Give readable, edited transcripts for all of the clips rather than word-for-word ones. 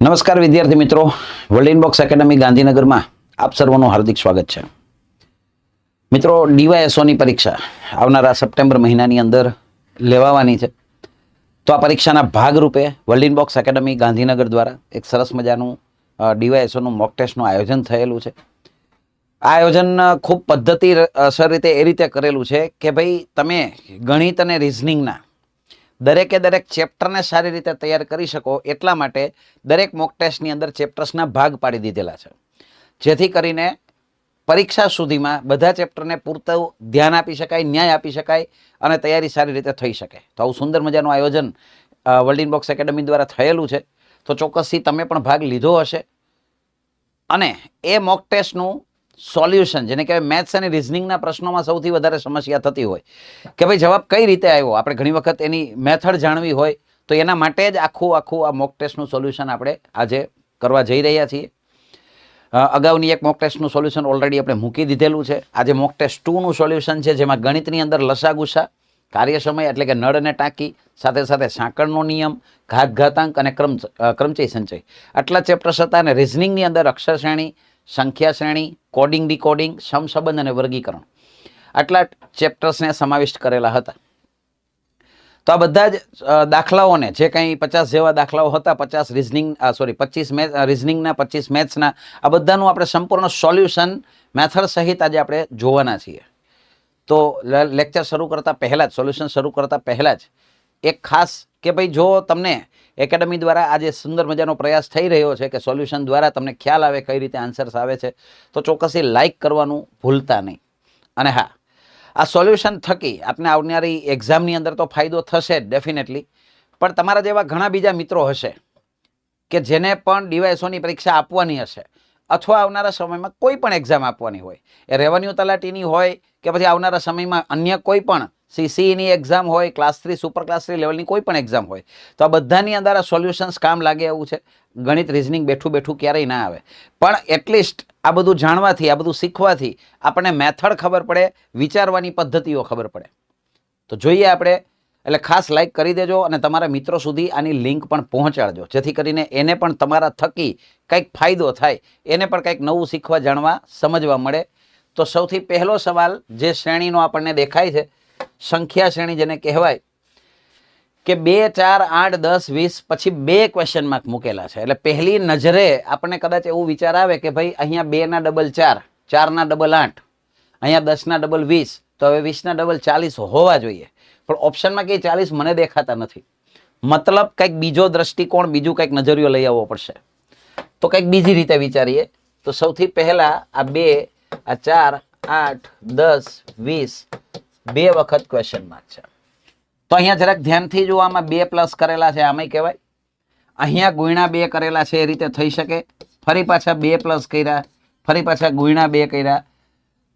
નમસ્કાર વિદ્યાર્થી મિત્રો, વર્લ્ડ ઇનબોક્સ એકેડમી ગાંધીનગરમાં આપ સર્વનું હાર્દિક સ્વાગત છે. મિત્રો, ડીવાયએસઓની પરીક્ષા આવનારા સપ્ટેમ્બર મહિનાની અંદર લેવાવાની છે. તો આ પરીક્ષાના ભાગરૂપે વર્લ્ડ ઇનબોક્સ એકેડમી ગાંધીનગર દ્વારા એક સરસ મજાનું ડીવાયએસઓનું મોક ટેસ્ટનું આયોજન થયેલું છે. આ આયોજન ખૂબ પદ્ધતિસર રીતે એ રીતે કરેલું છે કે ભાઈ તમે ગણિત અને રિઝનિંગના દરેકે દરેક ચેપ્ટરને સારી રીતે તૈયાર કરી શકો એટલા માટે દરેક મોક ટેસ્ટની અંદર ચેપ્ટર્સના ભાગ પાડી દીધેલા છે, જેથી કરીને પરીક્ષા સુધીમાં બધા ચેપ્ટરને પૂરતું ધ્યાન આપી શકાય, ન્યાય આપી શકાય અને તૈયારી સારી રીતે થઈ શકે. તો આવું સુંદર મજાનું આયોજન વર્લ્ડ ઇનબોક્સ એકેડમી દ્વારા થયેલું છે. તો ચોક્કસથી તમે પણ ભાગ લીધો હશે અને એ મોક ટેસ્ટનું સોલ્યુશન, જેને કહેવાય મેથ્સ અને રિઝનિંગના પ્રશ્નોમાં સૌથી વધારે સમસ્યા થતી હોય કે ભાઈ જવાબ કઈ રીતે આવ્યો, આપણે ઘણી વખત એની મેથડ જાણવી હોય તો એના માટે જ આખું આ મોક ટેસ્ટનું સોલ્યુશન આપણે આજે કરવા જઈ રહ્યા છીએ. અગાઉની એક મોક ટેસ્ટનું સોલ્યુશન ઓલરેડી આપણે મૂકી દીધેલું છે. આજે મોક ટેસ્ટ 2નું સોલ્યુશન છે, જેમાં ગણિતની અંદર લસાગુસા, કાર્ય સમય એટલે કે નળ અને ટાંકી, સાથે સાથે સાંકળનો નિયમ, ઘાત ઘાતાંક અને ક્રમચય સંચય આટલા ચેપ્ટર્સ હતા. અને રિઝનિંગની અંદર અક્ષર શ્રેણી, સંખ્યા શ્રેણી, કોડિંગ ડીકોડિંગ, સમસંબંધ અને વર્ગીકરણ આટલા ચેપ્ટર્સને સમાવિષ્ટ કરેલા હતા. તો આ બધા જ દાખલાઓને, જે કંઈ 50 જેવા દાખલાઓ હતા, 25 રિઝનિંગના 25 મેથ્સના, આ બધાનું આપણે સંપૂર્ણ સોલ્યુશન મેથડ સહિત આજે આપણે જોવાના છીએ. તો લેક્ચર શરૂ કરતાં પહેલાં જ, સોલ્યુશન શરૂ કરતાં પહેલાં જ એક ખાસ કે ભાઈ જો તમને એકેડમી દ્વારા આજે સુંદર મજાનો પ્રયાસ થઈ રહ્યો છે કે સોલ્યુશન દ્વારા તમને ખ્યાલ આવે કઈ રીતે આન્સર્સ આવે છે, તો ચોક્કસથી લાઇક કરવાનું ભૂલતા નહીં. અને હા, આ સોલ્યુશન થકી આપને આવનારી એક્ઝામની અંદર તો ફાયદો થશે જ ડેફિનેટલી, પણ તમારા જેવા ઘણા બીજા મિત્રો હશે કે જેને પણ ડીવાયએસઓની પરીક્ષા આપવાની હશે અથવા આવનારા સમયમાં કોઈ પણ એક્ઝામ આપવાની હોય, એ રેવન્યુ તલાટીની હોય કે પછી આવનારા સમયમાં અન્ય કોઈ પણ સીસીઈની એક્ઝામ હોય, ક્લાસ 3 સુપર ક્લાસ 3 લેવલની કોઈ પણ એક્ઝામ હોય, તો આ બધાની અંદર આ સોલ્યુશન્સ કામ લાગે એવું છે. ગણિત રિઝનિંગ બેઠું બેઠું ક્યારેય ના આવે, પણ એટલીસ્ટ આ બધું જાણવાથી, આ બધું શીખવાથી આપણને મેથડ ખબર પડે, વિચારવાની પદ્ધતિઓ ખબર પડે. તો જોઈએ આપણે, એટલે ખાસ લાઈક કરી દેજો અને તમારા મિત્રો સુધી આની લિંક પણ પહોંચાડજો, જેથી કરીને એને પણ તમારા થકી કંઈક ફાયદો થાય, એને પણ કંઈક નવું શીખવા, જાણવા, સમજવા મળે. તો સૌથી પહેલો સવાલ જે શ્રેણીનો આપણને દેખાય છે, સંખ્યા શ્રેણી જેને કહેવાય, કે 2, 4, 8, 10, 20 પછી 2 ક્વેશ્ચન માર્ક મૂકેલા છે. એટલે પહેલી નજરે આપણને કદાચ એવું વિચાર આવે કે ભાઈ અહીંયા 2 ના ડબલ 4, 4 ના ડબલ 8, અહીંયા 10 ના ડબલ 20, તો હવે 20 ના ડબલ 40 હોવા જોઈએ. પણ ઓપ્શનમાં કંઈ 40 મને દેખાતા નથી. મતલબ કંઈક બીજો દ્રષ્ટિકોણ, બીજું કંઈક નજરિયો લઈ આવવો પડશે. તો કંઈક બીજી રીતે વિચારીએ. તો સૌથી પહેલા આ 2, આ 4, 8, 10, 20 2 વખત ક્વેશ્ચન માર્ક છે. તો અહીંયા જરાક ધ્યાનથી જો, આમાં 2 પ્લસ કરેલા છે, આમાંય કહેવાય. અહીંયા ગુણ્યા 2 કરેલા છે, એ રીતે થઈ શકે. ફરી પાછા 2 પ્લસ કર્યા, ફરી પાછા ગુણ્યા 2 કર્યા.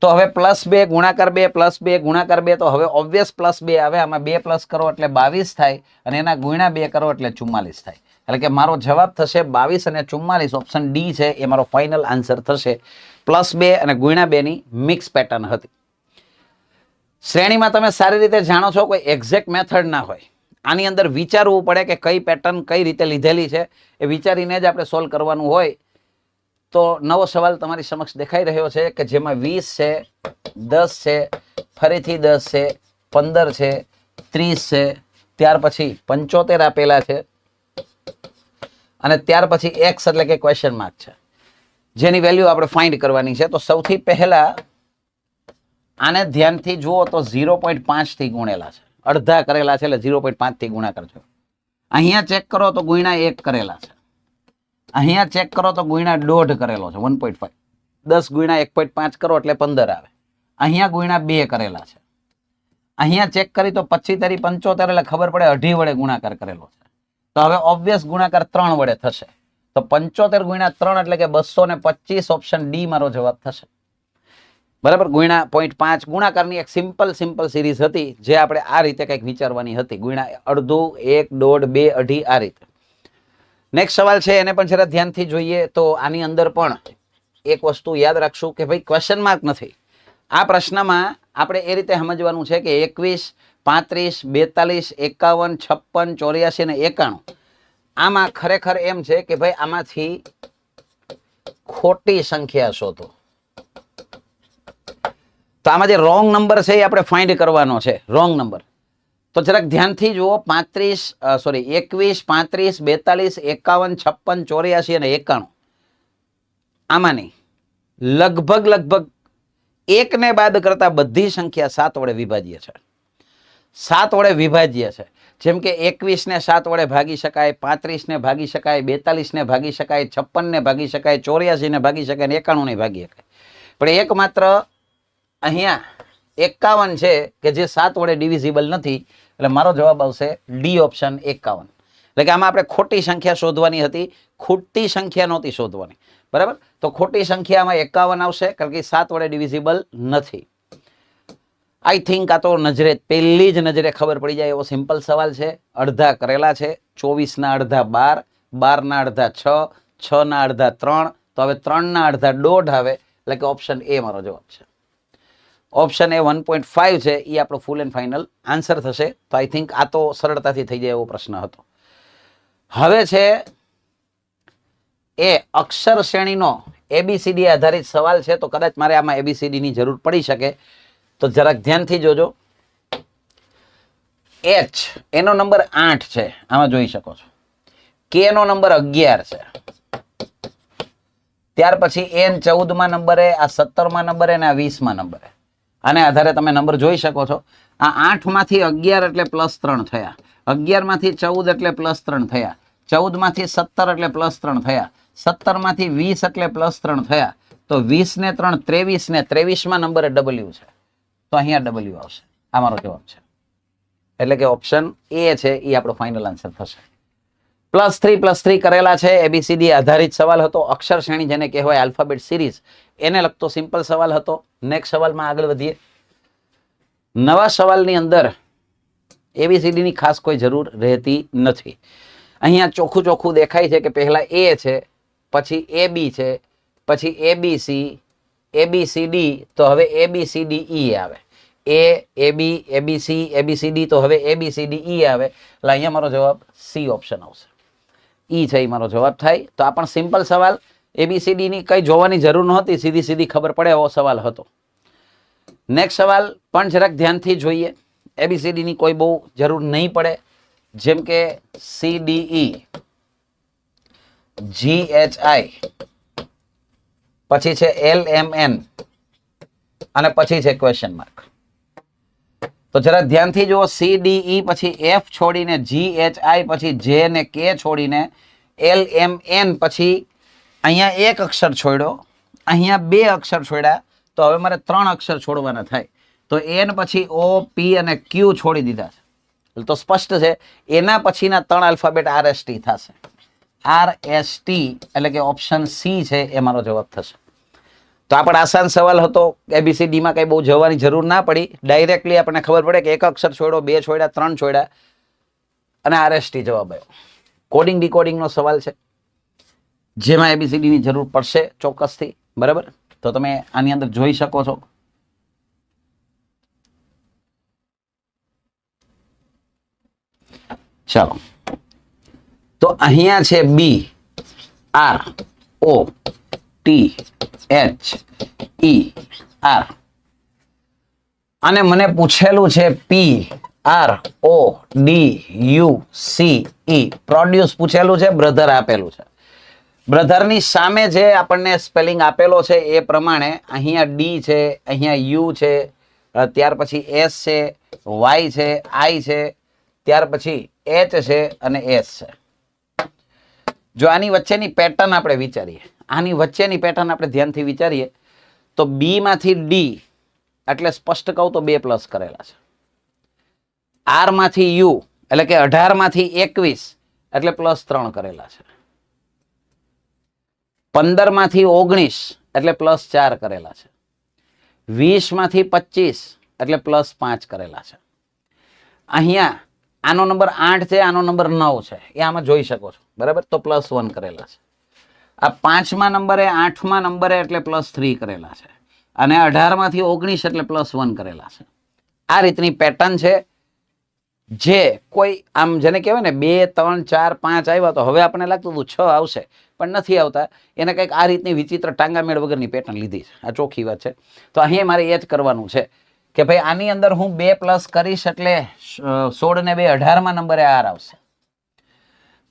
તો હવે +2 ગુણાકાર 2 +2 ગુણાકાર 2, તો હવે ઓબ્વિયસ +2 આવે. આમાં 2 પ્લસ કરો એટલે 22 થાય અને એના ગુણ્યા 2 કરો એટલે 44 થાય. એટલે કે મારો જવાબ થશે 22 અને 44. ઓપ્શન ડી છે એ મારો ફાઇનલ આન્સર થશે. +2 અને ગુણ્યા 2 ની મિક્સ પેટર્ન હતી. શ્રેણીમાં તમે સારી રીતે જાણો છો, કોઈ એક્ઝેક્ટ મેથડ ના હોય. આની અંદર વિચારવું પડે કે કઈ પેટર્ન કઈ રીતે લીધેલી છે, એ વિચારીને જ આપણે સોલ્વ કરવાનું હોય. તો નવો સવાલ તમારી સમક્ષ દેખાઈ રહ્યો છે કે જેમાં 20 છે, 10 છે, ફરીથી 10 છે, 15 છે, 30 છે, ત્યાર પછી 75 આપેલા છે અને ત્યાર પછી x એટલે કે ક્વેશ્ચન માર્ક છે, જેની વેલ્યુ આપણે ફાઇન્ડ કરવાની છે. તો સૌથી પહેલા આને ધ્યાનથી જુઓ તો 0.5 થી ગુણેલા છે, અડધા કરેલા છે, એટલે 0.5 થી ગુણાકાર છે. અહીંયા ચેક કરો તો ગુણ્યા 1 કરેલા છે, અહીંયા ચેક કરો તો ગુણ્યા 1.5 કરેલો છે, 1.5. 10 ગુણ્યા 1.5 કરો એટલે 15 આવે. અહીંયા ગુણ્યા 2 કરેલા છે, અહીંયા ચેક કરી તો 25 × 75 એટલે ખબર પડે 2.5 વડે ગુણાકાર કરેલો છે. તો હવે ઓબ્વિયસ ગુણાકાર 3 વડે થશે. તો 75 ગુણ્યા 3 એટલે કે 225. ઓપ્શન ડી મારો જવાબ થશે. બરાબર. ગુણ્યા 0.5 ગુણાકારની એક સિમ્પલ સિરીઝ હતી, જે આપણે આ રીતે કંઈક વિચારવાની હતી. ગુણ્યા અડધું, 1, 1.5, 2, 2.5 આ રીતે. નેક્સ્ટ સવાલ છે, એને પણ જરા ધ્યાનથી જોઈએ. તો આની અંદર પણ એક વસ્તુ યાદ રાખશું કે ભાઈ ક્વેશ્ચન માર્ક નથી. આ પ્રશ્નમાં આપણે એ રીતે સમજવાનું છે કે 21, 35, 42, 51, 56, 84 અને 91 આમાં ખરેખર એમ છે કે ભાઈ આમાંથી ખોટી સંખ્યા શોધો. તો આમાં જે રોંગ નંબર છે એ આપણે ફાઇન્ડ કરવાનો છે. રોંગ નંબર તો જરાક ધ્યાનથી જુઓ. 21, 35, 42, 51, 56, 84 અને 91 આમાંની લગભગ એકને બાદ કરતા બધી સંખ્યા 7 વડે વિભાજ્ય છે. 7 વડે વિભાજ્ય છે. જેમ કે 21 ને 7 વડે ભાગી શકાય, 35 ને ભાગી શકાય, 42 ને ભાગી શકાય, 56 ને ભાગી શકાય, 84 ને ભાગી શકાય, 91 ને ભાગી શકાય. પણ એકમાત્ર અહીંયા 51 છે કે જે 7 વડે ડિવિઝિબલ નથી. એટલે મારો જવાબ આવશે ડી ઓપ્શન 51. એટલે કે આમાં આપણે ખોટી સંખ્યા શોધવાની હતી, ખોટી સંખ્યા નહોતી શોધવાની. બરાબર, તો ખોટી સંખ્યામાં 51 આવશે કારણ કે 7 વડે ડિવિઝિબલ નથી. આઈ થિંક આ તો નજરે પહેલી જ નજરે ખબર પડી જાય એવો સિમ્પલ સવાલ છે. અડધા કરેલા છે. 24 ના અડધા 12, 12 ના અડધા 6, 6 ના અડધા 3, તો હવે 3 ના અડધા 1.5 આવે. એટલે કે ઓપ્શન એ મારો જવાબ છે. ઓપ્શન એ 1.5 છે એ આપણો ફૂલ એન્ડ ફાઇનલ આન્સર થશે. તો આઈ થિંક આ તો સરળતાથી થઈ જાય એવો પ્રશ્ન હતો. હવે છે એ અક્ષર શ્રેણીનો એબીસીડી આધારિત સવાલ છે. તો કદાચ મારે આમાં એબીસીડી ની જરૂર પડી શકે. તો જરાક ધ્યાનથી જોજો. એચ એનો નંબર 8 છે, આમાં જોઈ શકો છો. કે નો નંબર 11 છે. ત્યાર પછી એન 14માં નંબરે, આ 17માં નંબરે અને આ 20માં નંબરે. આને આધારે તમે નંબર જોઈ શકો છો. આ 8 માંથી 11 એટલે +3 થયા, 11 માંથી 14 એટલે +3 થયા, 14 માંથી 17 એટલે +3 થયા, 17 માંથી 20 એટલે +3 થયા. તો 20 ને 3 23 ને 23માં નંબરે ડબલ્યુ છે. તો અહીંયા ડબલ્યુ આવશે. આ મારો જવાબ છે. એટલે કે ઓપ્શન એ છે એ આપણો ફાઇનલ આન્સર થશે. +3 કરેલા છે. એબીસીડી આધારિત સવાલ હતો. અક્ષર શ્રેણી જેને કહેવાય આલ્ફાબેટ સિરીઝ, એને લગતો સિમ્પલ સવાલ હતો. નેક્સ્ટ સવાલમાં આગળ વધીએ. નવા સવાલની અંદર એબીસીડી ની ખાસ કોઈ જરૂર રહેતી નથી. અહીંયા ચોખ્ખું દેખાય છે કે પહેલા એ છે, પછી એબી છે, પછી એબીસી, એબીસીડી. તો હવે એબીસીડીઈ આવે. એબી, એબીસી, એબીસીડી. તો હવે એબીસીડીઈ આવે. એટલે અહીંયા મારો જવાબ સી ઓપ્શન આવશે. ઈ છે એ મારો જવાબ થાય. તો આ પણ સિમ્પલ સવાલ, એબીસીડી ની કઈ જોવાની જરૂર નહોતી, સીધી ખબર પડે એવો સવાલ હતો. નેક્સ્ટ સવાલ પણ જરાક ધ્યાનથી જોઈએ. એબીસીડી ની કોઈ બહુ જરૂર નહીં પડે. જેમ કે CDE, GHI, પછી છે LMN અને પછી છે ક્વેશ્ચન માર્ક. તો જરા ધ્યાનથી જુઓ. CDE પછી F છોડીને GHI, પછી J ને K છોડીને LMN, પછી અહીંયા એક અક્ષર છોડ્યો, અહીંયા 2 અક્ષર છોડ્યા. તો હવે મારે 3 અક્ષર છોડવાના થાય. તો N પછી O, P અને Q છોડી દીધા છે. તો સ્પષ્ટ છે એના પછીના 3 આલ્ફાબેટ RST થશે. RST એટલે કે ઓપ્શન સી છે એ મારો જવાબ થશે. તો આ પણ આસાન સવાલ હતો. એબીસીડી માં કઈ બહુ જવાની જરૂર ના પડી. ડાયરેક્ટલી આપણને ખબર પડે કે એક અક્ષર છોડ્યો, 2 છોડ્યા, 3 છોડ્યા અને RST જવાબ આવ્યો. કોડિંગ ડીકોડિંગ નો સવાલ છે જેમાં એબીસીડી ની જરૂર પડશે ચોક્કસથી. બરાબર, તો તમે આની અંદર જોઈ શકો છો. ચાલો, તો અહીંયા છે BROTHER અને મને પૂછેલું છે PRODUCE. પ્રોડ્યુસ પૂછેલું છે, બ્રધર આપેલું છે. બ્રધર ની સામે જે આપણને સ્પેલિંગ આપેલો છે એ પ્રમાણે અહીંયા ડી છે, અહીંયા યુ છે, ત્યાર પછી એસ છે, વાય છે, આઈ છે, ત્યાર પછી એચ છે અને એસ છે. જો આની વચ્ચેની પેટર્ન આપણે વિચારીએ, આની વચ્ચેની પેટર્ન આપણે ધ્યાનથી વિચારીએ તો બી માંથી ડી એટલે સ્પષ્ટ કહું તો 2 પ્લસ કરેલા છે. આર માંથી યુ એટલે કે 18 માંથી 21 એટલે +3 કરેલા છે. 15 માંથી 19 એટલે +4 કરેલા છે. 20 માંથી 25 એટલે +5 કરેલા છે. અહીંયા આનો નંબર 8 છે, આનો નંબર 9 છે, એ આમાં જોઈ શકો છો. બરાબર, તો +1 કરેલા છે. આ 5મા નંબરે 8મા નંબરે એટલે +3 કરેલા છે અને 18 માંથી 19 એટલે +1 કરેલા છે. આ રીતની પેટર્ન છે. જે કોઈ આમ જેને કહેવાય ને 2 3 4 5 આવ્યા તો હવે આપણને લાગતું હતું 6 આવશે, પણ નથી આવતા. એને કંઈક આ રીતની વિચિત્ર ટાંગામેળ વગરની પેટર્ન લીધી છે. આ ચોખ્ખી વાત છે. તો અહીં મારે એ જ કરવાનું છે કે ભાઈ આની અંદર હું 2 પ્લસ કરીશ એટલે 16 ને 2 18માં નંબરે આર આવશે.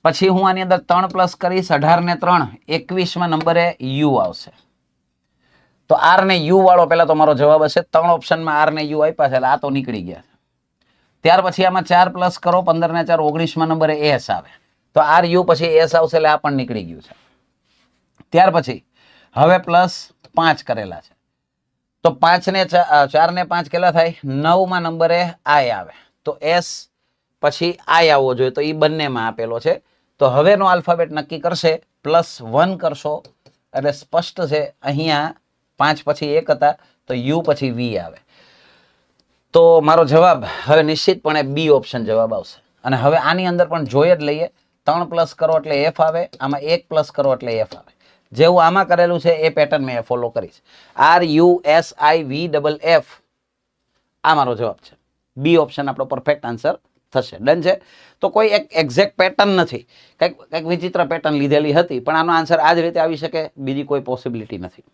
પછી હું આની અંદર 3 પ્લસ કરીશ 18 ને 3 21માં નંબરે યુ આવશે. તો આર ને યુ વાળો પહેલા તો મારો જવાબ હશે. 3 ઓપ્શનમાં આર ને યુ આપ્યા છે એટલે આ તો નીકળી ગયા. ત્યાર પછી આમાં 4 પ્લસ કરો 15 ને 4 19માં નંબરે એસ આવે. તો આર યુ પછી એસ આવશે એટલે આ પણ નીકળી ગયું છે. ત્યાર પછી હવે પ્લસ 5 કરેલા છે તો 5 ને 4 ને 5 કેટલા થાય? 9માં નંબરે આઈ આવે. તો એસ પછી આઈ આવવો જોઈએ, તો એ બંનેમાં આપેલો છે. તો હવેનો આલ્ફાબેટ નક્કી કરશે. +1 કરશો એટલે સ્પષ્ટ છે અહીંયા 5 પછી 1 હતા તો યુ પછી વી આવે. તો મારો જવાબ હવે નિશ્ચિતપણે બી ઓપ્શન જવાબ આવશે. અને હવે આની અંદર પણ જોઈ જ લઈએ. 3 પ્લસ કરો એટલે એફ આવે, આમાં 1 પ્લસ કરો એટલે એફ આવે. જેવું આમાં કરેલું છે એ પેટર્ન મેં ફોલો કરીશ. R U S I V double F, આ મારો જવાબ છે. બી ઓપ્શન આપણો પરફેક્ટ આન્સર થશે. ડન છે. તો કોઈ એક એક્ઝેક્ટ પેટર્ન નથી, કંઈક વિચિત્ર પેટર્ન લીધેલી હતી, પણ આનો આન્સર આ જ રીતે આવી શકે, બીજી કોઈ પોસિબિલિટી નથી.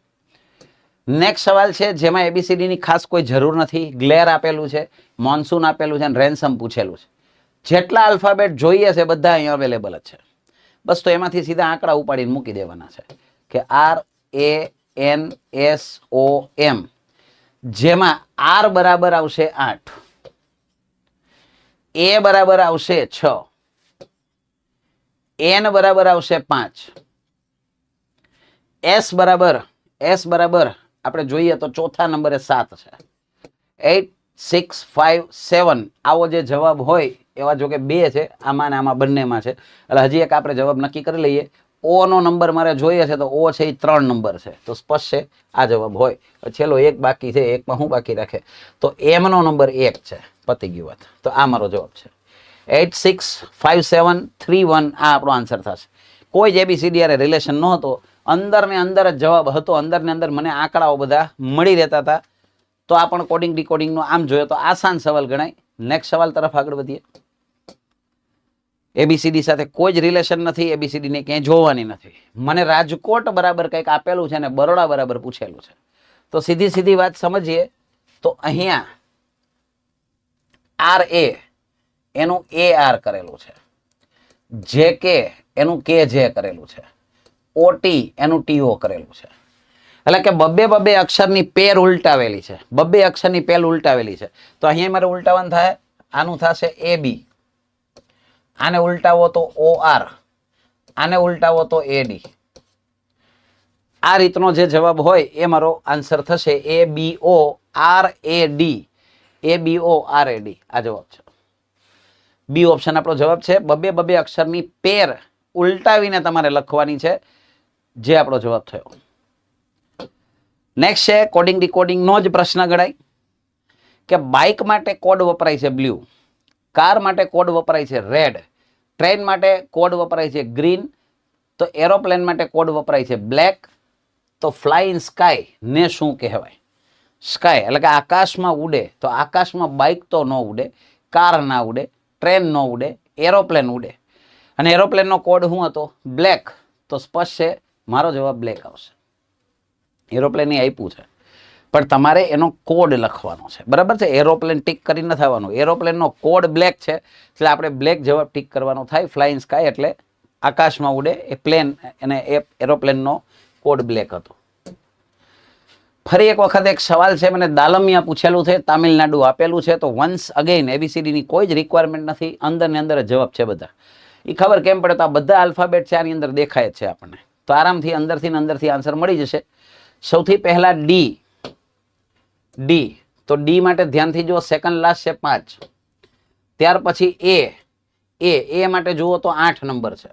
નેક્સ્ટ સવાલ છે જેમાં એબીસીડી ની ખાસ કોઈ જરૂર નથી. ગ્લેર આપેલું છે, મોન્સૂન આપેલું છે અને રેન્સમ પૂછેલું છે. જેટલા આલ્ફાબેટ જોઈએ છે બધા અહીંયા અવેલેબલ જ છે. બસ તો એમાંથી સીધા આંકડા ઉપાડીને મૂકી દેવાના છે કે R A N S O એમ, જેમાં આર બરાબર આવશે 8, એ બરાબર આવશે 6, એન બરાબર આવશે 5, એસ બરાબર આપણે જોઈએ તો ચોથા નંબરે 7 છે. 8 6 5 7 આવો જે જવાબ હોય એવા જો કે 2 છે આમાં ને આમાં બંનેમાં છે. એટલે હજી એક આપણે જવાબ નક્કી કરી લઈએ. ઓ નો નંબર મારે જોઈએ છે તો ઓ છે એ 3 નંબર છે, તો સ્પષ્ટ છે આ જવાબ હોય. છેલ્લો એક બાકી છે, એકમાં હું બાકી રાખે તો એમ નો નંબર 1 છે. પતી ગયું વાત. તો આ મારો જવાબ છે. 8 6 5 7 3 1 આ આપણો આન્સર થશે. કોઈ જ એબીસીડી યારે રિલેશન નહોતો, અંદર ને અંદર જ જવાબ હતો. અંદર ને અંદર મને આંકડાઓ બધા મળી રહેતા હતા. તો આ પણ કોડિંગ ડીકોડિંગનો આમ જોઈએ તો આસાન સવાલ ગણાય. નેક્સ્ટ સવાલ તરફ આગળ વધીએ. એબીસીડી સાથે કોઈ જ રિલેશન નથી, એબીસીડી ને ક્યાંય જોવાની નથી. મને રાજકોટ બરાબર કંઈક આપેલું છે અને બરોડા બરાબર પૂછેલું છે. તો સીધી વાત સમજીએ તો અહીંયા આર એ એનું એ આર કરેલું છે, જે કે એનું કે જે કરેલું છે, ઓટી એનું ટીઓ કરેલું છે. એટલે કે બબ્બે અક્ષરની પેર ઉલટાવેલી છે. બબ્બે અક્ષરની પેર ઉલટાવેલી છે. તો અહીંયા મારે ઉલટાવવાનું થાય. આનું થશે એ બી, આને ઉલટાવો તો ઓ આર, આને ઉલટાવો તો એડી. આ રીતનો જે જવાબ હોય એ મારો આન્સર થશે. એ બી ઓ આર એ ડી, એ બી ઓ આર એ ડી આ જવાબ છે. બી ઓપ્શન આપણો જવાબ છે. બબ્બે અક્ષરની પેર ઉલટાવીને તમારે લખવાની છે, જે આપણો જવાબ થયો. નેક્સ્ટ છે કોડિંગ ડીકોડિંગ નો જ પ્રશ્ન ગણાય કે બાઇક માટે કોડ વપરાય છે બ્લુ, કાર માટે કોડ વપરાય છે રેડ, ટ્રેન માટે કોડ વપરાય છે ગ્રીન, તો એરોપ્લેન માટે કોડ વપરાય છે બ્લેક. તો ફ્લાય ઇન સ્કાય ને શું કહેવાય? સ્કાય એટલે કે આકાશમાં ઉડે. તો આકાશમાં બાઇક તો ન ઉડે, કાર ના ઉડે, ટ્રેન ન ઉડે, એરોપ્લેન ઉડે. અને એરોપ્લેનનો કોડ શું હતો? બ્લેક. તો સ્પષ્ટ છે મારો જવાબ બ્લેક આવશે. એરોપ્લેન આપ્યું છે પણ તમારે એનો કોડ લખવાનો છે. બરાબર છે. એરોપ્લેન ટીક કરીને નથી આવવાનું. એરોપ્લેનનો કોડ બ્લેક છે એટલે આપણે બ્લેક જવાબ ટીક કરવાનો થાય. ફ્લાઇંગ સ્કાય એટલે આકાશમાં ઉડે એ પ્લેન, અને એ એરોપ્લેનનો કોડ બ્લેક હતો. ફરી એક વખત એક સવાલ છે, મને દાલમિયા પૂછેલું છે, તામિલનાડુ આપેલું છે. તો વન્સ અગેન એબીસીડી ની કોઈ જ રિક્વાયરમેન્ટ નથી, અંદર ને અંદર જવાબ છે બધા. એ ખબર કેમ પડે? તો આ બધા આલ્ફાબેટ છે આની અંદર દેખાય જ છે આપણને, તો આરામથી અંદરથી આન્સર મળી જશે. સૌથી પહેલા ડી, ડી તો ડી માટે ધ્યાનથી જુઓ, સેકન્ડ લાસ્ટ છે 5. ત્યાર પછી એ માટે જુઓ તો 8 નંબર છે.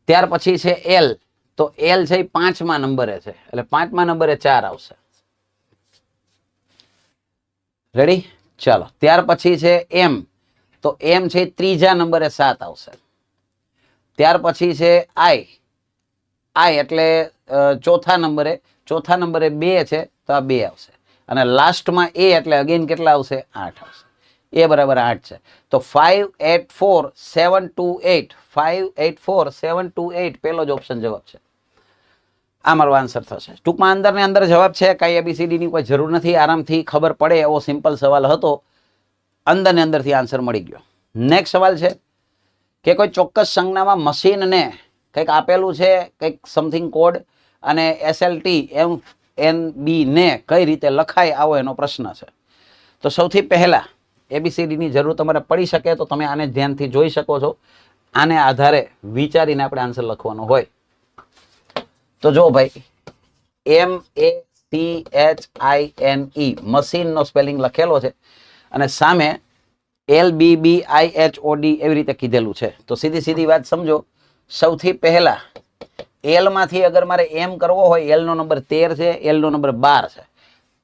ત્યાર પછી છે એલ, તો એલ છે 5મા નંબરે છે એટલે 5મા નંબરે 4 આવશે. રેડી? ચાલો. ત્યાર પછી છે એમ, તો એમ છે 3જા નંબરે 7 આવશે. ત્યાર પછી છે આઈ, આઈ એટલે ચોથા નંબરે 2 છે તો આ 2 આવશે. અને લાસ્ટમાં એ એટલે અગેન કેટલા આવશે? 8 આવશે. એ બરાબર 8 છે. તો 584728 584728 પહેલો જ ઓપ્શન જવાબ છે. આ મારો આન્સર થશે. ટૂંકમાં અંદર ને અંદર જવાબ છે, કઈ ABCD ની કોઈ જરૂર નથી, આરામથી ખબર પડે એવો સિમ્પલ સવાલ હતો, અંદર ને અંદરથી આન્સર મળી ગયો. નેક્સ્ટ સવાલ છે કે કોઈ ચોક્કસ સંજ્ઞામાં મશીનને કંઈક આપેલું છે, કંઈક સમથિંગ કોડ, અને SLT MNB ને કઈ રીતે લખાય આવો એનો પ્રશ્ન છે. તો સૌથી પહેલા ABCD ની જરૂર તમારે પડી શકે તો તમે આને ધ્યાનથી જોઈ શકો છો. આને આધારે વિચારીને આપણે આન્સર લખવાનો હોય. તો જો ભાઈ, MACHINE મશીનનો સ્પેલિંગ લખેલો છે અને સામે LBBIHOD એવી રીતે કીધેલું છે. તો સીધી વાત સમજો. સૌથી પહેલા L માંથી અગર મારે M કરવો હોય, L નો નંબર 13 છે, L નો નંબર 12 છે.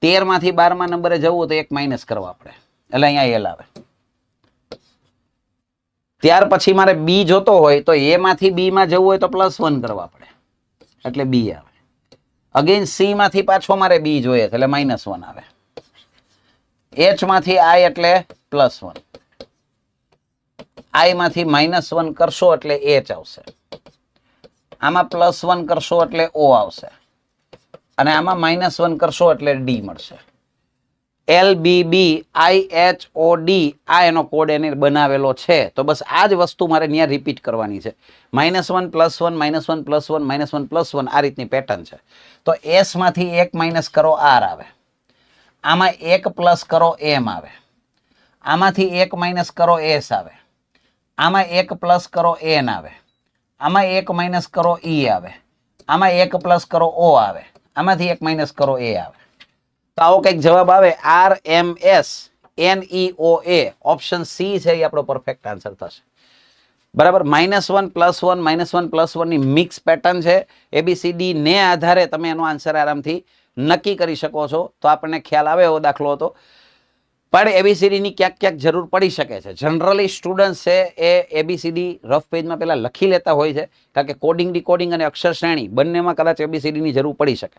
13 માંથી 12 નંબરે જવું તો એક માઇનસ કરવા આપણે, એટલે અહીંયા L આવે. ત્યાર પછી મારે B જોતો હોય તો A માંથી B માં જવું હોય તો +1 કરવા પડે, એટલે B આવે. અગેન C માંથી પાછો મારે B જોઈએ એટલે -1 આવે. H માંથી I એટલે +1, I માંથી -1 કરશો એટલે H આવશે, આમાં +1 કરશો એટલે O આવશે, અને આમાં -1 કરશો એટલે D મળશે. LBBIHOD આ એનો કોડ એને બનાવેલો છે. તો બસ આ જ વસ્તુ મારે ત્યાં રિપીટ કરવાની છે. -1 +1 -1 +1 -1 +1 આ રીતની પેટર્ન છે. તો S માંથી 1 માઇનસ કરો R આવે, આમાં 1 પ્લસ કરો M આવે, આમાંથી 1 માઇનસ કરો S આવે, આમાં 1 પ્લસ કરો N આવે, આમાં 1 માઇનસ કરો E આવે, આમાં 1 પ્લસ કરો O આવે, આમાંથી 1 માઇનસ કરો A આવે. તો આવો કંઈક જવાબ આવે. RMSNEOA ઓપ્શન C છે એ આપણો પરફેક્ટ આન્સર થશે. બરાબર. -1 +1 -1 +1 ની મિક્સ પેટર્ન છે. ABCD ને આધારે તમે એનો આન્સર આરામથી નક્કી કરી શકો છો. તો આપણને ખ્યાલ આવે એવો દાખલો હતો. પણ ABCD ની ક્યાંક જરૂર પડી શકે છે. જનરલી સ્ટુડન્ટ છે એ ABCD રફ પેજમાં પહેલા લખી લેતા હોય છે, કારણ કે કોડિંગ ડીકોડિંગ અને અક્ષર શ્રેણી બંનેમાં કદાચ ABCD ની જરૂર પડી શકે.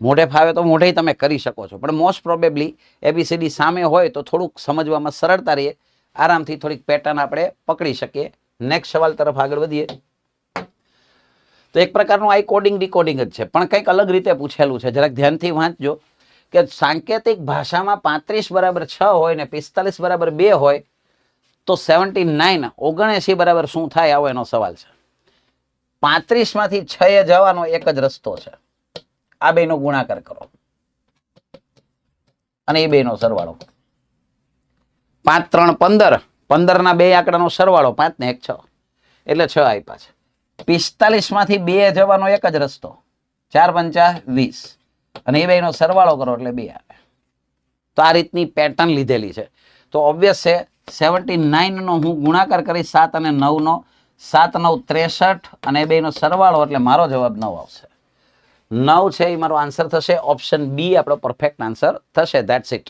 મોઢે ફાવે તો મોઢે તમે કરી શકો છો, પણ મોસ્ટ પ્રોબેબલી ABCD સામે હોય તો થોડુંક સમજવામાં સરળતા રહે, આરામથી થોડીક પેટર્ન આપણે પકડી શકીએ. નેક્સ્ટ સવાલ તરફ આગળ વધીએ. તો એક પ્રકારનું આ કોડિંગ ડીકોડિંગ જ છે, પણ કંઈક અલગ રીતે પૂછેલું છે. જરાક ધ્યાનથી વાંચજો કે સાંકેતિક ભાષામાં 35 બરાબર 6 હોય ને 45 બરાબર 2 હોય તો 79 79 બરાબર શું થાય, આવો એનો સવાલ છે. 35 માંથી 6 જવાનો એક જ રસ્તો છે. આ બેનો ગુણાકાર કરો અને એ બેનો સરવાળો. 5 3 15, 15 ના બે આંકડાનો સરવાળો 5 ને 1 6 એટલે 6 આપ્યા છે. 45 માંથી 2 જવાનો એક જ રસ્તો, 4 5 20, અને એ બેનો સરવાળો કરો એટલે 2 આવે. તો આ રીતની પેટર્ન લીધેલી છે. તો ઓબ્વિયસ છે 79 નો હું ગુણાકાર કરી 7 અને 9 નો, 7 9 63, અને એ બેનો સરવાળો એટલે મારો જવાબ 9 આવશે. 9 છે એ મારો આન્સર થશે. ઓપ્શન બી આપણો પરફેક્ટ આન્સર થશે. That's it.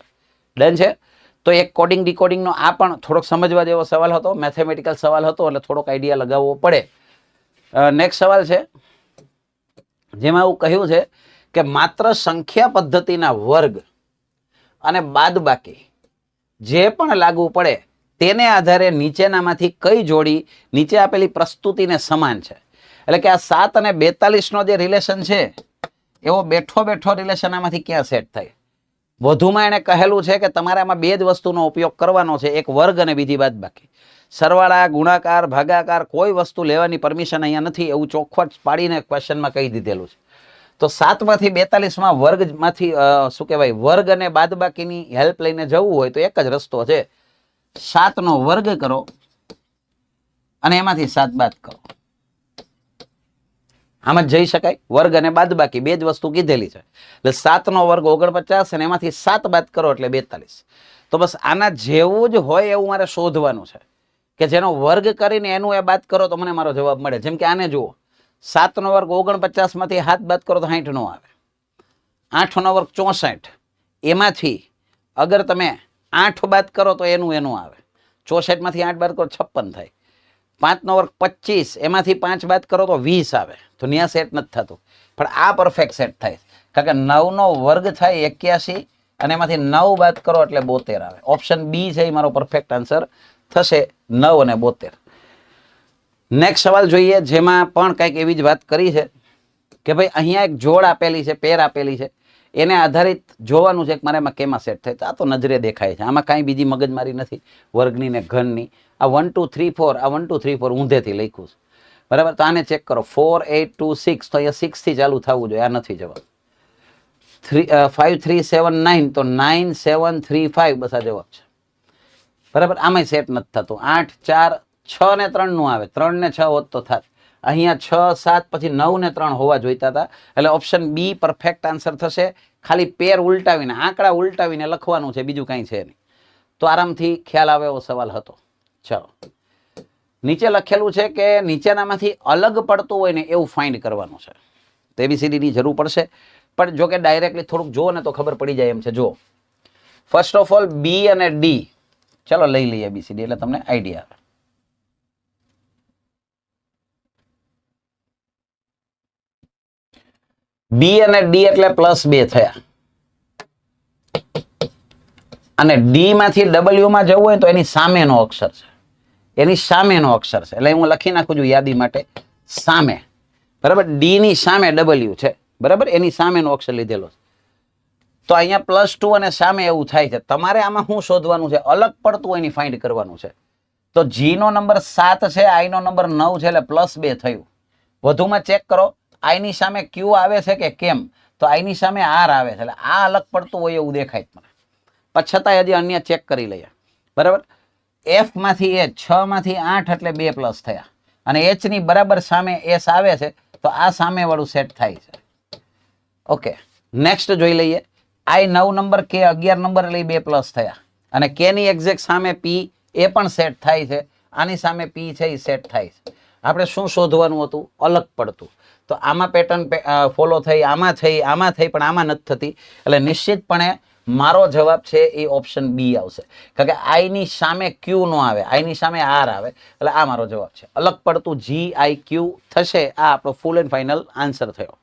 ડન છે. તો એક કોડિંગ ડીકોડિંગનો આ પણ થોડોક સમજવા જેવો સવાલ હતો, મેથેમેટિકલ સવાલ હતો, એટલે થોડોક આઈડિયા લગાવવો પડે. નેક્સ્ટ સવાલ છે જેમાં એવું કહ્યું છે કે માત્ર સંખ્યા પદ્ધતિના વર્ગ અને બાદબાકી જે પણ લાગુ પડે તેને આધારે નીચેનામાંથી કઈ જોડી નીચે આપેલી પ્રસ્તુતિને સમાન છે. એટલે કે આ 7 અને 42 નો જે રિલેશન છે એવો બેઠો રિલેશન આમાંથી ક્યાં સેટ થાય. વધુમાં એને કહેલું છે કે તમારે આમાં બે જ વસ્તુનો ઉપયોગ કરવાનો છે, એક વર્ગ અને બીજી બાદબાકી. સરવાળા, ગુણાકાર, ભાગાકાર કોઈ વસ્તુ લેવાની પરમિશન અહીંયા નથી, એવું ચોખ્ખટ પાડીને ક્વેશ્ચનમાં કહી દીધેલું છે. તો 7 માંથી 42 માં વર્ગમાંથી શું કહેવાય, વર્ગ અને બાદબાકીની હેલ્પ લઈને જવું હોય તો એક જ રસ્તો છે. 7 નો વર્ગ કરો અને એમાંથી 7 બાદ કરો. આમ જ જઈ શકાય. વર્ગ અને બાદબાકી બે જ વસ્તુ કીધેલી છે. એટલે 7 નો વર્ગ 49 અને એમાંથી 7 બાદ કરો એટલે 42. તો બસ આના જેવું જ હોય એવું મારે શોધવાનું છે કે જેનો વર્ગ કરીને એનું એ બાદ કરો તો મને મારો જવાબ મળે. જેમ કે આને જુઓ, 7 નો વર્ગ 49 માંથી 7 બાદ કરો તો 60 નો આવે. 8 નો વર્ગ 64, એમાંથી અગર તમે 8 બાદ કરો તો એનું આવે. 64 માંથી 8 બાદ કરો 56 થાય. 5 નો વર્ગ 25, એમાંથી 5 બાદ કરો તો 20 આવે. તો ન્યા સેટ નથી થતું, પણ આ પરફેક્ટ સેટ થાય. કારણ કે 9 નો વર્ગ થાય 81 અને એમાંથી 9 બાદ કરો એટલે 72 આવે. ઓપ્શન બી છે એ મારો પરફેક્ટ આન્સર થશે, 9 અને 72. નેક્સ્ટ સવાલ જોઈએ, જેમાં પણ કંઈક એવી જ વાત કરી છે કે ભાઈ અહીંયા એક જોડ આપેલી છે, પેર આપેલી છે, એને આધારિત જોવાનું છે કે મારે એમાં કેમાં સેટ થાય. તો આ તો નજરે દેખાય છે, આમાં કાંઈ બીજી મગજમારી નથી વર્ગની ને ઘનની. આ 1 2 3 4, આ 1 2 3 4 ઊંધેથી લખ્યું છે, બરાબર. તો આને ચેક કરો, 4 8 2 6, તો અહીંયા 6 થી ચાલુ થવું જોઈએ, આ નથી જવાબ. 5 3 7 9, તો 9 7 3 5, બસ આ જવાબ છે, બરાબર. આમાંય સેટ નથી થતું. 8 4 6 ને 3 નું આવે, 3 ને 6 હોત તો થાત. અહીંયા 6 7 પછી 9 ને 3 હોવા જોઈતા હતા, એટલે ઓપ્શન બી પરફેક્ટ આન્સર થશે. ખાલી પેર ઉલટાવીને, આંકડા ઉલટાવીને લખવાનું છે, બીજું કાંઈ છે નહીં. તો આરામથી ખ્યાલ આવે એવો સવાલ હતો. ચલો, નીચે લખેલું છે કે નીચેનામાંથી અલગ પડતું હોય ને એવું ફાઇન્ડ કરવાનું છે. તો ABCD ની જરૂર પડશે, પણ જો કે ડાયરેક્ટલી થોડુંક જુઓ ને તો ખબર પડી જાય એમ છે. જો ફર્સ્ટ ઓફ ઓલ બી અને ડી, ચલો લઈ લઈએ ABCD એટલે તમને આઈડિયા આવે. બી અને ડી એટલે +2 થયા, અને ડી માંથી ડબલ્યુ માં જવું હોય તો એની સામેનો અક્ષર છે, એની સામેનો અક્ષર છે. એટલે હું લખી નાખું છું યાદી માટે, સામે, બરાબર. ડી ની સામે ડબલ્યુ છે, બરાબર, એની સામેનો અક્ષર લીધેલો છે. તો અહીંયા +2 અને સામે એવું થાય છે. તમારે આમાં શું શોધવાનું છે? અલગ પડતું હોય એની ફાઇન્ડ કરવાનું છે. તો જી નો નંબર 7 છે, આઈ નો નંબર 9 છે, એટલે +2 થયું. વધુમાં ચેક કરો, આઈ ની સામે ક્યુ આવે છે કે કેમ? તો આઈ ની સામે આર આવે છે, એટલે આ અલગ પડતું હોય એવું દેખાય મને. પણ છતાંય હજી અન્ય ચેક કરી લઈએ, બરાબર. એફ માંથી એ 6 માંથી 8 એટલે 2 + થયા, અને એચ ની બરાબર સામે એસ આવે છે, તો આ સામે વાળું સેટ થાય છે. ઓકે, નેક્સ્ટ જોઈ લઈએ. આઈ 9 નંબર, કે 11 નંબર, એટલે 2 + થયા, અને કે ની એક્ઝેક્ટ સામે પી એ પણ સેટ થાય છે, આની સામે પી છે એ સેટ થાય છે. આપણે શું શોધવાનું હતું? અલગ પડતું. તો આમાં પેટર્ન ફોલો થઈ, આમાં થઈ, આમાં થઈ, પણ આમાં નથી થતી, એટલે નિશ્ચિતપણે મારો જવાબ છે એ ઓપ્શન બી આવશે. કારણ કે આઈ ની સામે ક્યુ નો આવે, આઈ ની સામે આર આવે, એટલે આ મારો જવાબ છે. અલગ પડતું GIQ થશે. આ આપણો ફૂલ એન્ડ ફાઇનલ આન્સર થયો.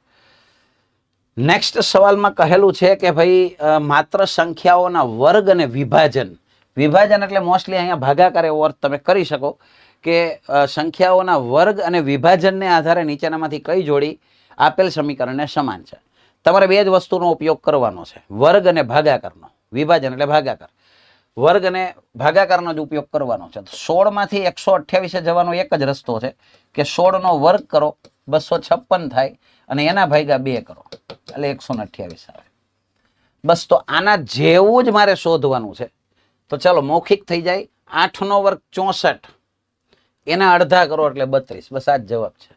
નેક્સ્ટ સવાલમાં કહેલું છે કે ભાઈ માત્ર સંખ્યાઓના વર્ગ અને વિભાજન. વિભાજન એટલે મોસ્ટલી અહીંયા ભાગાકાર એવો અર્થ તમે કરી શકો કે સંખ્યાઓના વર્ગ અને વિભાજનને આધારે નીચેનામાંથી કઈ જોડી આપેલ સમીકરણને સમાન છે. તમારે બે જ વસ્તુનો ઉપયોગ કરવાનો છે, વર્ગ અને ભાગાકારનો. વિભાજન એટલે ભાગાકાર, વર્ગ અને ભાગાકારનો જ ઉપયોગ કરવાનો છે. 16 માંથી 128 જવાનો એક જ રસ્તો છે કે 16 નો વર્ગ કરો, 256 થાય, અને એના ભાગ્યા 2 કરો એટલે 128 આવે. બસ, તો આના જેવું જ મારે શોધવાનું છે. તો ચાલો મૌખિક થઈ જાય. 8 નો વર્ગ 64, એના અડધા કરો એટલે 32. બસ આ જ જવાબ છે.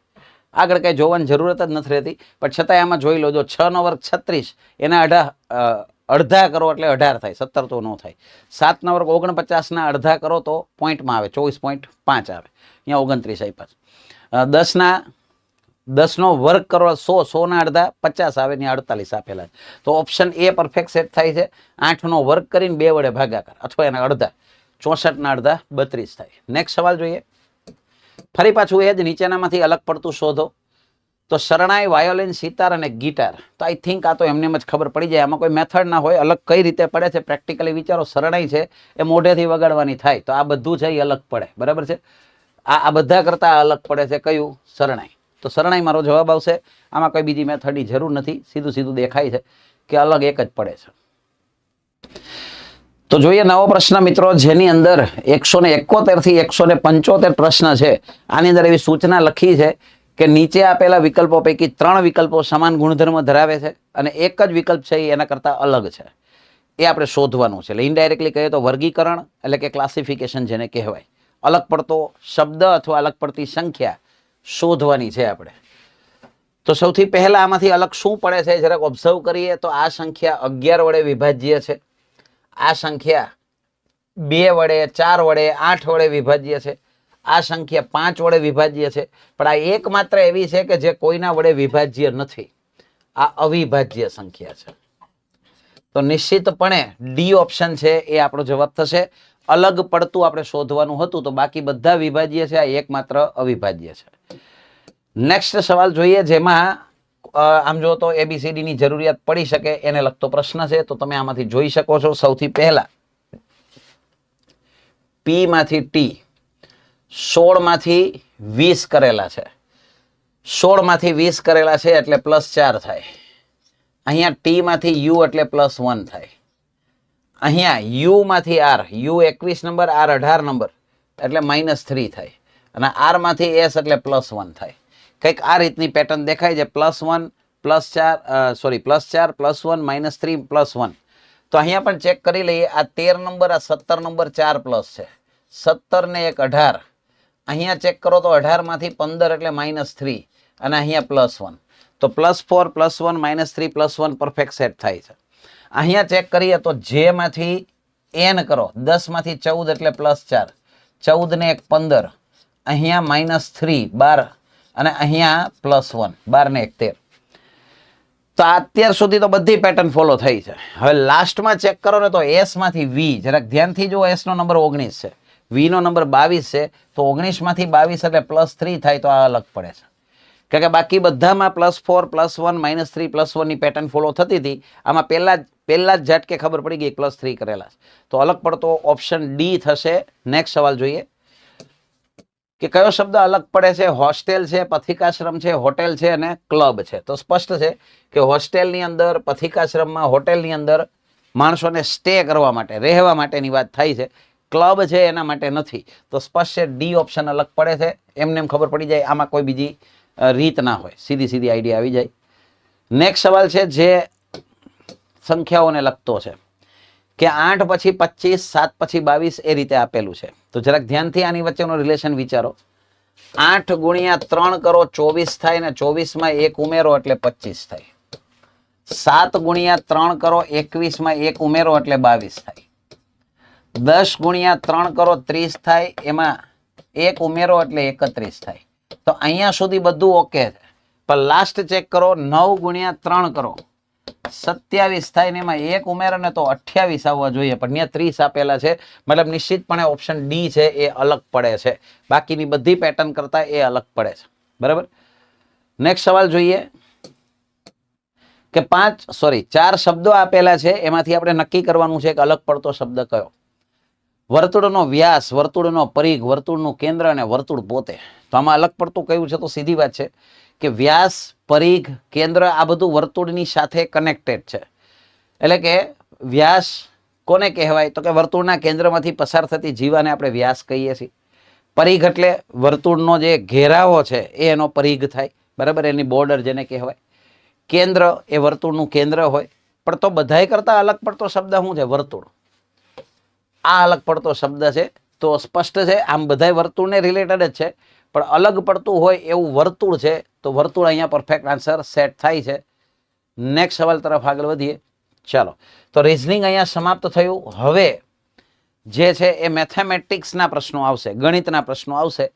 આગળ કઈ જોવાની જરૂરત જ નથી રહેતી, પણ છતાંય આમાં જોઈ લો. જો 6 નો વર્ગ 36, એના અડધા કરો એટલે 18 થાય, 17 તો ન થાય. 7 નો વર્ગ 49, ના અડધા કરો તો પોઈન્ટમાં આવે, 24.5 આવે, અહીંયા 29 આપ્યા. 10 નો વર્ગ કરો 100, 100 ના અડધા 50 આવે, ને 48 આપેલા. તો ઓપ્શન એ પરફેક્ટ સેટ થાય છે. 8 નો વર્ગ કરીને 2 વડે ભાગાકાર, અથવા એના અડધા, 64 ના અડધા 32 થાય. નેક્સ્ટ સવાલ જોઈએ. ફરી પાછું એ જ, નીચેનામાંથી અલગ પડતું શોધો. તો શરણાઈ, વાયોલિન, સિતાર અને ગિટાર. તો આઈ થિંક આ તો એમને જ ખબર પડી જાય, આમાં કોઈ મેથડ ના હોય. અલગ કઈ રીતે પડે છે પ્રેક્ટિકલી વિચારો. શરણાઈ છે એ મોઢેથી વગાડવાની થાય, તો આ બધું છે એ અલગ પડે, બરાબર છે. આ બધા કરતા અલગ પડે છે કયું? શરણાઈ. તો શરણાઈ મારો જવાબ આવશે. આમાં કોઈ બીજી મેથડની જરૂર નથી, સીધું સીધું દેખાય છે કે અલગ એક જ પડે છે. તો જોઈએ નવો પ્રશ્ન મિત્રો, જેની અંદર 171 થી 175 પ્રશ્ન છે. આની અંદર એવી સૂચના લખી છે કે નીચે આપેલા વિકલ્પો પૈકી 3 વિકલ્પો સમાન ગુણધર્મ ધરાવે છે, અને એક જ વિકલ્પ છે એ એના કરતા અલગ છે. એ આપણે શોધવાનું છે. એટલે ઇનડાયરેક્ટલી કહીએ તો વર્ગીકરણ એટલે કે ક્લાસિફિકેશન જેને કહેવાય. અલગ પડતો શબ્દ અથવા અલગ પડતી સંખ્યા શોધવાની છે આપણે. તો સૌથી પહેલા આમાંથી અલગ શું પડે છે જરાક ઓબ્ઝર્વ કરીએ. તો આ સંખ્યા 11 વડે વિભાજ્ય છે, આ સંખ્યા 2 વડે, 4 વડે, 8 વડે વિભાજ્ય છે, આ સંખ્યા 5 વડે વિભાજ્ય છે, પણ આ એકમાત્ર એવી છે કે જે કોઈના વડે વિભાજ્ય નથી. આ અવિભાજ્ય સંખ્યા છે. તો નિશ્ચિતપણે ડી ઓપ્શન છે એ આપણો જવાબ થશે. અલગ પડતું આપણે શોધવાનું હતું, તો બાકી બધા વિભાજ્ય છે, આ એકમાત્ર અવિભાજ્ય છે. નેક્સ્ટ સવાલ જોઈએ, જેમાં આમ જો તો એબીસીડી ની જરૂરિયાત પડી શકે એને લગતો પ્રશ્ન છે, તો તમે આમાંથી જોઈ શકો છો. સૌથી પહેલા પી માંથી ટી 16 માંથી 20 કરેલા છે. 16 માંથી 20 કરેલા છે એટલે +4 થાય. અહીંયા ટી માંથી યુ એટલે +1 થાય. અહીંયા યુ માંથી R, U 21 number, R 18 number એટલે -3 થાય. અને આર માંથી એસ એટલે +1 થાય. કંઈક આ રીતની પેટર્ન દેખાય છે. +1 +4 +4 +1 -3 +1. તો અહીંયા પણ ચેક કરી લઈએ. આ 13 નંબર, આ 17 નંબર 4 પ્લસ છે. 17 ને 1 18. અહીંયા ચેક કરો તો 18 માંથી 15 એટલે -3 અને અહીંયા +1. તો +4 +1 -3 +1 પરફેક્ટ સેટ થાય છે. અહીંયા ચેક કરીએ તો જે માંથી એન કરો, 10 માંથી 14 એટલે +4, 14 ને 1 15, અહીંયા -3 12 અને અહીંયા +1 12 ને 1 13. તો અત્યાર સુધી તો બધી પેટર્ન ફોલો થઈ છે. હવે લાસ્ટમાં ચેક કરો ને તો એસ માંથી વી, જરાક ધ્યાનથી જો, એસ નો નંબર 19 છે, વી નો નંબર 22 છે, તો 19 માંથી 22 એટલે +3 થાય. તો આ અલગ પડે છે, કારણ કે બાકી બધામાં +4 +1 -3 +1 ની પેટર્ન ફોલો થતી હતી. આમાં પહેલા જ ઝટકે ખબર પડી ગઈ +3 કરેલા છે, તો અલગ પડતો ઓપ્શન ડી થશે. નેક્સ્ટ સવાલ જોઈએ કે કયો શબ્દ અલગ પડે છે. હોસ્ટેલ છે, પથિકાશ્રમ છે, હોટેલ છે અને ક્લબ છે. તો સ્પષ્ટ છે કે હોસ્ટેલની અંદર, પથિકાશ્રમમાં, હોટેલની અંદર માણસોને સ્ટે કરવા માટે, રહેવા માટેની વાત થાય છે. ક્લબ છે એના માટે નથી. તો સ્પષ્ટ છે ડી ઓપ્શન અલગ પડે છે. એમને એમ ખબર પડી જાય, આમાં કોઈ બીજી રીત ના હોય, સીધી આઈડિયા આવી જાય. નેક્સ્ટ સવાલ છે જે સંખ્યાઓને લગતો છે કે 8 પછી 25, 7 પછી 22 એ રીતે આપેલું છે. તો જરાક ધ્યાનથી આની વચ્ચેનો રિલેશન વિચારો. 8 ગુણ્યા 3 કરો 24 થાય ને 24 માં 1 ઉમેરો એટલે 25 થાય. 7 ગુણ્યા 3 કરો 21 માં 1 ઉમેરો એટલે 22 થાય. 10 ગુણ્યા 3 કરો 30 થાય, એમાં 1 ઉમેરો એટલે 31 થાય. તો અહીંયા સુધી બધું ઓકે છે, પણ લાસ્ટ ચેક કરો. 9 ગુણ્યા 3 કરો 27 થાય ને એમાં 1 ઉમેરો ને તો 28 આવવા જોઈએ, પણ ત્યાં 30 આપેલા છે. મતલબ નિશ્ચિતપણે ઓપ્શન ડી છે એ અલગ પડે છે. બાકીની બધી પેટર્ન કરતા એ અલગ પડે છે. બરાબર. નેક્સ્ટ સવાલ જોઈએ કે 4 શબ્દો આપેલા છે, એમાંથી આપણે નક્કી કરવાનું છે કે અલગ પડતો શબ્દ કયો. વર્તુળનો વ્યાસ, વર્તુળનો પરિઘ, વર્તુળનું કેન્દ્ર અને વર્તુળ પોતે. તો આમાં અલગ પડતું કયું છે? તો સીધી વાત છે કે વ્યાસ, પરિઘ, કેન્દ્ર આ બધું વર્તુળની સાથે કનેક્ટેડ છે. એટલે કે વ્યાસ કોને કહેવાય? તો કે વર્તુળના કેન્દ્રમાંથી પસાર થતી જીવાને આપણે વ્યાસ કહીએ છીએ. પરિઘ એટલે વર્તુળનો જે ઘેરાવો છે એ એનો પરિઘ થાય. બરાબર, એની બોર્ડર જેને કહેવાય. કેન્દ્ર એ વર્તુળનું કેન્દ્ર હોય. પણ તો બધાય કરતા અલગ પડતો શબ્દ શું છે? વર્તુળ. આ અલગ પડતો શબ્દ છે. તો સ્પષ્ટ છે આમ બધાય વર્તુળને રિલેટેડ જ છે, પણ અલગ પડતું હોય એવું વર્તુળ છે. તો વર્તુળ અહીંયા પરફેક્ટ આન્સર સેટ થાય છે. નેક્સ્ટ સવાલ તરફ આગળ વધીએ. ચાલો, તો રીઝનિંગ અહીંયા સમાપ્ત થયું. હવે જે છે એ મેથેમેટિક્સના પ્રશ્નો આવશે, ગણિતના પ્રશ્નો આવશે.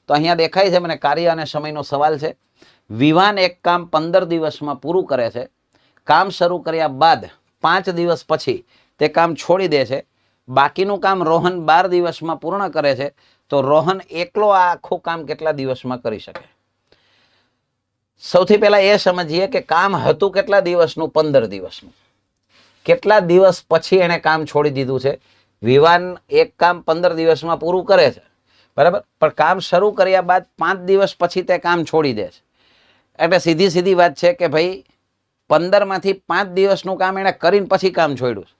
તો અહીંયા દેખાય છે મને કાર્ય અને સમયનો સવાલ છે. વિવાન એક કામ 15 દિવસમાં પૂરું કરે છે. કામ શરૂ કર્યા બાદ 5 દિવસ પછી તે કામ છોડી દે છે. બાકીનું કામ રોહન 12 દિવસમાં પૂર્ણ કરે છે. તો રોહન એકલો આ આખું કામ કેટલા દિવસમાં કરી શકે? સૌથી પહેલા એ સમજીએ કે કામ હતું કેટલા દિવસનું? 15 દિવસનું. કેટલા દિવસ પછી એને કામ છોડી દીધું છે? વિવાન એક કામ 15 દિવસમાં પૂરું કરે છે, બરાબર, પણ કામ શરૂ કર્યા બાદ 5 દિવસ પછી તે કામ છોડી દે છે. એટલે સીધી વાત છે કે ભાઈ 15 માંથી 5 દિવસનું કામ એને કરીને પછી કામ છોડ્યું છે,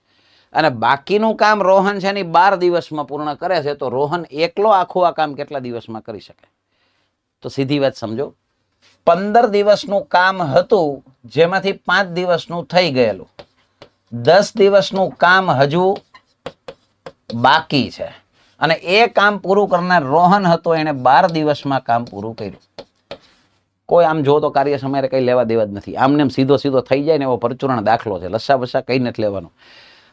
અને બાકીનું કામ રોહન છે એની 12 દિવસમાં પૂર્ણ કરે છે. તો રોહન એકલો આખું આ કામ કેટલા દિવસમાં કરી શકે? તો સીધી વાત સમજો. 15 દિવસનું કામ હતું, જેમાંથી 5 દિવસનું થઈ ગયેલું. 10 દિવસનું કામ હજુ બાકી છે, અને એ કામ પૂરું કરનાર રોહન હતો, એને 12 દિવસમાં કામ પૂરું કર્યું. કોઈ આમ જો તો કાર્ય સમયે કઈ લેવા દેવા જ નથી. આમને સીધો થઈ જાય ને એવો પરચુરણ દાખલો છે. લસા વસા કઈ નથી લેવાનું.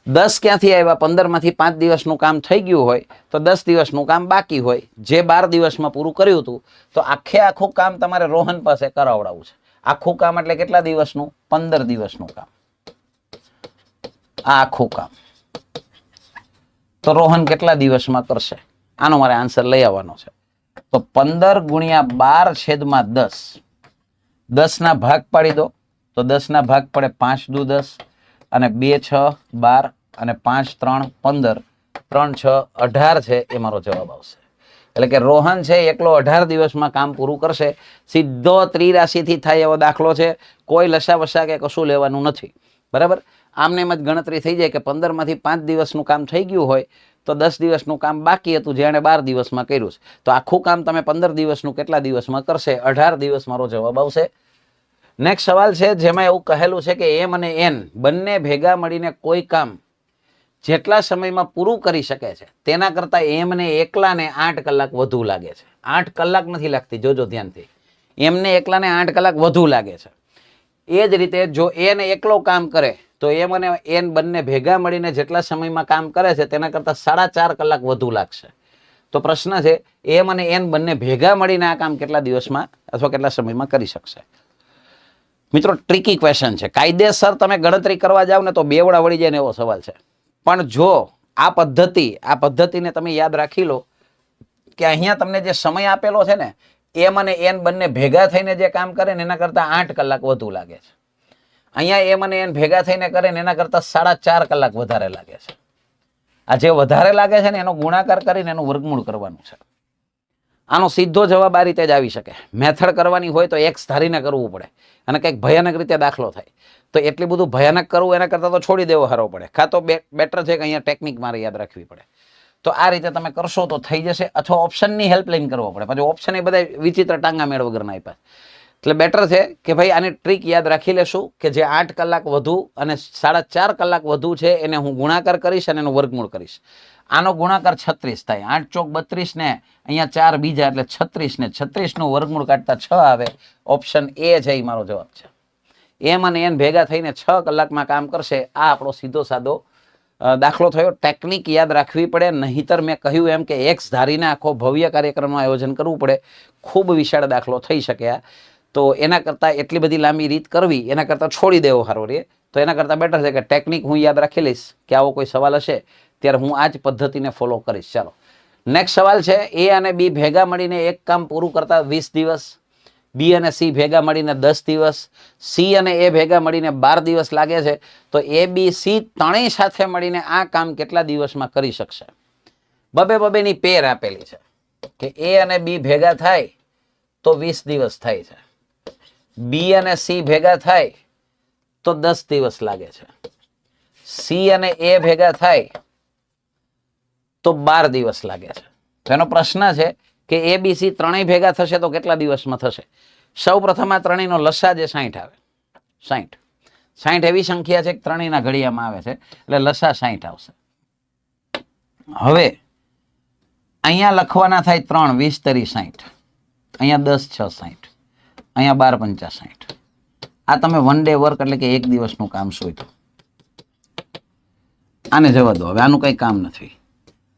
10 ક્યાંથી આવ્યા? 15 માંથી 5 દિવસનું કામ થઈ ગયું હોય તો 10 દિવસનું કામ બાકી હોય, જે 12 દિવસમાં પૂરું કર્યું હતું. તો આખું કામ તમારે રોહન પાસે કરાવડાવવું છે. આખું કામ એટલે કેટલા દિવસનું? 15 દિવસનું કામ. આ આખું કામ તો રોહન કેટલા દિવસમાં કરશે? આનો મારે આન્સર લઈ આવવાનો છે. તો 15 ગુણ્યા 12 છેદમાં 10. 10 ના ભાગ પાડી દો. તો 10 ભાગ પડે 5 દુ 10 અને 2 6 12 અને 5 3 15 3 6 18 છે એ મારો જવાબ આવશે. એટલે કે રોહન છે એકલો 18 દિવસમાં કામ પૂરું કરશે. સીધો ત્રિરાશિથી થાય એવો દાખલો છે. કોઈ લસા વસા કે કશું લેવાનું નથી. બરાબર. આમને એમ જ ગણતરી થઈ જાય કે 15 માંથી 5 દિવસનું કામ થઈ ગયું હોય તો 10 દિવસનું કામ બાકી હતું જેણે 12 દિવસમાં કર્યું છે. તો આખું કામ તમે 15 દિવસનું કેટલા દિવસમાં કરશે? 18 દિવસ મારો જવાબ આવશે. નેક્સ્ટ સવાલ છે જેમાં એવું કહેલું છે કે એમ અને એન બંને ભેગા મળીને કોઈ કામ જેટલા સમયમાં પૂરું કરી શકે છે તેના કરતાં એમને એકલાને 8 કલાક વધુ લાગે છે. 8 કલાક નથી લાગતી, જોજો ધ્યાનથી. એમને એકલાને 8 કલાક વધુ લાગે છે. એ જ રીતે જો એન એકલો કામ કરે તો એમ અને એન બંને ભેગા મળીને જેટલા સમયમાં કામ કરે છે તેના કરતાં 4.5 કલાક વધુ લાગશે. તો પ્રશ્ન છે એમ અને એન બંને ભેગા મળીને આ કામ કેટલા દિવસમાં અથવા કેટલા સમયમાં કરી શકશે? મિત્રો ટ્રિકી ક્વેશ્ચન છે. કાયદેસર તમે ગણતરી કરવા જાવ ને તો બેવડા વળી જાય ને એવો સવાલ છે. પણ જો આ પદ્ધતિને તમે યાદ રાખી લો કે અહીંયા તમને જે સમય આપેલો છે ને એમ અને એન બંને ભેગા થઈને જે કામ કરે ને એના કરતાં 8 કલાક વધુ લાગે છે. અહીંયા એમ અને એન ભેગા થઈને કરે ને એના કરતાં 4.5 કલાક વધારે લાગે છે. આ જે વધારે લાગે છે ને એનો ગુણાકાર કરીને એનું વર્ગમૂળ કરવાનું છે. આનો સીધો જવાબ આ રીતે જ આવી શકે. મેથડ કરવાની હોય તો એક્સ ધારીને કરવું પડે અને કંઈક ભયાનક રીતે દાખલો થાય તો એટલું બધું ભયાનક કરવું એના કરતાં તો છોડી દેવો સારો પડે. કાં તો બેટર છે કે અહીંયા ટેકનિક મારે યાદ રાખવી પડે. તો આ રીતે તમે કરશો તો થઈ જશે. અથવા ઓપ્શનની હેલ્પલાઇન કરવો પડે. પછી ઓપ્શન એ બધા વિચિત્ર ટાંગા મેળ વગરના આપ્યા. એટલે બેટર છે કે ભાઈ આની ટ્રીક યાદ રાખી લેશું કે જે 8 કલાક વધુ અને 4.5 કલાક વધુ છે એને હું ગુણાકાર કરીશ અને એનું વર્ગમૂળ કરીશ. આનો ગુણાકાર 36 થાય. 8 ચોક 32 ને અહીંયા 4 બીજા એટલે 36 ને 36 નું વર્ગમૂળ કાઢતા 6 આવે. ઓપ્શન એ છે એ મારો જવાબ છે. એમ અને એન ભેગા થઈને 6 કલાકમાં કામ કરશે. આ આપણો સીધો સાદો દાખલો થયો. ટેકનિક યાદ રાખવી પડે, નહીતર મેં કહ્યું એમ કે એક્સ ધારીને આખો ભવ્ય કાર્યક્રમનું આયોજન કરવું પડે. ખૂબ વિશાળ દાખલો થઈ શકે. તો એના કરતાં એટલી બધી લાંબી રીત કરવી એના કરતાં છોડી દેવો સારો રહે. તો એના કરતાં બેટર છે કે ટેકનિક હું યાદ રાખી લઈશ કે આવો કોઈ સવાલ હશે ત્યારે હું આ જ પદ્ધતિને ફોલો કરીશ. ચાલો નેક્સ્ટ સવાલ છે એ અને બી ભેગા મળીને એક કામ પૂરું કરતા 20 દિવસ, બી અને સી ભેગા મળીને 10 દિવસ, સી અને એ ભેગા મળીને 12 દિવસ લાગે છે. તો એ બી સી ત્રણેય સાથે મળીને આ કામ કેટલા દિવસમાં કરી શકશે? બબેની પેર આપેલી છે કે એ અને બી ભેગા થાય તો 20 દિવસ થાય છે. બી અને સી ભેગા થાય તો 10 દિવસ લાગે છે. સી અને એ ભેગા થાય તો 12 દિવસ લાગે છે. તો એનો પ્રશ્ન છે કે એ બી સી ત્રણેય ભેગા થશે તો કેટલા દિવસમાં થશે? સૌ પ્રથમ આ ત્રણેયનો લસા જે 60 આવે. 60 એવી સંખ્યા છે કે ત્રણેયના ઘડિયામાં આવે છે એટલે લસા 60 આવશે. હવે અહીંયા લખવાના થાય 3 20 તરી 60, અહીંયા 10 6 60, અહીંયા 12 પંચા 60. આ તમે વન ડે વર્ક એટલે કે એક દિવસનું કામ શોધ્યું. આને જવા દો, હવે આનું કંઈ કામ નથી.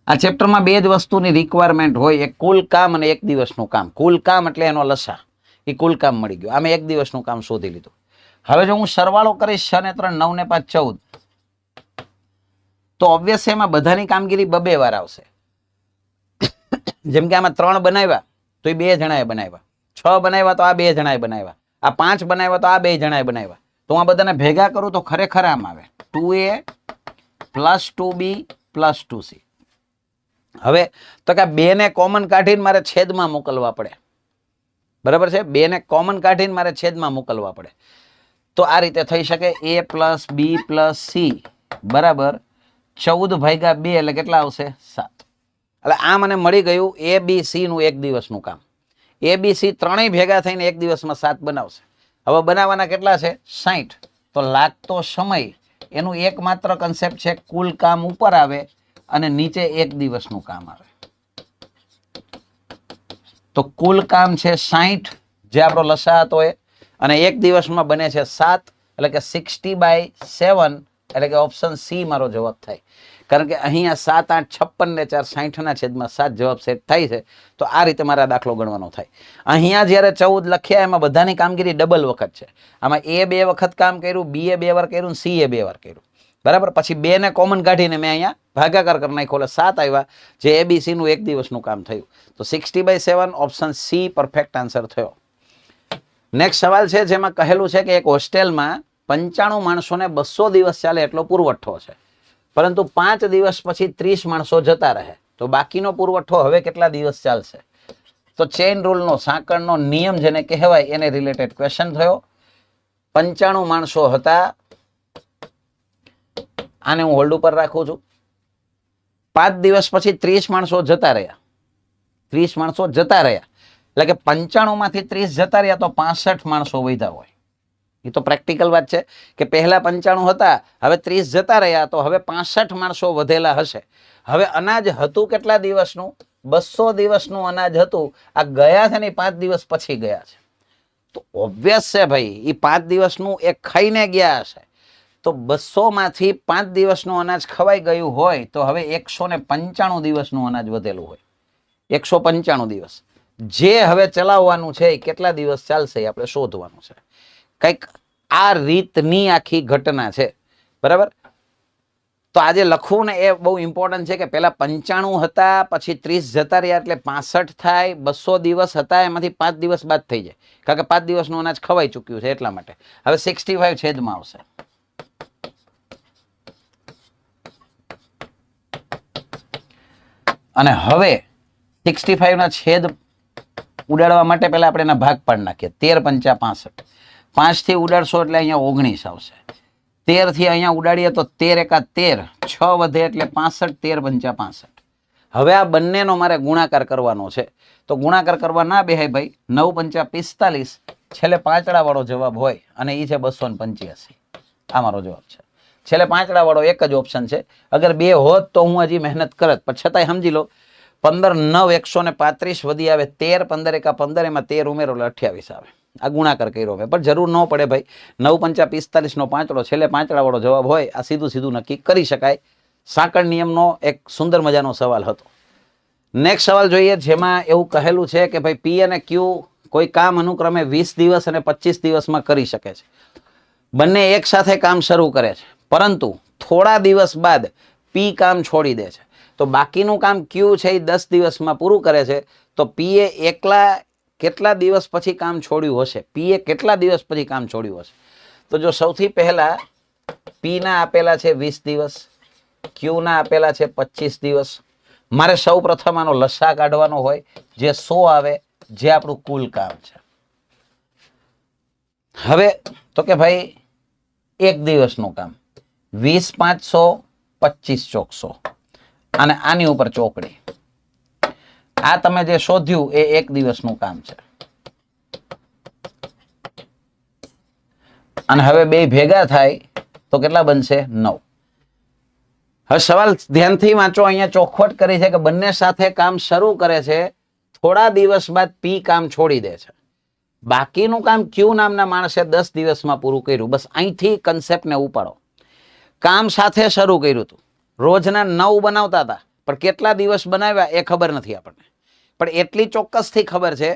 આ ચેપ્ટરમાં બે જ વસ્તુની રિક્વાયરમેન્ટ હોય, એક કુલ કામ અને એક દિવસનું કામ. કુલ કામ એટલે એનો લસા, એ કુલ કામ મળી ગયું. આમે એક દિવસનું કામ શોધી લીધું. હવે જો હું સરવાળો કરીશ 6 ને 3 9 ને 5 14 તો ઓબ્વિયસ એમાં બધાની કામગીરી બબે વાર આવશે. જેમ કે આમાં 3 બનાવ્યા તો એ 2 જણાએ બનાવ્યા, 6 બનાવ્યા તો આ 2 જણાએ બનાવ્યા, આ 5 બનાવ્યા તો આ 2 જણાએ બનાવ્યા. તો હું આ બધાને ભેગા કરું તો ખરેખર આમ આવે 2a plus 2b plus 2c. હવે તો કે 2 ને કોમન કાઢીને મારે છેદમાં મોકલવા પડે. બરાબર છે? 2 ને કોમન કાઢીને મારે છેદમાં મોકલવા પડે. તો આ રીતે થઈ શકે a plus b plus c બરાબર 14 ભાગ્યા 2 એટલે કેટલા આવશે? 7. એટલે આ મને મળી ગયું એ બી સી નું એક દિવસનું કામ. એ બી સી ત્રણેય ભેગા થઈને એક દિવસમાં 7 બનાવશે. હવે બનાવવાના કેટલા છે? 60. તો લાગતો સમય એનું એકમાત્ર કન્સેપ્ટ છે કુલ કામ ઉપર આવે અને નીચે એક દિવસનું કામ આવે. તો કુલ કામ છે 60 જે આપણો લસા હતો એ, અને એક દિવસમાં બને છે 7 એટલે કે 60/7 એટલે કે ઓપ્શન સી મારો જવાબ થાય. કારણ કે અહીંયા 7 8 56 ને 4 60 ના છેદમાં 7 જવાબ સેટ થાય છે. તો આ રીતે મારા દાખલો ગણવાનો થાય. અહીંયા જ્યારે 14 લખ્યા એમાં બધાની કામગીરી ડબલ વખત છે. આમાં એ 2 વખત કામ કર્યું, બી એ 2 વાર કર્યું, સી એ 2 વાર કર્યું. બરાબર? પછી 2 ને કોમન કાઢીને મેં અહીંયા ભાગાકાર કરી નાખ્યો એટલે 7 આવ્યા જે એબીસી નું એક દિવસનું કામ થયું. તો 60/7 ઓપ્શન સી પરફેક્ટ આન્સર થયો. નેક્સ્ટ સવાલ છે જેમાં કહેલું છે કે એક હોસ્ટેલમાં 95 માણસોને 200 દિવસ ચાલે એટલો પુરવઠો છે, પરંતુ 5 દિવસ પછી 30 માણસો જતા રહે, તો બાકીનો પુરવઠો હવે કેટલા દિવસ ચાલશે? તો ચેઇન રૂલનો, સાંકળનો નિયમ જેને કહેવાય એને રિલેટેડ ક્વેશ્ચન થયો. 95 માણસો હતા, આને હું હોલ્ડ ઉપર રાખું છું. 5 દિવસ પછી 30 માણસો જતા રહ્યા, 30 માણસો જતા રહ્યા, એટલે કે 95 માંથી 30 જતા રહ્યા તો 65 માણસો વધ્યા હોય. એ તો પ્રેક્ટિકલ વાત છે કે પહેલા 95 હતા, હવે 30 જતા રહ્યા, તો હવે 65 માણસો વધેલા હશે. હવે અનાજ હતું કેટલા દિવસનું? 200 દિવસનું અનાજ હતું. આ ગયા છે ને 5 દિવસ પછી ગયા છે, તો ઓબ્વિયસ છે ભાઈ, એ 5 દિવસનું એ ખાઈને ગયા હશે. તો 200 માંથી 5 દિવસનું અનાજ ખવાઈ ગયું હોય તો હવે 195 દિવસનું અનાજ વધેલું હોય. 195 દિવસ જે હવે ચલાવવાનું છે એ કેટલા દિવસ ચાલશે એ આપણે શોધવાનું છે. કંઈક આ રીતની આખી ઘટના છે, બરાબર? તો આજે લખવું ને એ બહુ ઇમ્પોર્ટન્ટ છે કે પહેલા 95 હતા, પછી 30 જતા રહ્યા એટલે 65 થાય, 200 દિવસ હતા એમાંથી 5 દિવસ બાદ થઈ જાય, કારણ કે 5 દિવસનું અનાજ ખવાઈ ચૂક્યું છે એટલા માટે. હવે 65 છેદમાં આવશે. અને હવે 65 ના છેદ ઉડાડવા માટે પહેલા આપણે એના ભાગ પાડી નાખીએ. 13 × 5 = 5 થી ઉડાડશો એટલે અહીંયા 19 આવશે. 13 થી અહીંયા ઉડાડીએ તો 13 × 13, 6 વધે એટલે 65, 13 × 65. હવે આ બંનેનો મારે ગુણાકાર કરવાનો છે, તો ગુણાકાર કરવા ના બેહાય ભાઈ. 9 × 45, છેલ્લે પાંચડા વાળો જવાબ હોય અને એ છે 285. આ મારો જવાબ છે. છેલ્લે પાંચડા વાળો એક જ ઓપ્શન છે. અગર બે હોત તો હું હજી મહેનત કરત, પણ છતાંય સમજી લો 15 9 135 વધી આવે, 13 15 × 15, એમાં 13 ઉમેરો એટલે 28 આવે. આ ગુણાકાર કર્યો મેં, પણ જરૂર ન પડે ભાઈ. 9 × 45 નો પાંચડો, છેલ્લે પાંચડા વાળો જવાબ હોય, આ સીધું સીધું નક્કી કરી શકાય. સાંકળ નિયમનો એક સુંદર મજાનો સવાલ હતો. નેક્સ્ટ સવાલ જોઈએ, જેમાં એવું કહેલું છે કે ભાઈ પી અને ક્યુ કોઈ કામ અનુક્રમે 20 દિવસ અને 25 દિવસમાં કરી શકે છે. બંને એક સાથે કામ શરૂ કરે છે, પરંતુ થોડા દિવસ બાદ પી કામ છોડી દે છે. તો બાકીનું કામ ક્યુ છે એ 10 દિવસમાં પૂરું કરે છે, તો પી એ એકલા કેટલા દિવસ પછી કામ છોડ્યું હશે? પી એ કેટલા દિવસ પછી કામ છોડ્યું હશે? તો જો સૌથી પહેલા પી ના આપેલા છે 20 દિવસ, ક્યુ ના આપેલા છે 25 દિવસ. મારે સૌ પ્રથમ આનો લસા કાઢવાનો હોય, જે 100 આવે, જે આપણું કુલ કામ છે. હવે તો કે ભાઈ એક દિવસનું કામ 20 × 5 = 25 × 100, અને આની ઉપર ચોકડી. આ તમે જે શોધ્યું એ એક દિવસનું કામ છે. અને હવે બે ભેગા થાય તો કેટલા બનશે? 9. હવે સવાલ ધ્યાનથી વાંચો, અહીંયા ચોખવટ કરી છે કે બંને સાથે કામ શરૂ કરે છે, થોડા દિવસ બાદ પી કામ છોડી દે છે. બાકીનું કામ ક્યુ નામના માણસે 10 દિવસમાં પૂરું કર્યું. બસ અહીંથી કન્સેપ્ટને ઉપાડો. કામ સાથે શરૂ કર્યું હતું, રોજના 9 બનાવતા હતા, પણ કેટલા દિવસ બનાવ્યા એ ખબર નથી આપણને. પણ એટલી ચોક્કસથી ખબર છે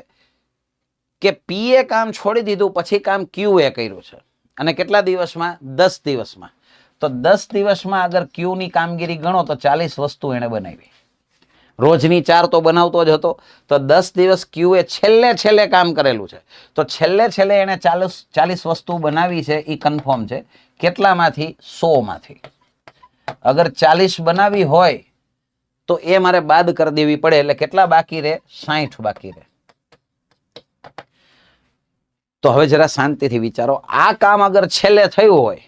કે પી એ કામ છોડી દીધું, પછી કામ ક્યુ એ કર્યું છે. અને કેટલા દિવસમાં? 10 દિવસમાં. તો 10 દિવસમાં અગર ક્યુ ની કામગીરી ગણો તો 40 વસ્તુ એને બનાવી. રોજની 4 તો બનાવતો જ હતો, તો 10 દિવસ ક્યુ એ છેલ્લે કામ કરેલું છે. તો છેલ્લે એને 40 વસ્તુ બનાવી છે, એ કન્ફર્મ છે. કેટલામાંથી? 100 માંથી. અગર 40 બનાવી હોય તો એ મારે બાદ કરી દેવી પડે, એટલે કેટલા બાકી રહે? 60 બાકી રહે. તો હવે જરા શાંતિથી વિચારો, આ કામ અગર છેલ્લે થયું હોય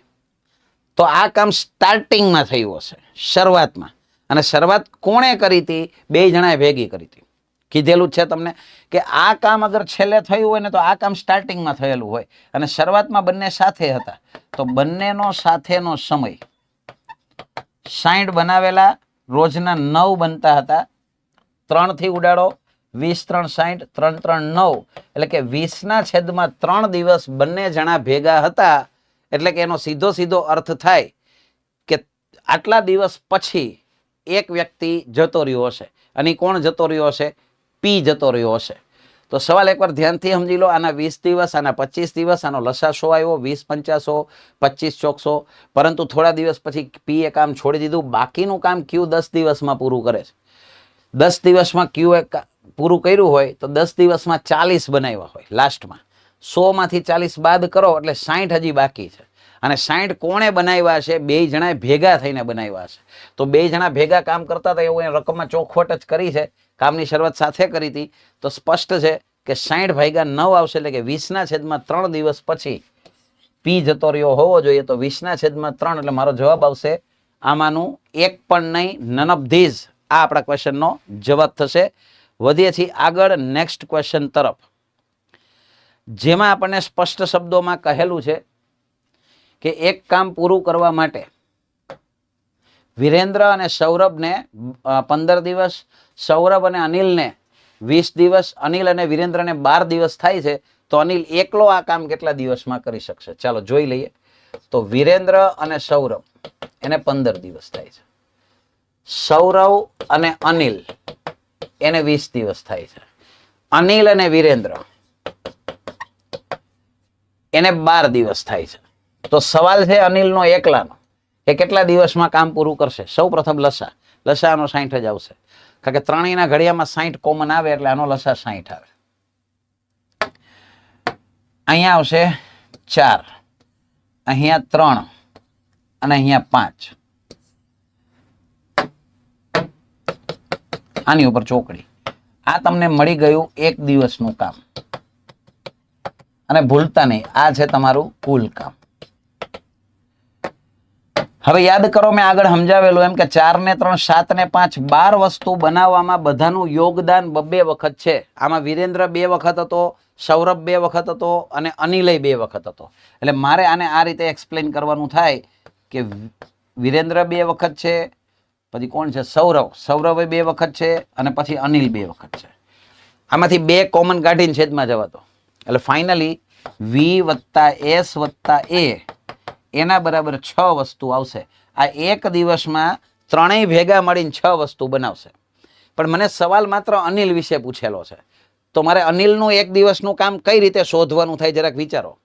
તો આ કામ સ્ટાર્ટિંગમાં થયું હશે, શરૂઆતમાં. અને શરૂઆત કોણે કરી હતી? બે જણાએ ભેગી કરી હતી. કીધેલું છે તમને કે આ કામ અગર છેલ્લે થયું હોય ને તો આ કામ સ્ટાર્ટિંગમાં થયેલું હોય, અને શરૂઆતમાં બંને સાથે હતા. તો બંનેનો સાથેનો સમય 60 બનાવેલા, રોજના 9 બનતા હતા. 3 થી ઉડાડો, 20 × 3 = 60, 3 × 3 = 9, એટલે કે 20/3 દિવસ બંને જણા ભેગા હતા. એટલે કે એનો સીધો અર્થ થાય કે આટલા દિવસ પછી એક વ્યક્તિ જતો રહ્યો હશે, અને કોણ જતો રહ્યો હશે? પી જતો રહ્યો હશે. તો સવાલ એકવાર ધ્યાનથી સમજી લો. આના 20 દિવસ, આના 25 દિવસ, આનો લસા 100 આવ્યો, 20 × 5 = 25 × 100. પરંતુ થોડા દિવસ પછી પી એ કામ છોડી દીધું. બાકીનું કામ ક્યુ 10 દિવસમાં પૂરું કરે છે. 10 દિવસમાં ક્યુ એ પૂરું કર્યું હોય તો 10 દિવસમાં 40 બનાવ્યા હોય લાસ્ટમાં, 100માંથી 40 બાદ કરો એટલે 60 હજી બાકી છે. અને 60 કોણે બનાવ્યા છે? 2 જણાએ ભેગા થઈને બનાવ્યા છે. તો 2 જણા ભેગા કામ કરતા હતા એવું રકમમાં ચોખવટ જ કરી છે. કામની શરૂઆત સાથે કરી હતી. તો સ્પષ્ટ છે કે 60 ભાગ્યા 9 આવશે એટલે કે 20/3 દિવસ પછી પી જતો રહ્યો હોવો જોઈએ. તો 20/3 એટલે મારો જવાબ આવશે આમાંનું એક પણ નહીં, નન ઓફ ધીઝ. આ આપણા ક્વેશ્ચનનો જવાબ થશે. વધીએ છીએ આગળ નેક્સ્ટ ક્વેશ્ચન તરફ, જેમાં આપણને સ્પષ્ટ શબ્દોમાં કહેલું છે કે એક કામ પૂરું કરવા માટે વિરેન્દ્ર અને સૌરભને 15 દિવસ, સૌરભ અને અનિલને 20 દિવસ, અનિલ અને વિરેન્દ્રને 12 દિવસ થાય છે. તો અનિલ એકલો આ કામ કેટલા દિવસમાં કરી શકશે? ચાલો જોઈ લઈએ. તો વિરેન્દ્ર અને સૌરભ એને 15 દિવસ થાય છે. સૌરવ અને અનિલ એને 20 દિવસ થાય છે. અનિલ અને વિરેન્દ્ર એને 12 દિવસ થાય છે. તો સવાલ છે અનિલનો એકલાનો કે કેટલા દિવસમાં કામ પૂરું કરશે? સૌ પ્રથમ લસાનો 60 જ આવશે, કારણ કે ત્રણેયના ઘડિયામાં 60 કોમન આવે એટલે આનો લસા 60 આવે. અહીંયા આવશે 4, અહીંયા 3 અને અહીંયા 5. આની ઉપર ચોકડી. આ તમને મળી ગયું એક દિવસનું કામ. અને ભૂલતા નહીં, આ છે તમારું કુલ કામ. હવે યાદ કરો, મેં આગળ સમજાવેલું એમ કે 4 ને 3 7 ને 5 12 વસ્તુ બનાવવામાં બધાનું યોગદાન 2 વખત છે. આમાં વિરેન્દ્ર 2 વખત હતો, સૌરભ 2 વખત હતો અને અનિલય 2 વખત હતો. એટલે મારે આને આ રીતે એક્સપ્લેન કરવાનું થાય કે વિરેન્દ્ર 2 વખત છે, પછી કોણ છે? સૌરભ 2 વખત છે અને પછી અનિલ 2 વખત છે. આમાંથી 2 કોમન કાઢીને છેદમાં જવાતો એટલે ફાઇનલી વી વત્તા એસ વત્તા એ એના બરાબર 6 વસ્તુ આવશે. આ એક દિવસમાં ત્રણેય ભેગા મળીને 6 વસ્તુ બનાવશે. પણ મને સવાલ માત્ર અનિલ વિશે પૂછેલો છે, તો મારે અનિલનું એક દિવસનું કામ કઈ રીતે શોધવાનું થાય જરાક વિચારો.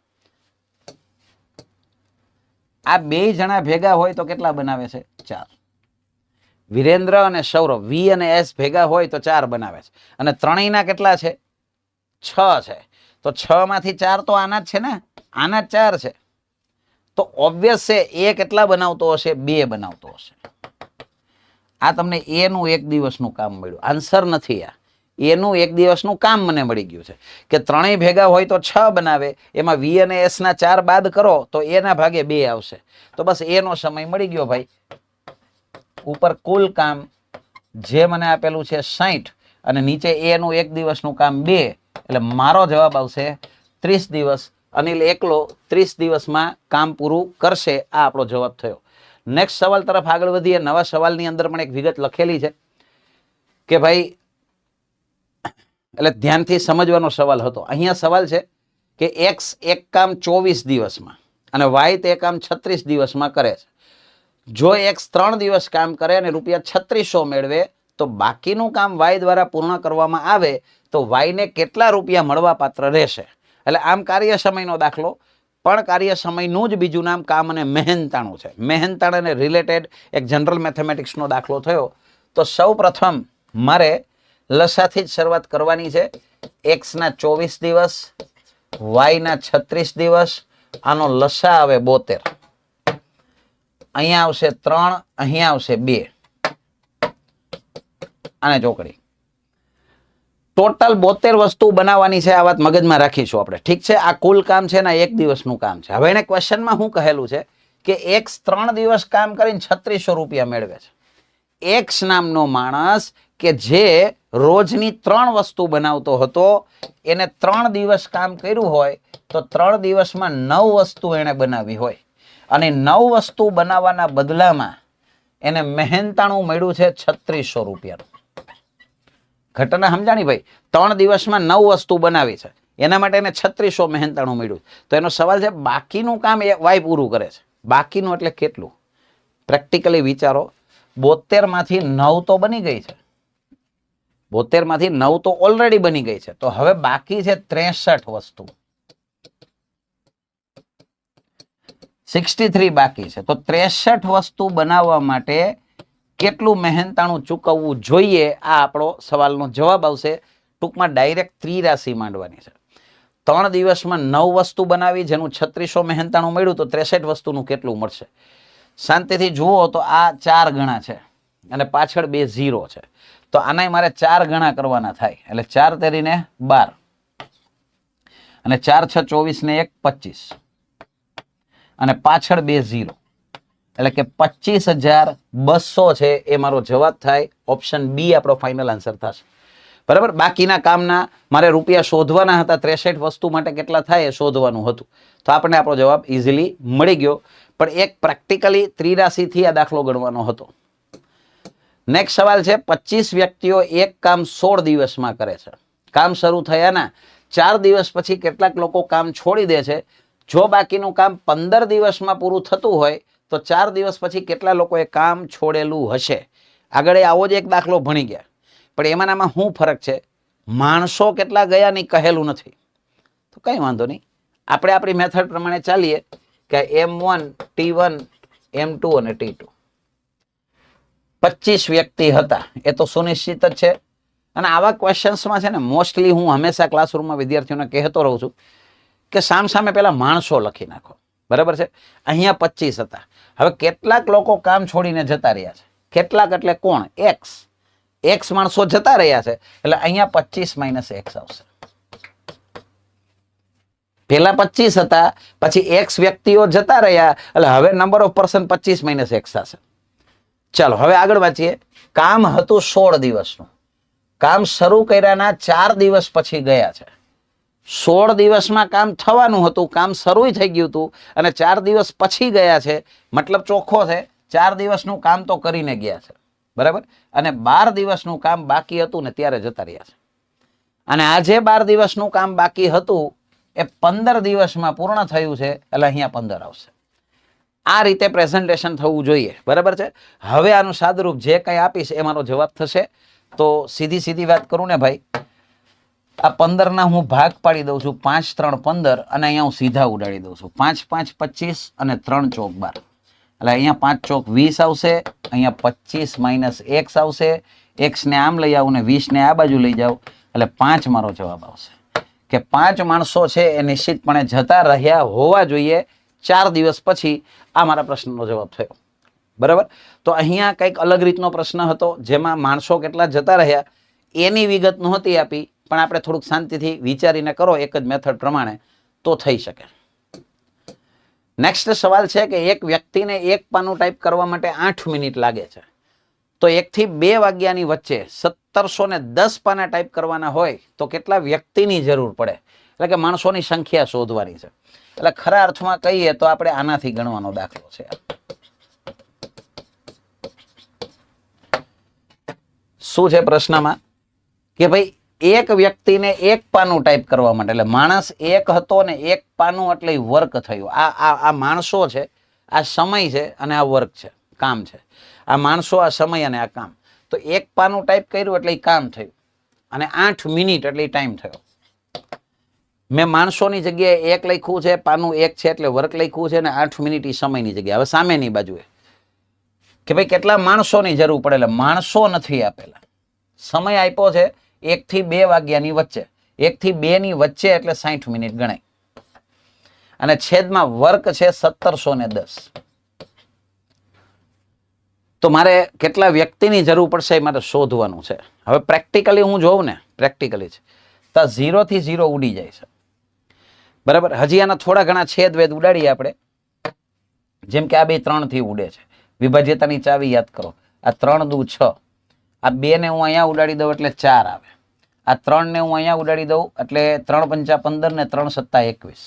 આ 2 જણા ભેગા હોય તો કેટલા બનાવે છે? 4. વિરેન્દ્ર અને સૌરભ વી અને એસ ભેગા હોય તો 4 બનાવે છે. અને ત્રણેયના કેટલા છે? 6 છે. તો 6માંથી 4 તો આના જ છે ને, આના જ 4 છે. તો ઓબ્વિયસ છે એ કેટલા બનાવતો હશે? 2 બનાવતો હશે. આ તમને એનું એક દિવસનું કામ મળ્યું. આન્સર નથી આ, એનું એક દિવસનું કામ મને મળી ગયું છે કે ત્રણેય ભેગા હોય તો 6 બનાવે. એમાં વી અને એસ ના 4 બાદ કરો તો એના ભાગે 2 આવશે. તો બસ એનો સમય મળી ગયો ભાઈ. ઉપર કુલ કામ જે મને આપેલું છે 60 અને નીચે એનું એક દિવસનું કામ 2, એટલે મારો જવાબ આવશે 30 દિવસ. અનિલ એકલો 30 દિવસમાં કામ પૂરું કરશે. આ આપણો જવાબ થયો. નેક્સ્ટ સવાલ તરફ આગળ વધીએ. નવા સવાલની અંદર પણ એક વિગત લખેલી છે કે ભાઈ, એટલે ધ્યાનથી સમજવાનો સવાલ હતો. અહીંયા સવાલ છે કે એક્સ એક કામ 24 દિવસમાં અને વાય તે કામ 36 દિવસમાં કરે છે. જો એક્સ 3 દિવસ કામ કરે અને રૂપિયા 3600 મેળવે તો બાકીનું કામ વાય દ્વારા પૂર્ણ કરવામાં આવે તો વાયને કેટલા રૂપિયા મળવા પાત્ર રહેશે? એટલે આમ કાર્ય સમયનો દાખલો, પણ કાર્ય સમયનું જ બીજું નામ કામ અને મહેનતાણું છે. મહેનતાણ અને રિલેટેડ એક જનરલ મેથેમેટિક્સનો દાખલો થયો. તો સૌ પ્રથમ મારે લસાથી જ શરૂઆત કરવાની છે. એક્સના 24 દિવસ, વાયના 36 દિવસ, આનો લસા આવે 72. અહીંયા આવશે 3, અહીંયા આવશે 2, અને ચોકડી. ટોટલ 72 વસ્તુ બનાવવાની છે. આ વાત મગજમાં રાખીશું આપણે, ઠીક છે? આ કુલ કામ છે ને એક દિવસનું કામ છે. હવે એને ક્વેશ્ચનમાં શું કહેલું છે કે એક્સ 3 દિવસ કામ કરીને 3600 રૂપિયા મેળવે છે. એક્સ નામનો માણસ કે જે રોજની 3 વસ્તુ બનાવતો હતો, એને 3 દિવસ કામ કર્યું હોય તો 3 દિવસમાં 9 વસ્તુ એને બનાવી હોય અને 9 વસ્તુ બનાવવાના બદલામાં એને મહેનતાણું મળ્યું છે 3600 રૂપિયાનું. ઘટના સમજાણી ભાઈ? 3 દિવસમાં 9 વસ્તુ બનાવી છે, એના માટે એને 3600 મહેનતાણું મળ્યું. તો એનો સવાલ છે બાકીનું કામ એ વાય પૂરું કરે છે. બાકીનું એટલે કેટલું? પ્રેક્ટિકલી વિચારો. 72 માંથી 9 તો બની ગઈ છે, 72 માંથી 9 તો ઓલરેડી બની ગઈ છે. તો હવે બાકી છે 63 વસ્તુ, 63 બાકી છે. તો 63 વસ્તુ બનાવવા માટે કેટલું મહેનતાણું ચૂકવવું જોઈએ? આ આપણો સવાલનો જવાબ આવશે. ટૂંકમાં ડાયરેક્ટ ત્રિરાશિ માંડવાની છે. 3 દિવસમાં 9 વસ્તુ બનાવી, જેનું 3600 મહેનતાણું મળ્યું, તો 63 વસ્તુનું કેટલું મળશે? શાંતિથી જુઓ તો આ 4 ગણા છે અને પાછળ 2 0 છે, તો આનાય મારે 4 ગણા કરવાના થાય, એટલે 4 તેરીને 12 અને 4 6 24 ને 1 25 અને પાછળ 2 0, એટલે કે 25,200 છે એ મારો જવાબ થાય. ઓપ્શન બી આપણો ફાઇનલ આન્સર થશે. બરાબર. બાકીના કામના મારે રૂપિયા શોધવાના હતા, 63 વસ્તુ માટે કેટલા થાય એ શોધવાનું હતું, તો આપણને આપણો જવાબ ઇઝીલી મળી ગયો. પણ એક પ્રેક્ટિકલી ત્રિરાશિથી આ દાખલો ગણવાનો હતો. નેક્સ્ટ સવાલ છે, 25 વ્યક્તિઓ એક કામ 16 દિવસમાં કરે છે. કામ શરૂ થયાના 4 દિવસ પછી કેટલાક લોકો કામ છોડી દે છે. જો બાકીનું કામ 15 દિવસમાં પૂરું થતું હોય તો 4 દિવસ પછી કેટલા લોકોએ કામ છોડેલું હશે? આગળ આવો જ એક દાખલો ભણી ગયા, પણ એમાંનામાં શું ફરક છે? માણસો કેટલા ગયા નહીં કહેલું નથી, તો કંઈ વાંધો નહીં, આપણે આપણી મેથડ પ્રમાણે ચાલીએ કે M1 T1 M2 અને T2. 25 વ્યક્તિ હતા એ તો સુનિશ્ચિત જ છે. અને આવા ક્વેશ્ચન્સમાં છે ને મોસ્ટલી હું હંમેશા ક્લાસરૂમમાં વિદ્યાર્થીઓને કહેતો રહું છું કે સામે પેલા માણસો લખી નાખો. બરાબર છે. અહીંયા 25 હતા. હવે કેટલાક લોકો કામ છોડીને જતા રહ્યા છે, કેટલાક એટલે કોણ? એક્સ માણસો જતા રહ્યા છે, એટલે અહીંયા 25 - x આવશે. પેલા 25 હતા, પછી એક્સ વ્યક્તિઓ જતા રહ્યા, એટલે હવે નંબર ઓફ પર્સન 25 - x થશે. ચાલો હવે આગળ વાંચીએ. કામ હતું 16 દિવસનું. કામ શરૂ કર્યાના 4 દિવસ પછી ગયા છે. 16 દિવસમાં કામ થવાનું હતું, કામ શરૂ થઈ ગયું હતું અને 4 દિવસ પછી ગયા છે, મતલબ ચોખ્ખો છે 4 દિવસનું કામ તો કરીને ગયા છે. બરાબર. અને 12 દિવસનું કામ બાકી હતું ને ત્યારે જતા રહ્યા છે. અને આજે 12 દિવસનું કામ બાકી હતું એ 15 દિવસમાં પૂર્ણ થયું છે, એટલે અહીંયા 15 આવશે. આ રીતે પ્રેઝન્ટેશન થવું જોઈએ. બરાબર છે. હવે આનું સાદુરૂપ જે કંઈ આપીશ એ મારો જવાબ થશે. તો સીધી વાત કરું ને ભાઈ, આ 15 હું ભાગ પાડી દઉં છું, 5 3 15 અને અહીંયા હું સીધા ઉડાડી દઉં છું. 5 5 25 અને 3 ચોક 12, એટલે અહીંયા 5 ચોક 20 આવશે, અહીંયા 25 - x આવશે. x ને આમ લઈ આવું ને 20 ને આ બાજુ લઈ જાઉં, એટલે 5 મારો જવાબ આવશે. કે 5 માણસો છે એ નિશ્ચિતપણે જતા રહ્યા હોવા જોઈએ 4 દિવસ પછી. આ મારા પ્રશ્નનો જવાબ થયો. બરાબર. તો અહીંયા કંઈક અલગ રીતનો પ્રશ્ન હતો, જેમાં માણસો કેટલા જતા રહ્યા એની વિગત નહોતી આપી, પણ આપણે થોડુંક શાંતિથી વિચારીને કરો એક જ મેથડ પ્રમાણે તો થઈ શકે. નેક્સ્ટ સવાલ છે કે એક વ્યક્તિને એક પાનું ટાઈપ કરવા માટે 8 મિનિટ લાગે છે, તો 1 થી 2 વાગ્યાની વચ્ચે 1710 પાના ટાઈપ કરવાના હોય તો કેટલા વ્યક્તિની જરૂર પડે? એટલે કે માણસોની સંખ્યા શોધવાની છે. એટલે ખરા અર્થમાં કહીએ તો આપણે આનાથી ગણવાનો દાખલો છે. શું છે પ્રશ્નમાં કે ભાઈ એક વ્યક્તિને એક પાનું ટાઈપ કરવા માટે, એટલે માણસ એક હતો ને એક પાનું એટલે વર્ક થયું. આ માણસો છે, આ સમય છે અને આ વર્ક છે, કામ છે. આ માણસો, આ સમય અને આ કામ. તો એક પાનું ટાઈપ કર્યું એટલે કામ થયું, અને 8 મિનિટ એટલે ટાઈમ થયો. મેં માણસોની જગ્યાએ 1 લખ્યું છે, પાનું 1 છે એટલે વર્ક લખ્યું છે, અને 8 મિનિટ એ સમયની જગ્યાએ. હવે સામેની બાજુએ કે ભાઈ કેટલા માણસોની જરૂર પડે, એટલે માણસો નથી આપેલા, સમય આપ્યો છે 1 થી 2 વાગ્યાની વચ્ચે. 1 થી 2 ની વચ્ચે એટલે 60 મિનિટ ગણાય, અને છેદમાં વર્ક છે 1710. તો મારે કેટલા વ્યક્તિની જરૂર પડશે એ મારે શોધવાનું છે. હવે પ્રેક્ટિકલી હું જોઉં ને, પ્રેક્ટિકલી જ તો 0 થી 0 ઉડી જાય છે. બરાબર. હજી આના થોડા ઘણા છેદ વેદ ઉડાડીએ આપણે, જેમ કે આ બે 3 થી ઉડે છે. વિભાજ્યતાની ચાવી યાદ કરો. આ 3 દુ 6, આ 2 ને હું અહીંયા ઉડાડી દઉં એટલે 4 આવે. આ 3 ને હું અહીંયા ઉડાડી દઉં એટલે 3 5 15 ને 3 7 21,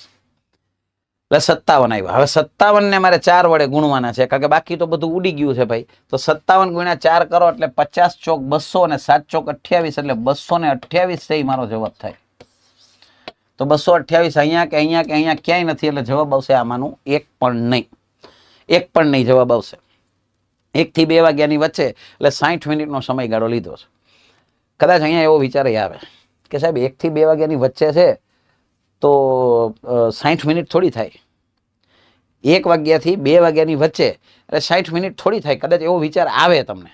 એટલે 57 આવ્યા. હવે 57 ને મારે 4 વડે ગુણવાના છે, કારણ કે બાકી તો બધું ઉડી ગયું છે ભાઈ. તો 57 ગુણ્યા 4 કરો એટલે 50 ચોક 200 અને 7 ચોક 28, એટલે 228 છે મારો જવાબ થાય. તો 228 અહીંયા કે અહીંયા કે અહીંયા ક્યાંય નથી, એટલે જવાબ આવશે આમાંનું એક પણ નહીં જવાબ આવશે. 1 થી 2 વાગ્યાની વચ્ચે એટલે 60 મિનિટનો સમયગાળો લીધો છે. કદાચ અહીંયા એવો વિચાર આવે કે સાહેબ 1 થી 2 વાગ્યાની વચ્ચે છે તો 60 મિનિટ થોડી થાય. 1 વાગ્યાથી 2 વાગ્યાની વચ્ચે એટલે 60 મિનિટ થોડી થાય. કદાચ એવો વિચાર આવે તમને,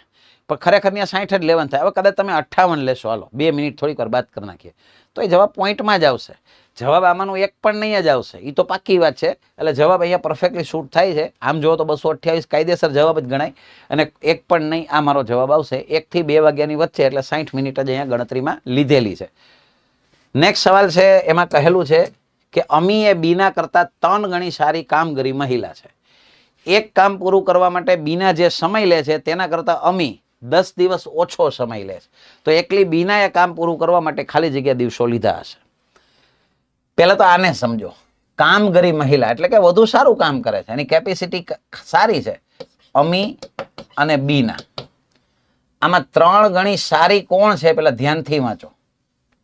પણ ખરેખર ત્યાં 60 જ લેવાનું થાય. હવે કદાચ તમે 58 લેશો, હાલો 2 મિનિટ થોડીક વાર બાદ કરી નાખીએ, તો એ જવાબ પોઈન્ટમાં જ આવશે. જવાબ આમાંનું એક પણ નહીં જ આવશે, એ તો પાક્કી વાત છે. એટલે જવાબ અહીંયા પરફેક્ટલી શૂટ થાય છે. આમ જુઓ તો 228 કાયદેસર જવાબ જ ગણાય, અને એક પણ નહીં આ મારો જવાબ આવશે. 1 થી 2 વાગ્યાની વચ્ચે, એટલે 60 મિનિટ જ અહીંયા ગણતરીમાં લીધેલી છે. નેક્સ્ટ સવાલ છે, એમાં કહેલું છે કે અમી એ બીના કરતાં 3 ગણી સારી કામગરી મહિલા છે. એક કામ પૂરું કરવા માટે બીના જે સમય લે છે તેના કરતાં અમી 10 દિવસ ઓછો સમય લે છે. તો એકલી બીનાએ કામ પૂરું કરવા માટે ખાલી જગ્યા દિવસો લીધા હશે. પહેલા તો આને સમજો. કામગરી મહિલા એટલે કે વધુ સારું કામ કરે છે, એની કેપેસિટી સારી છે. અમી અને બીના, આમાં 3 ગણી સારી કોણ છે પેલા ધ્યાનથી વાંચો.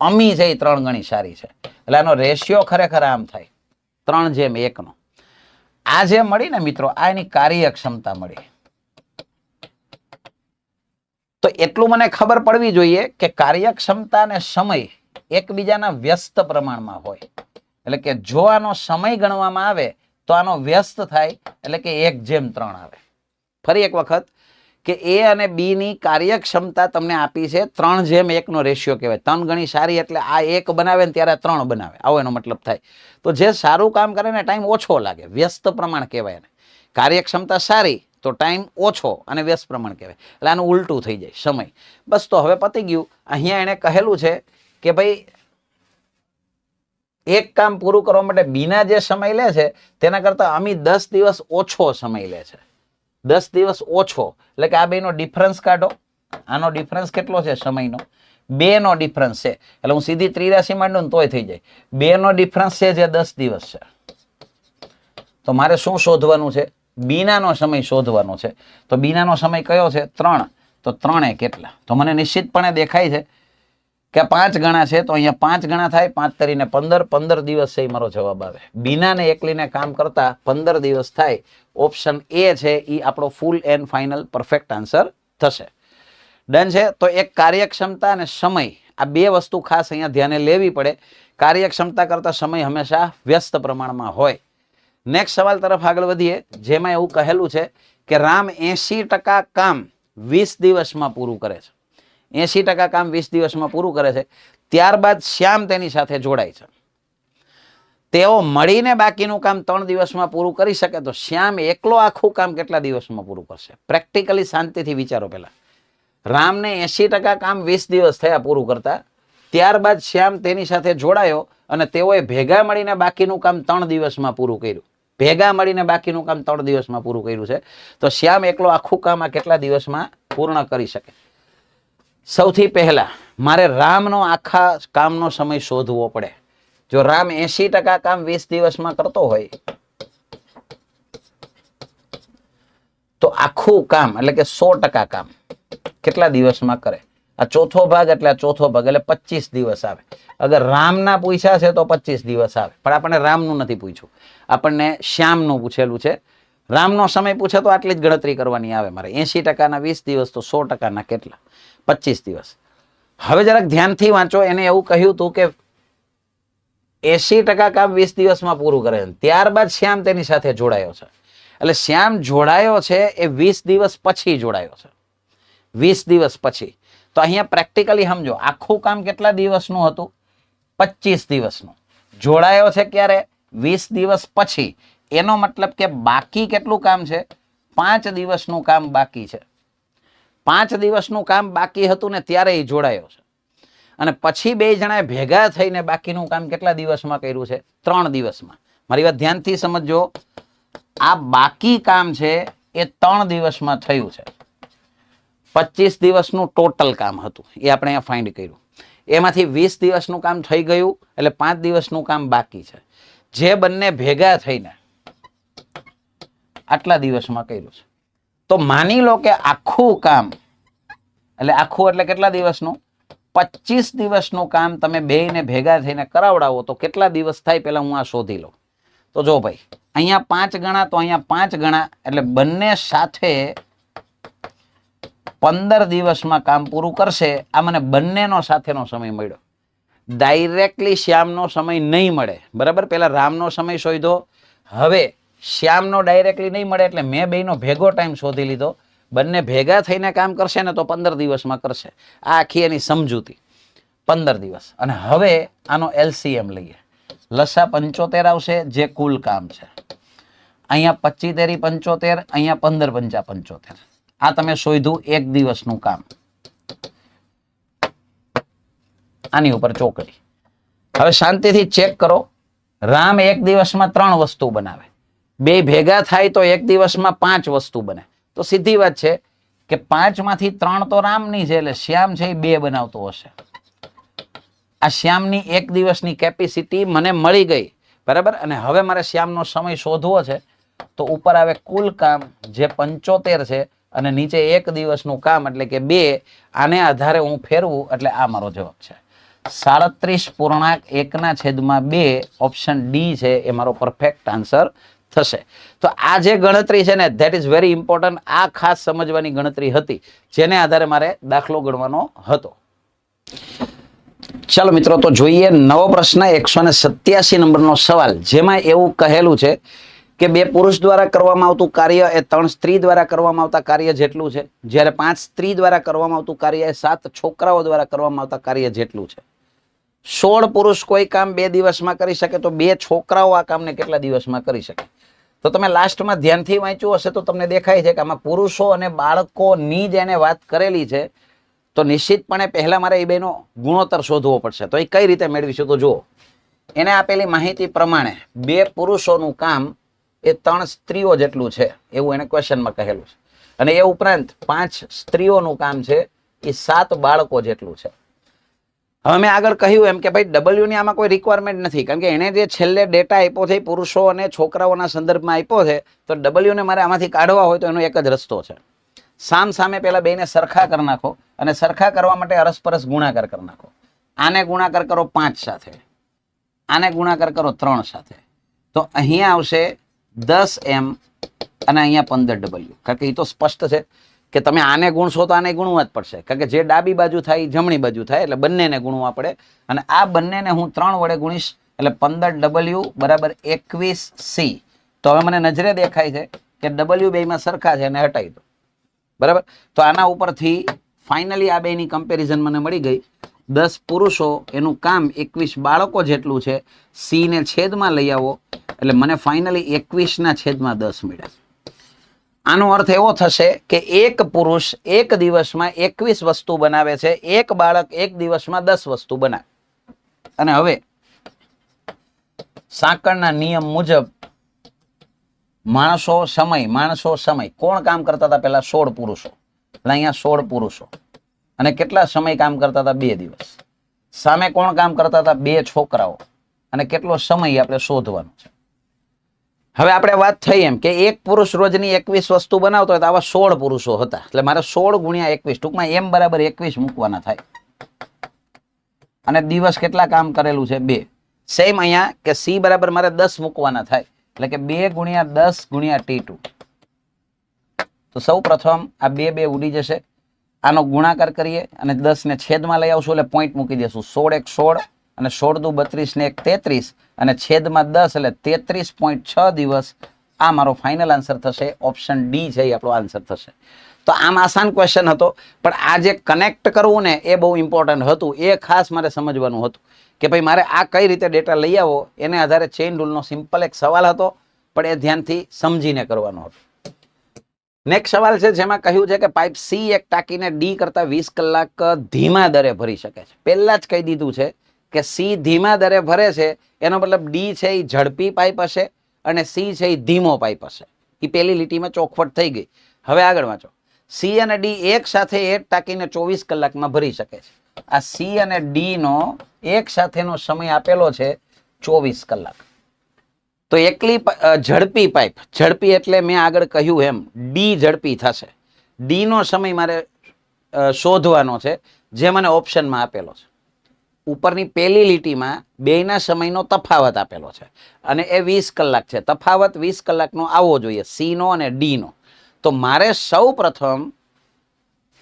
અમી છે એ 3 ગણી સારી છે, એટલે આનો રેશિયો ખરેખર આમ થાય 3:1 નો. આ જે મળી ને મિત્રો, આ એની કાર્યક્ષમતા મળી. તો એટલું મને ખબર પડવી જોઈએ કે કાર્યક્ષમતા અને સમય એકબીજાના વ્યસ્ત પ્રમાણમાં હોય. એટલે કે જો આનો સમય ગણવામાં આવે તો આનો વ્યસ્ત થાય, એટલે કે 1:3 આવે. ફરી એક વખત કે એ અને બી ની કાર્યક્ષમતા તમને આપી છે 3:1 નો રેશિયો કહેવાય. 3 ગણી સારી એટલે આ 1 બનાવે ને ત્યારે 3 બનાવે, આવો એનો મતલબ થાય. તો જે સારું કામ કરે ને ટાઈમ ઓછો લાગે, વ્યસ્ત પ્રમાણ કહેવાય એને. કાર્યક્ષમતા સારી તો ટાઈમ ઓછો અને વ્યસ્ત પ્રમાણ કહેવાય. એટલે આનું ઉલટું થઈ જાય સમય. બસ તો હવે પતી ગયું. અહીંયા એને કહેલું છે કે ભાઈ એક કામ પૂરું કરવા માટે બીના જે સમય લે છે તેના કરતા અમી 10 દિવસ ઓછો સમય લે છે. 10 દિવસ ઓછો એટલે કે આ બેનો ડિફરન્સ કાઢો. આનો ડિફરન્સ કેટલો છે સમયનો? 2 નો ડિફરન્સ છે. એટલે હું સીધી 83 માંડું ને તોય થઈ જાય. 2 નો ડિફરન્સ છે જે 10 દિવસ છે. તો મારે શું શોધવાનું છે? બીનાનો સમય શોધવાનો છે. તો બીનાનો સમય કયો છે? 3. તો 3 કેટલા? તો મને નિશ્ચિતપણે દેખાય છે કે 5 ગણા છે. તો અહીંયા 5 ગણા થાય, 5 તરીને 15. 15 દિવસ છે એ મારો જવાબ આવે. બીનાને એકલીને કામ કરતા 15 દિવસ થાય. ઓપ્શન એ છે એ આપણો full and final perfect answer થશે. ડન છે. તો એક કાર્યક્ષમતા અને સમય, આ 2 વસ્તુ ખાસ અહીંયા ધ્યાને લેવી પડે. કાર્યક્ષમતા કરતા સમય હંમેશા વ્યસ્ત પ્રમાણમાં હોય. નેક્સ્ટ સવાલ તરફ આગળ વધીએ, જેમાં એવું કહેલું છે કે રામ 80% કામ 20 દિવસમાં પૂરું કરે છે. 80% કામ 20 દિવસમાં પૂરું કરે છે. ત્યારબાદ શ્યામ તેની સાથે જોડાય છે. તેઓ મળીને બાકીનું કામ 3 દિવસમાં પૂરું કરી શકે તો શ્યામ એકલો આખું કામ કેટલા દિવસમાં પૂરું કરશે? પ્રેક્ટિકલી શાંતિથી વિચારો. પહેલા રામને 80% કામ 20 દિવસ થયા પૂરું કરતા, ત્યારબાદ શ્યામ તેની સાથે જોડાયો અને તેઓએ ભેગા મળીને બાકીનું કામ 3 દિવસમાં પૂરું કર્યું. ભેગા મળીને બાકીનું કામ 3 દિવસમાં પૂરું કર્યું છે. તો શ્યામ એકલો આખું કામ આ કેટલા દિવસમાં પૂર્ણ કરી શકે? સૌથી પહેલા મારે રામનો આખા કામનો સમય શોધવો પડે. જો રામ 80% કામ 20 દિવસમાં કરતો હોય તો આખું કામ એટલે કે 100% કામ કેટલા દિવસમાં કરે? આ ચોથો ભાગ એટલે આ ચોથો ભાગ એટલે 25 દિવસ આવે. અગર રામના પૂછ્યા છે તો 25 દિવસ આવે, પણ આપણને રામનું નથી પૂછ્યું, આપણને શ્યામનું પૂછેલું છે. રામનો સમય પૂછે તો આટલી જ ગણતરી કરવાની આવે મારે. 80% ના 20 દિવસ તો 100% ના કેટલા? 25 દિવસ. હવે જરાક ધ્યાનથી વાંચો. એને એવું કહ્યું હતું કે 80% કામ 20 દિવસમાં પૂરું કરે છે. ત્યારબાદ શ્યામ તેની સાથે જોડાયો છે. એટલે શ્યામ જોડાયો છે એ 20 દિવસ પછી જોડાયો છે. 20 દિવસ પછી. તો અહીંયા પ્રેક્ટિકલી સમજો, આખું કામ કેટલા દિવસનું હતું? 25 દિવસનું. જોડાયો છે ક્યારે? 20 દિવસ પછી. એનો મતલબ કે બાકી કેટલું કામ છે? 5 દિવસનું કામ બાકી છે. 5 દિવસનું કામ બાકી હતું ને ત્યારે એ જોડાયો છે. અને પછી 2 જણાએ ભેગા થઈને બાકીનું કામ કેટલા દિવસમાં કર્યું છે? 3 દિવસમાં. મારી વાત ધ્યાનથી સમજજો. આ બાકી કામ છે એ 3 દિવસમાં થયું છે. 25 દિવસનું ટોટલ કામ હતું એ આપણે અહીંયા ફાઇન્ડ કર્યું. એમાંથી 20 દિવસનું કામ થઈ ગયું એટલે 5 દિવસનું કામ બાકી છે. જે બંને ભેગા થઈને આટલા દિવસમાં કર્યું છે. તો માની લો કે આખું કામ એટલે આખું એટલે કેટલા દિવસનું? 25 દિવસનું કામ તમે બેયને ભેગા થઈને કરાવડાવો તો કેટલા દિવસ થાય? પહેલા હું આ શોધી લઉં. તો જો ભાઈ, અહીંયા 5 ગણા તો અહીંયા 5 ગણા એટલે બંને સાથે 15 દિવસમાં કામ પૂરું કરશે. આ મને બંનેનો સાથેનો સમય મળ્યો. ડાયરેક્ટલી શ્યામનો સમય નહીં મળે. બરાબર? પહેલા રામનો સમય શોધ્યો, હવે શ્યામનો ડાયરેક્ટલી નહીં મળે એટલે મેં બેયનો ભેગો ટાઈમ શોધી લીધો. બંને ભેગા થઈને કામ કરશે ને તો 15 દિવસમાં કરશે. આ આખી એની સમજૂતી 15 દિવસ. અને હવે આનો LCM લઈએ. લસા 75 આવશે, જે કુલ કામ છે. અહીંયા 25 તેરી 75, અહીંયા 15 પંચા 75. આ તમે શોધ્યું એક દિવસનું કામ. આની ઉપર ચોકડી. હવે શાંતિથી ચેક કરો. રામ એક દિવસમાં 3 વસ્તુ બનાવે, બે ભેગા થાય તો એક દિવસમાં 5 વસ્તુ બને. તો સીધી વાત છે કે 5 માંથી 3 તો રામની છે, એટલે શ્યામ છે એ 2 બનાવતો હશે. આ શ્યામની એક દિવસની કેપેસિટી મને મળી ગઈ, બરાબર. અને હવે મારે શ્યામનો સમય શોધવો છે, તો ઉપર આવે કુલ કામ જે 75 છે, અને નીચે એક દિવસનું કામ એટલે કે 2. આને આધારે હું ફેરવું એટલે આ મારો જવાબ છે. 37.1/2 ઓપ્શન ડી છે એ મારો પરફેક્ટ આન્સર થશે. તો આ જે ગણતરી છે ને, ધેટ ઇઝ વેરી ઇમ્પોર્ટન્ટ. આ ખાસ સમજવાની ગણતરી હતી, જેને આધારે મારે દાખલો ગણવાનો હતો. ચાલો મિત્રો, તો જોઈએ નવો પ્રશ્ન, 187 નંબરનો સવાલ, જેમાં એવું કહેલું છે કે 2 પુરુષ દ્વારા કરવામાં આવતું કાર્ય એ 3 સ્ત્રી દ્વારા કરવામાં આવતા કાર્ય જેટલું છે, જ્યારે 5 સ્ત્રી દ્વારા કરવામાં આવતું કાર્ય એ 7 છોકરાઓ દ્વારા કરવામાં આવતા કાર્ય જેટલું છે. 16 પુરુષ કોઈ કામ 2 દિવસમાં કરી શકે, તો 2 છોકરાઓ આ કામને કેટલા દિવસમાં કરી શકે? તો તમે લાસ્ટમાં ધ્યાનથી વાંચ્યું હશે તો તમને દેખાય છે કે આમાં પુરુષો અને બાળકોની જ એને વાત કરેલી છે. તો નિશ્ચિતપણે પહેલા મારે એ બેનો ગુણોત્તર શોધવો પડશે. તો એ કઈ રીતે મેળવીશું? તો જુઓ, એને આપેલી માહિતી પ્રમાણે 2 પુરુષોનું કામ એ 3 સ્ત્રીઓ જેટલું છે એવું એને ક્વેશ્ચનમાં કહેલું છે. અને એ ઉપરાંત 5 સ્ત્રીઓનું કામ છે એ 7 બાળકો જેટલું છે. હવે મેં આગળ કહ્યું એમ કે ભાઈ ડબલ્યુ ની આમાં કોઈ રિક્વાયરમેન્ટ નથી, કારણ કે એને જે છેલ્લે ડેટા આપ્યો છે પુરુષો અને છોકરાઓના સંદર્ભમાં આપ્યો છે. તો ડબલ્યુ ને મારે આમાંથી કાઢવા હોય તો એનો એક જ રસ્તો છે. સામ સામે પેલા બેને સરખા કરી નાખો, અને સરખા કરવા માટે અરસપરસ ગુણાકાર કરી નાખો. આને ગુણાકાર કરો 5 સાથે, આને ગુણાકાર કરો 3 સાથે, તો અહીંયા આવશે 10m અને અહીંયા 15w. કારણ કે એ તો સ્પષ્ટ છે કે તમે આને ગુણશો તો આને ગુણવા જ પડશે, કારણ કે જે ડાબી બાજુ થાય એ જમણી બાજુ થાય, એટલે બંનેને ગુણવા પડે. અને આ બંનેને હું 3 વડે ગુણીશ એટલે 15w બરાબર 21c. તો હવે મને નજરે દેખાય છે કે w બેમાં સરખા છે, એને હટાવી દો, બરાબર. તો આના ઉપરથી ફાઇનલી આ બેની કમ્પેરિઝન મને મળી ગઈ. 10 પુરુષો એનું કામ 21 બાળકો જેટલું છે. સી ને છેદમાં લઈ આવો એટલે મને ફાઇનલી 21/10 મળ્યા. આનો અર્થ એવો થશે કે એક પુરુષ એક દિવસમાં 21 વસ્તુ બનાવે છે, એક બાળક એક દિવસમાં 10 વસ્તુ બનાવે. અને હવે સાંકળના નિયમ મુજબ માણસો સમય કોણ કામ કરતા હતા? પેલા 16 પુરુષો, એટલે અહીંયા 16 પુરુષો. અને કેટલા સમય કામ કરતા હતા? 2 દિવસ. સામે કોણ કામ કરતા હતા? 2 છોકરાઓ. અને કેટલો સમય આપણે શોધવાનો છે. હવે આપણે વાત થઈ એમ કે એક પુરુષ રોજની 21 વસ્તુ બનાવતો હોય તો આવા 16 પુરુષો હતા, એટલે મારે 16 ગુણ્યા 21, ટૂંકમાં m બરાબર 21 મૂકવાના થાય. અને દિવસ કેટલા કામ કરેલું છે? 2. સેમ અહીંયા કે સી બરાબર મારે 10 મૂકવાના થાય, એટલે કે 2 ગુણ્યા 10 ગુણ્યા t2. તો સૌ પ્રથમ આ 2 ઉડી જશે. આનો ગુણાકાર કરીએ અને 10 ને છેદમાં લઈ આવશું એટલે પોઈન્ટ મૂકી દેશું. 16 × 16 અને 16 × 32 ને 1 33 અને છેદમાં 10 એટલે 33.6 દિવસ. આ મારો ફાઇનલ આન્સર થશે. ઓપ્શન ડી છે એ આપણો આન્સર થશે. તો આમ આસાન ક્વેશ્ચન હતો, પણ આ જે કનેક્ટ કરવું ને એ બહુ ઇમ્પોર્ટન્ટ હતું. એ ખાસ મારે સમજવાનું હતું કે ભાઈ મારે આ કઈ રીતે ડેટા લઈ આવો, એને આધારે ચેઇન રૂલનો સિમ્પલ એક સવાલ હતો, પણ એ ધ્યાનથી સમજીને કરવાનો હતો. નેક્સ્ટ સવાલ છે જેમાં કહ્યું છે કે પાઇપ સી એક ટાંકીને ડી કરતા 20 કલાક ધીમા દરે ભરી શકે છે. પહેલા જ કહી દીધું છે કે સી ધીમા દરે ભરે છે, એનો મતલબ ડી છે એ ઝડપી પાઇપ હશે અને સી છે એ ધીમો પાઇપ હશે. એ પહેલી લીટીમાં ચોખવટ થઈ ગઈ. હવે આગળ વાંચો. સી અને ડી એક સાથે એક ટાંકીને 24 કલાકમાં ભરી શકે છે. આ સી અને ડી નો એક સાથેનો સમય આપેલો છે 24 કલાક. તો એકલી ઝડપી પાઇપ, ઝડપી એટલે મેં આગળ કહ્યું એમ ડી ઝડપી થશે. ડી નો સમય મારે શોધવાનો છે, જે મને ઓપ્શનમાં આપેલો છે. ઉપરની પહેલી લીટીમાં બેયના સમયનો તફાવત આપેલો છે અને એ 20 કલાક છે. તફાવત 20 કલાકનો આવવો જોઈએ, સી નો અને ડી નો. તો મારે સૌ પ્રથમ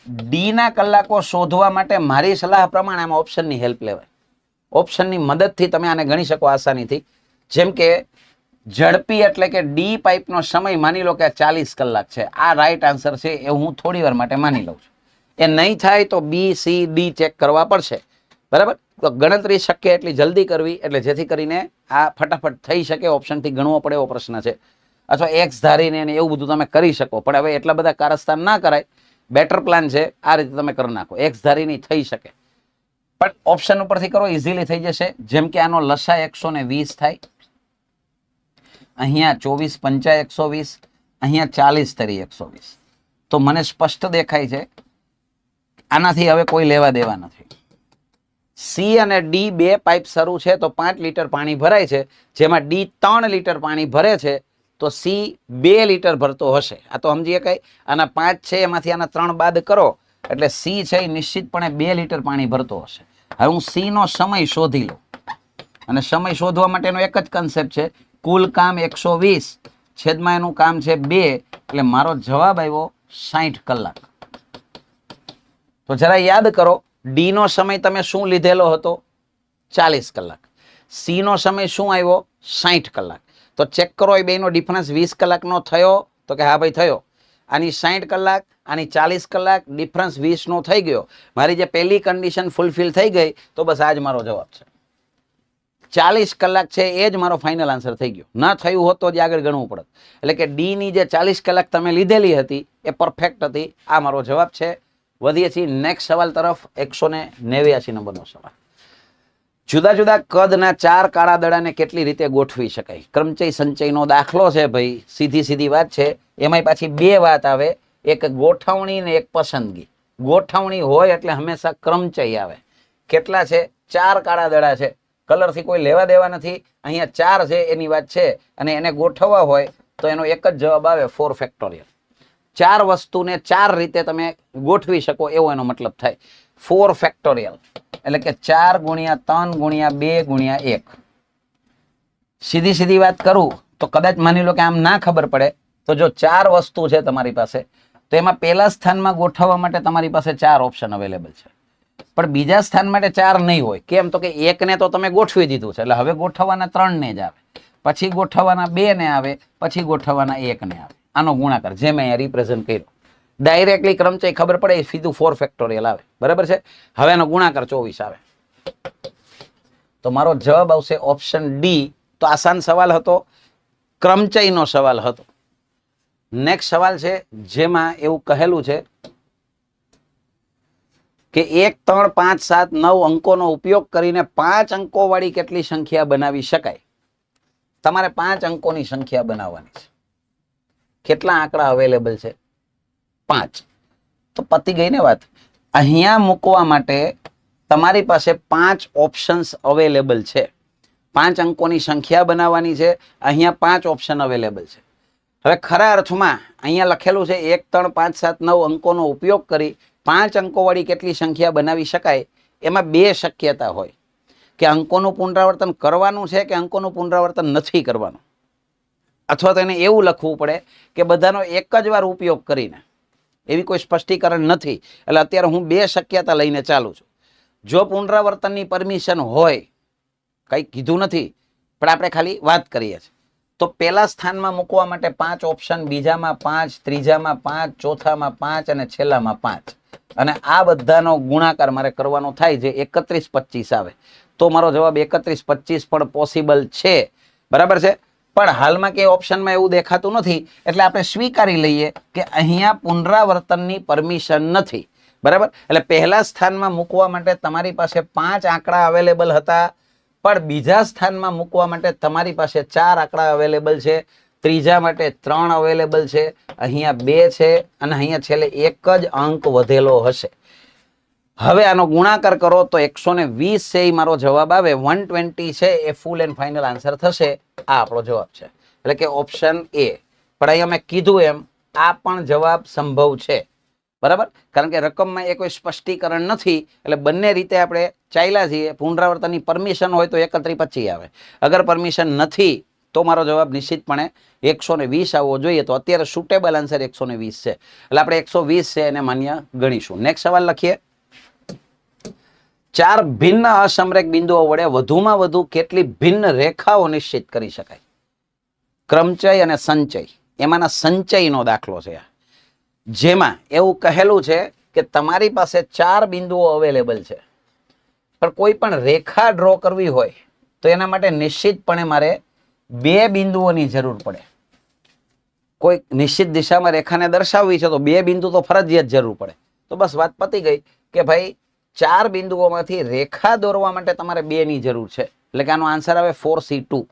ડી ના કલાકો શોધવા માટે મારી સલાહ પ્રમાણે આમાં ઓપ્શનની હેલ્પ લેવાય. ઓપ્શનની મદદથી તમે આને ગણી શકો આસાનીથી. જેમ કે ઝડપી એટલે કે ડી પાઇપનો સમય માની લો કે 40 કલાક છે. આ રાઈટ આન્સર છે, એ હું થોડી વાર માટે માની લઉં છું. એ નહીં થાય તો બી સી ડી ચેક કરવા પડશે. બરાબર. તો ગણતરી શક્ય એટલી જલ્દી કરવી, એટલે જેથી કરીને આ ફટાફટ થઈ શકે. ઓપ્શનથી ગણવો પડે એવો પ્રશ્ન છે, અથવા એક્સ ધારીને એવું બધું તમે કરી શકો. પણ હવે એટલા બધા કારસ્તાન ના કરાય. બેટર પ્લાન છે આ રીતે તમે કરી નાખો. એક્સ ધારીની થઈ શકે, પણ ઓપ્શન ઉપરથી કરો, ઇઝીલી થઈ જશે. જેમ કે આનો લસા 120 થાય, અહીંયા 24 પંચા 120, અહીંયા 40 તરી 120. તો મને સ્પષ્ટ દેખાય છે આનાથી હવે કોઈ લેવા દેવા નથી. સી અને ડી બે પાઇપ શરૂ છે, તો 5 લીટર પાણી ભરાય છે, જેમાં ડી 3 લીટર પાણી ભરે છે, તો સી 2 લીટર ભરતો હશે. આ તો સમજીએ કઈ. આના 5 છે, એમાંથી આના 3 બાદ કરો એટલે સી છે એ નિશ્ચિતપણે 2 લીટર પાણી ભરતો હશે. હવે હું સી નો સમય શોધી લઉં, અને સમય શોધવા માટેનો એક જ કન્સેપ્ટ છે, કુલ કામ 120 છેદમાં એનું કામ છે 2, એટલે મારો જવાબ આવ્યો 60 કલાક. તો જરા યાદ કરો, ડી નો સમય તમે શું લીધેલો હતો? 40 કલાક. સી નો સમય શું આવ્યો? 60 કલાક. તો ચેક કરો, એ બેનો ડિફરન્સ 20 કલાકનો થયો? તો કે હા ભાઈ થયો. આની 60 કલાક, આની 40 કલાક, ડિફરન્સ 20 નો થઈ ગયો. મારી જે પહેલી કન્ડિશન ફૂલફિલ થઈ ગઈ, તો બસ આ જ મારો જવાબ છે. 40 કલાક છે એ જ મારો ફાઇનલ આન્સર થઈ ગયો. ના થયું હોત તો જ આગળ ગણવું પડત. એટલે કે ડી ની જે 40 કલાક તમે લીધેલી હતી એ પરફેક્ટ હતી. આ મારો જવાબ છે. વધીએ છીએ નેક્સ્ટ સવાલ તરફ. 189 નંબરનો સવાલ. જુદા જુદા કદના 4 કાળા દડાને કેટલી રીતે ગોઠવી શકાય? ક્રમચય સંચયનો દાખલો છે ભાઈ, સીધી વાત છે. એમાંય પાછી બે વાત આવે, એક ગોઠવણી ને એક પસંદગી. ગોઠવણી હોય એટલે હંમેશા ક્રમચય આવે. કેટલા છે? 4 કાળા દડા છે. કલરથી કોઈ લેવા દેવા નથી. અહીંયા 4 છે એની વાત છે, અને એને ગોઠવવા હોય તો એનો એક જ જવાબ આવે, 4 ફેક્ટોરિયલ. 4 વસ્તુને 4 રીતે તમે ગોઠવી શકો એવો એનો મતલબ થાય. 4 ફેક્ટોરિયલ એટલે કે 4 ગુણ્યા 3 ગુણ્યા 2 ગુણ્યા 1. સીધી વાત કરું તો કદાચ માની લો કે આમ ના ખબર પડે, તો જો 4 વસ્તુ છે તમારી પાસે, તો એમાં પહેલા સ્થાનમાં ગોઠવવા માટે તમારી પાસે 4 ઓપ્શન અવેલેબલ છે. પણ બીજા સ્થાન માટે 4 નહીં હોય. કેમ? તો કે 1 ને તો તમે ગોઠવી દીધું છે, એટલે હવે ગોઠવવાના 3 ને જ આવે, પછી ગોઠવવાના 2 ને આવે, પછી ગોઠવવાના 1 ને આવે. આનો ગુણાકાર જે મેં અહીંયા રિપ્રેઝન્ટ કર્યો, ડાયરેક્ટલી ક્રમચય ખબર પડે, સીધું 4 ફેક્ટોરિયલ આવે. બરાબર છે. હવે એનો ગુણાકાર 24 આવે. તો મારો જવાબ આવશે ઓપ્શન ડી. તો આસાન સવાલ હતો, ક્રમચયનો સવાલ હતો. નેક્સ્ટ સવાલ છે, જેમાં એવું કહેલું છે કે 1 3 5 7 9 અંકોનો ઉપયોગ કરીને 5 અંકો વાળી કેટલી સંખ્યા બનાવી શકાય? તમારે 5 અંકોની સંખ્યા બનાવવાની છે. કેટલા આંકડા અવેલેબલ છે? 5. તો પતી ગઈ ને વાત. અહીંયા મૂકવા માટે તમારી પાસે 5 ઓપ્શન્સ અવેલેબલ છે. 5 અંકોની સંખ્યા બનાવવાની છે. અહીંયા 5 ઓપ્શન અવેલેબલ છે. હવે ખરા અર્થમાં અહીંયા લખેલું છે 1 3 5 7 9 અંકોનો ઉપયોગ કરી 5 અંકો વાળી કેટલી સંખ્યા બનાવી શકાય? એમાં 2 શક્યતા હોય, કે અંકોનું પુનરાવર્તન કરવાનું છે કે અંકોનું પુનરાવર્તન નથી કરવાનું. અથવા તો એને એવું લખવું પડે કે બધાનો એક જ વાર ઉપયોગ કરીને. એવી કોઈ સ્પષ્ટીકરણ નથી, એટલે અત્યારે હું 2 શક્યતા લઈને ચાલુ છું. જો પુનરાવર્તનની પરમિશન હોય, કંઈ કીધું નથી, પણ આપણે ખાલી વાત કરીએ છીએ, તો પહેલા સ્થાનમાં મૂકવા માટે 5 ઓપ્શન, બીજામાં 5, ત્રીજામાં 5, ચોથામાં 5 અને છેલ્લામાં 5. અને આ બધાનો ગુણાકાર મારે કરવાનો થાય, જે 31 25 આવે. તો મારો જવાબ 31 25 પણ પોસિબલ છે. બરાબર છે. પણ હાલમાં કે ઓપ્શનમાં એવું દેખાતું નથી, એટલે આપણે સ્વીકારી લઈએ કે અહીંયા પુનરાવર્તનની પરમિશન નથી. બરાબર. એટલે પહેલા સ્થાનમાં મૂકવા માટે તમારી પાસે 5 આંકડા અવેલેબલ હતા, પણ બીજા સ્થાનમાં મૂકવા માટે તમારી પાસે 4 આંકડા અવેલેબલ છે. ત્રીજા માટે 3 અવેલેબલ છે. અહીંયા 2 છે, અને અહીંયા છેલ્લે એક જ અંક વધેલો હશે. હવે આનો ગુણાકાર કરો તો 120 છે એ મારો જવાબ આવે. 120 છે એ ફૂલ એન્ડ ફાઇનલ આન્સર થશે. આ આપણો જવાબ છે, એટલે કે ઓપ્શન એ. પણ અહીંયા મેં કીધું એમ આ પણ જવાબ સંભવ છે. બરાબર. કારણ કે રકમમાં એ કોઈ સ્પષ્ટીકરણ નથી, એટલે બંને રીતે આપણે ચાલ્યા છીએ. પુનરાવર્તનની પરમિશન હોય તો 31 25 આવે. અગર પરમિશન નથી તો મારો જવાબ નિશ્ચિતપણે 120 આવવો જોઈએ. તો અત્યારે સુટેબલ આન્સર 120 છે, એટલે આપણે 120 છે એને માન્ય ગણીશું. નેક્સ્ટ સવાલ લખીએ. 4 ભિન્ન અસમરેખ બિંદુઓ વડે વધુમાં વધુ કેટલી ભિન્ન રેખાઓ નિશ્ચિત કરી શકાય? ક્રમચય અને સંચય, એમાંના સંચયનો દાખલો છે, જેમાં એવું કહેલું છે કે તમારી પાસે 4 બિંદુઓ અવેલેબલ છે. પણ કોઈ પણ રેખા ડ્રો કરવી હોય તો એના માટે નિશ્ચિતપણે મારે બે બિંદુઓની જરૂર પડે. કોઈ નિશ્ચિત દિશામાં રેખાને દર્શાવવી છે તો બે બિંદુ તો ફરજિયાત જરૂર પડે. તો બસ વાત પતી ગઈ કે ભાઈ 4 બિંદુઓમાંથી રેખા દોરવા માટે તમારે 2 ની જરૂર છે. એટલે કે આનો આન્સર આવે 4C2.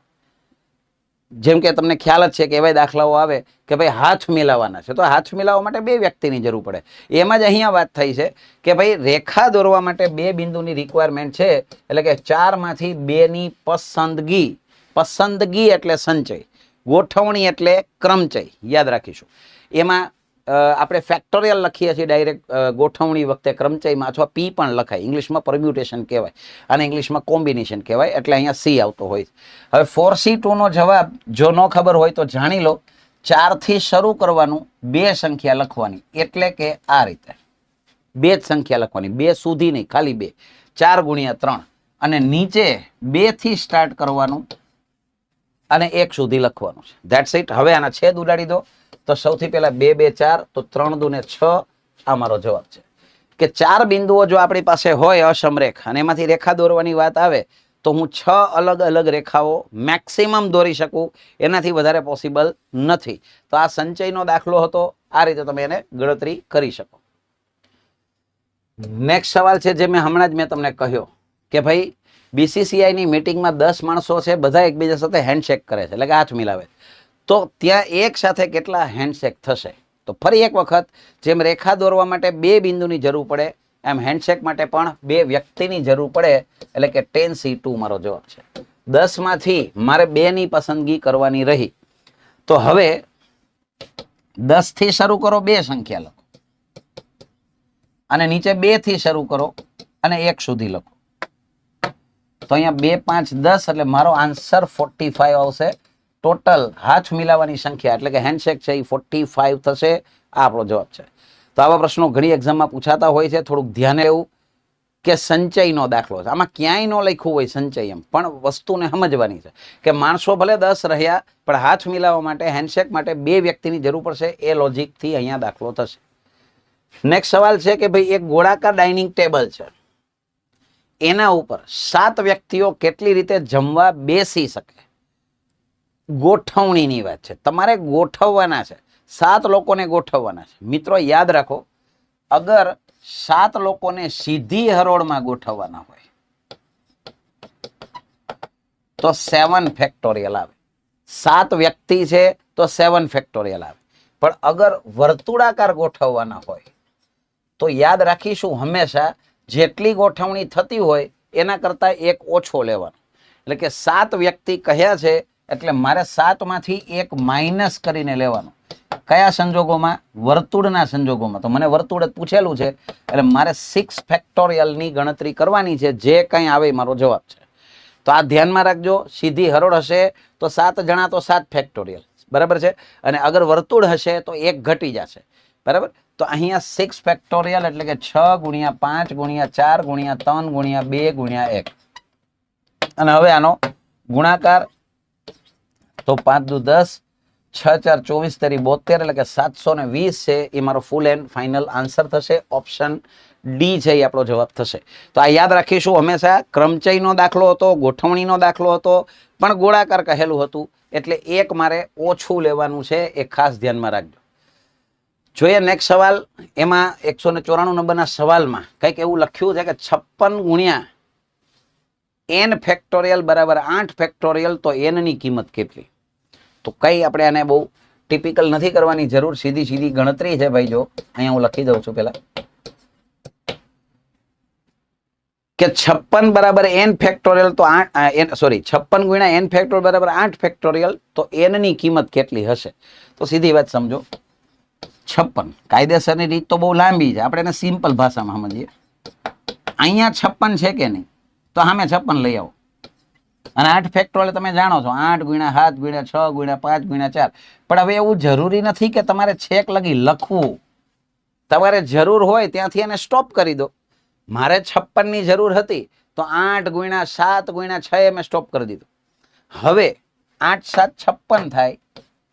જેમ કે તમને ખ્યાલ જ છે કે એવા દાખલાઓ આવે કે ભાઈ હાથ મિલાવવાના છે, તો હાથ મિલાવવા માટે 2 વ્યક્તિની જરૂર પડે. એમાં જ અહીંયા વાત થઈ છે કે ભાઈ રેખા દોરવા માટે 2 બિંદુની રિક્વાયરમેન્ટ છે. એટલે કે 4 માંથી 2 ની પસંદગી. પસંદગી એટલે સંચય, ગોઠવણી એટલે ક્રમચય. યાદ રાખીશું. એમાં આપણે ફેક્ટોરિયલ લખીએ છીએ ડાયરેક્ટ ગોઠવણી વખતે ક્રમચયમાં, અથવા પી પણ લખાય. ઇંગ્લિશમાં પરમ્યુટેશન કહેવાય અને ઇંગ્લિશમાં કોમ્બિનેશન કહેવાય. એટલે અહીંયા સી આવતો હોય. હવે 4C2 નો જવાબ જો ન ખબર હોય તો જાણી લો. 4 થી શરૂ કરવાનું, 2 સંખ્યા લખવાની. એટલે કે આ રીતે 2 જ સંખ્યા લખવાની, 2 સુધી નહીં, ખાલી 2. 4 ગુણ્યા 3. અને નીચે 2 થી સ્ટાર્ટ કરવાનું અને 1 સુધી લખવાનું છે. That's it. હવે આના છેદ ઉડાડી દો. તો સૌથી પહેલા 2 2 4, તો 3 દુ ને 6. આ મારો જવાબ છે કે 4 બિંદુઓ જો આપણી પાસે હોય અસમરેખ અને એમાંથી રેખા દોરવાની વાત આવે તો હું 6 અલગ અલગ રેખાઓ મેક્સિમમ દોરી શકું, એનાથી વધારે પોસિબલ નથી. તો આ સંચયનો દાખલો હતો. આ રીતે તમે એને ગણતરી કરી શકો. નેક્સ્ટ સવાલ છે જે હમણાં જ મેં તમને કહ્યો કે ભાઈ BCCI ની મીટિંગમાં 10 માણસો છે, બધા એકબીજા સાથે હેન્ડશેક કરે છે, એટલે કે હાથ મિલાવે. તો ત્યાં એક સાથે કેટલા હેન્ડશેક થશે? તો ફરી એક વખત, જેમ રેખા દોરવા માટે 2 બિંદુની જરૂર પડે, એમ હેન્ડશેક માટે પણ 2 વ્યક્તિની જરૂર પડે. એટલે કે 10C2 મારો જવાબ છે. 10 માંથી મારે 2 ની પસંદગી કરવાની રહી. તો હવે 10 થી શરૂ કરો, 2 સંખ્યા લખો, અને નીચે 2 થી શરૂ કરો અને 1 સુધી લખો. તો અહીંયા 2 5 10, એટલે મારો આન્સર 45 આવશે. ટોટલ હાથ મિલાવવાની સંખ્યા એટલે કે હેન્ડશેક છે એ 45 થશે. આ આપણો જવાબ છે. તો આવા પ્રશ્નો ઘણી એક્ઝામમાં પૂછાતા હોય છે. થોડુંક ધ્યાન એવું કે સંચયનો દાખલો છે, આમાં ક્યાંય ન લખ્યું હોય સંચય એમ, પણ વસ્તુને સમજવાની છે કે માણસો ભલે 10 રહ્યા પણ હાથ મિલાવવા માટે, હેન્ડશેક માટે 2 વ્યક્તિની જરૂર પડશે. એ લોજિકથી અહીંયા દાખલો થશે. નેક્સ્ટ સવાલ છે કે ભાઈ એક ગોળાકાર ડાઇનિંગ ટેબલ છે, એના ઉપર 7 વ્યક્તિઓ કેટલી રીતે જમવા બેસી શકે? ગોઠવણીની વાત છે. તમારે ગોઠવવાના છે, 7 લોકોને ગોઠવવાના છે. મિત્રો યાદ રાખો, અગર 7 લોકોને સીધી હરોળમાં ગોઠવવાના હોય તો 7 ફેક્ટોરિયલ આવે. 7 વ્યક્તિ છે તો 7 ફેક્ટોરિયલ આવે. પણ અગર વર્તુળાકાર ગોઠવવાના હોય તો યાદ રાખીશું હંમેશા જેટલી ગોઠવણી થતી હોય એના કરતા 1 ઓછો લેવાનો. એટલે કે 7 વ્યક્તિ કહ્યા છે એટલે મારે 7 માંથી 1 માઇનસ કરીને લેવાનું. કયા સંજોગોમાં? વર્તુળના સંજોગોમાં. તો મને વર્તુળ જ પૂછેલું છે એટલે મારે 6 ફેક્ટોરિયલની ગણતરી કરવાની છે. જે કંઈ આવે મારો જવાબ છે. તો આ ધ્યાનમાં રાખજો. સીધી હરોળ હશે તો 7 જણા તો 7 ફેક્ટોરિયલ, બરાબર છે. અને અગર વર્તુળ હશે તો 1 ઘટી જશે, બરાબર. તો અહીંયા 6 ફેક્ટોરિયલ એટલે કે 6 ગુણ્યા 5 ગુણ્યા 4 ગુણ્યા 3 ગુણ્યા 2 ગુણ્યા 1. અને હવે આનો ગુણાકાર, તો 5 દુ 10, 6 4 24 તેરી 72, એટલે કે 720 છે. એ મારો ફૂલ એન્ડ ફાઇનલ આન્સર થશે. ઓપ્શન ડી છે એ આપણો જવાબ થશે. તો આ યાદ રાખીશું હંમેશા. ક્રમચયનો દાખલો હતો, ગોઠવણીનો દાખલો હતો, પણ ગોળાકાર કહેલું હતું, એટલે 1 મારે ઓછું લેવાનું છે. એ ખાસ ધ્યાનમાં રાખજો. જોઈએ નેક્સ્ટ સવાલ. એમાં 194 નંબરના સવાલમાં કંઈક એવું લખ્યું છે કે 56 ગુણ્યા n ફેક્ટોરિયલ બરાબર 8 ફેક્ટોરિયલ, તો n ની કિંમત કેટલી? તો કઈ આપણે આને બહુ ટિપિકલ નથી કરવાની જરૂર, સીધી ગણતરી છે ભાઈ. જો અહીંયા હું લખી દઉં છું પેલા કે 56 બરાબર n ફેક્ટોરિયલ, તો 56 ગુણ્યા n ફેક્ટોરિયલ બરાબર 8 ફેક્ટોરિયલ, તો n ની કિંમત કેટલી હશે? તો સીધી વાત સમજો. 56 કાયદેસરની રીત તો બહુ લાંબી છે, આપણે એને સિમ્પલ ભાષામાં સમજીએ. અહીંયા 56 છે કે નહીં? તો સામે 56 લઈ આવો. અને 8 ફેક્ટોરિયલ તમે જાણો છો, 8 ગુણ્યા 7 ગુણ્યા 6 ગુણ્યા 5 ગુણ્યા 4. પણ હવે એવું જરૂરી નથી કે તમારે છેક લગી લખવું. તમારે જરૂર હોય ત્યાંથી એને સ્ટોપ કરી દો. મારે 56 ની જરૂર હતી તો 8 ગુણ્યા 7 ગુણ્યા 6 મેં સ્ટોપ કરી દીધું. હવે 8 7 56 થાય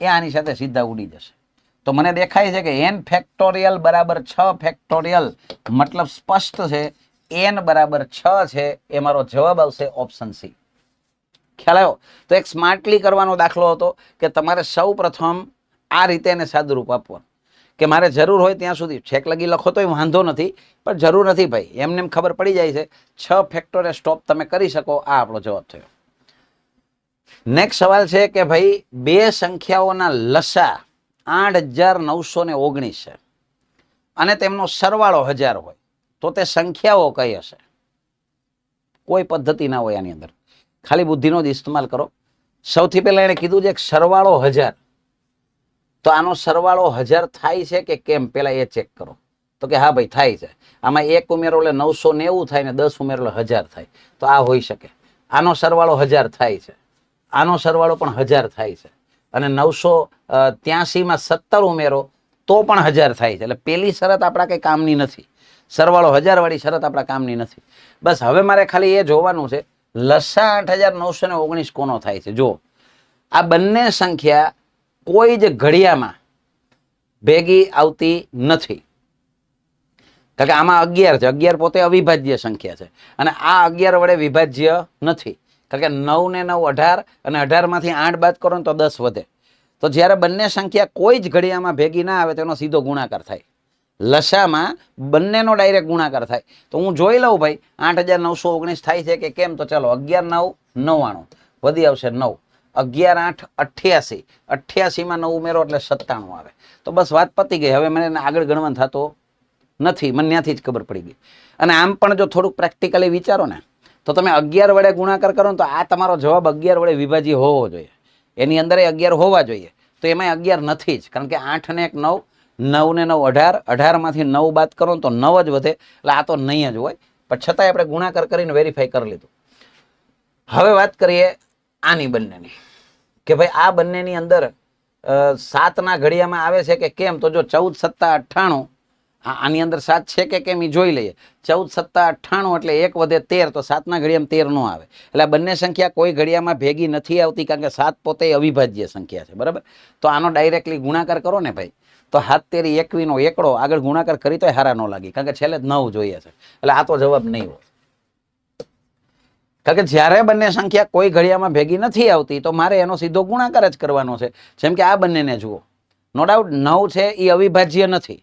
એ આની સાથે સીધા ઉડી જશે. તો મને દેખાય છે કે n ફેક્ટોરિયલ બરાબર 6 ફેક્ટોરિયલ, મતલબ સ્પષ્ટ છે n બરાબર 6 છે એ મારો જવાબ આવશે ઓપ્શન સી. ખ્યાલ આવ્યો? તો એક સ્માર્ટલી કરવાનો દાખલો હતો કે તમારે સૌ પ્રથમ આ રીતે એને સાદુરૂપ આપવાનું કે મારે જરૂર હોય ત્યાં સુધી છેક લગી લખો તોય વાંધો નથી, પણ જરૂર નથી ભાઈ, એમને એમ ખબર પડી જાય છે. 6 ફેક્ટોરિયલ સ્ટોપ તમે કરી શકો. આ આપણો જવાબ થયો. નેક્સ્ટ સવાલ છે કે ભાઈ બે સંખ્યાઓના લસા 8919 છે અને તેમનો સરવાળો 1000 હોય તો તે સંખ્યાઓ કઈ હશે? કોઈ પદ્ધતિ ના હોય આની અંદર, ખાલી બુદ્ધિનો જ ઇસ્તેમાલ કરો. સૌથી પહેલા એને કીધું છે કે સરવાળો 1000, તો આનો સરવાળો 1000 થાય છે કે કેમ પેલા એ ચેક કરો. તો કે હા ભાઈ થાય છે. આમાં 1 ઉમેરો એટલે 990 થાય ને 10 ઉમેરો એટલે 1000 થાય. તો આ હોઈ શકે. આનો સરવાળો 1000 થાય છે, આનો સરવાળો પણ 1000 થાય છે અને 983 માં 17 ઉમેરો તો પણ 1000 થાય છે. એટલે પેલી શરત આપણા કઈ કામની નથી. સરવાળો 1000 વાળી શરત આપણા કામની નથી. બસ હવે મારે ખાલી એ જોવાનું છે લસા 8919 કોનો થાય છે. જો આ બંને સંખ્યા કોઈ જ ઘડિયામાં ભેગી આવતી નથી, કારણ કે આમાં 11 છે. 11 પોતે અવિભાજ્ય સંખ્યા છે અને આ 11 વડે વિભાજ્ય નથી, કારણ કે 9 ને 9 18 અને 18 માંથી 8 બાદ કરો ને તો 10 વધે. તો જ્યારે બંને સંખ્યા કોઈ જ ઘડિયામાં ભેગી ના આવે તેનો સીધો ગુણાકાર થાય. લસામાં બંનેનો ડાયરેક્ટ ગુણાકાર થાય. તો હું જોઈ લઉં ભાઈ 8919 થાય છે કે કેમ. તો ચાલો 11 9 99 વધી આવશે 9, 11 8 88, 88 માં 9 ઉમેરો એટલે 97 આવે. તો બસ વાત પતી ગઈ. હવે મને આગળ ગણવાનું થતો નથી, મને ત્યાંથી જ ખબર પડી ગઈ. અને આમ પણ જો થોડુંક પ્રેક્ટિકલી વિચારો ને તો તમે 11 વડે ગુણાકાર કરો ને તો આ તમારો જવાબ 11 વડે વિભાજ્ય હોવો જોઈએ. એની અંદર 11 હોવા જોઈએ. તો એમાં 11 નથી જ, કારણ કે 8 ને 1 9, 9 ને 9 18, 18 માંથી 9 બાદ કરો તો 9 જ વધે. એટલે આ તો નહીં જ હોય, પણ છતાંય આપણે ગુણાકાર કરીને વેરીફાઈ કરી લીધું. હવે વાત કરીએ આની બંનેની કે ભાઈ આ બંનેની અંદર 7 ના ઘડિયામાં આવે છે કે કેમ. તો જો 14 સત્તા 98, આની અંદર 7 છે કે કેમ એ જોઈ લઈએ. 14 સત્તા 98 એટલે 1 વધે 13, તો 7 ના ઘડિયામાં 13 નો આવે. એટલે આ બંને સંખ્યા કોઈ ઘડિયામાં ભેગી નથી આવતી, કારણ કે 7 પોતે અવિભાજ્ય સંખ્યા છે. બરાબર? તો આનો ડાયરેક્ટલી ગુણાકાર કરો ને ભાઈ, તો 7 તેરી 21 નો એકડો આગળ ગુણાકાર કરી તો હારા ન લાગી, કારણ કે છેલ્લે 9 જોઈએ છે. એટલે આ તો જવાબ નહીં હોય, કારણ કે જ્યારે બંને સંખ્યા કોઈ ઘડિયામાં ભેગી નથી આવતી તો મારે એનો સીધો ગુણાકાર જ કરવાનો છે. જેમ કે આ બંનેને જુઓ, નો ડાઉટ 9 છે એ અવિભાજ્ય નથી,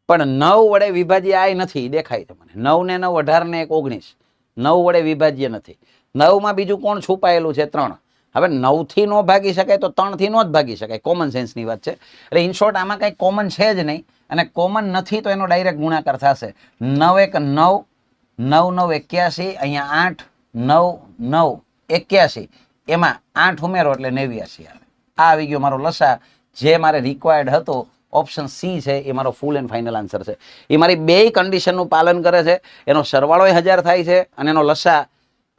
પણ 9 વડે વિભાજ્ય આ નથી, દેખાય છે મને. 9 ને 9 18 ને 1 19, 9 વડે વિભાજ્ય નથી. 9 માં બીજું કોણ છુપાયેલું છે? 3. હવે 9 થી નો ભાગી શકાય તો 3 થી નો જ ભાગી શકાય. કોમન સેન્સની વાત છે. એટલે ઇન શોર્ટ આમાં કઈ કોમન છે જ નહીં, અને કોમન નથી તો એનો ડાયરેક્ટ ગુણાકાર થશે. 9 1 9, 9 9 81, અહીંયા 8 9 9 81, એમાં 8 ઉમેરો એટલે 89 આવે. આ આવી ગયો મારો લસા, જે મારે રિક્વાયર્ડ હતો. ઓપ્શન સી છે એ મારો ફૂલ એન્ડ ફાઇનલ આન્સર છે. એ મારી બે કન્ડિશનનું પાલન કરે છે. એનો સરવાળો 1000 થાય છે અને એનો લસા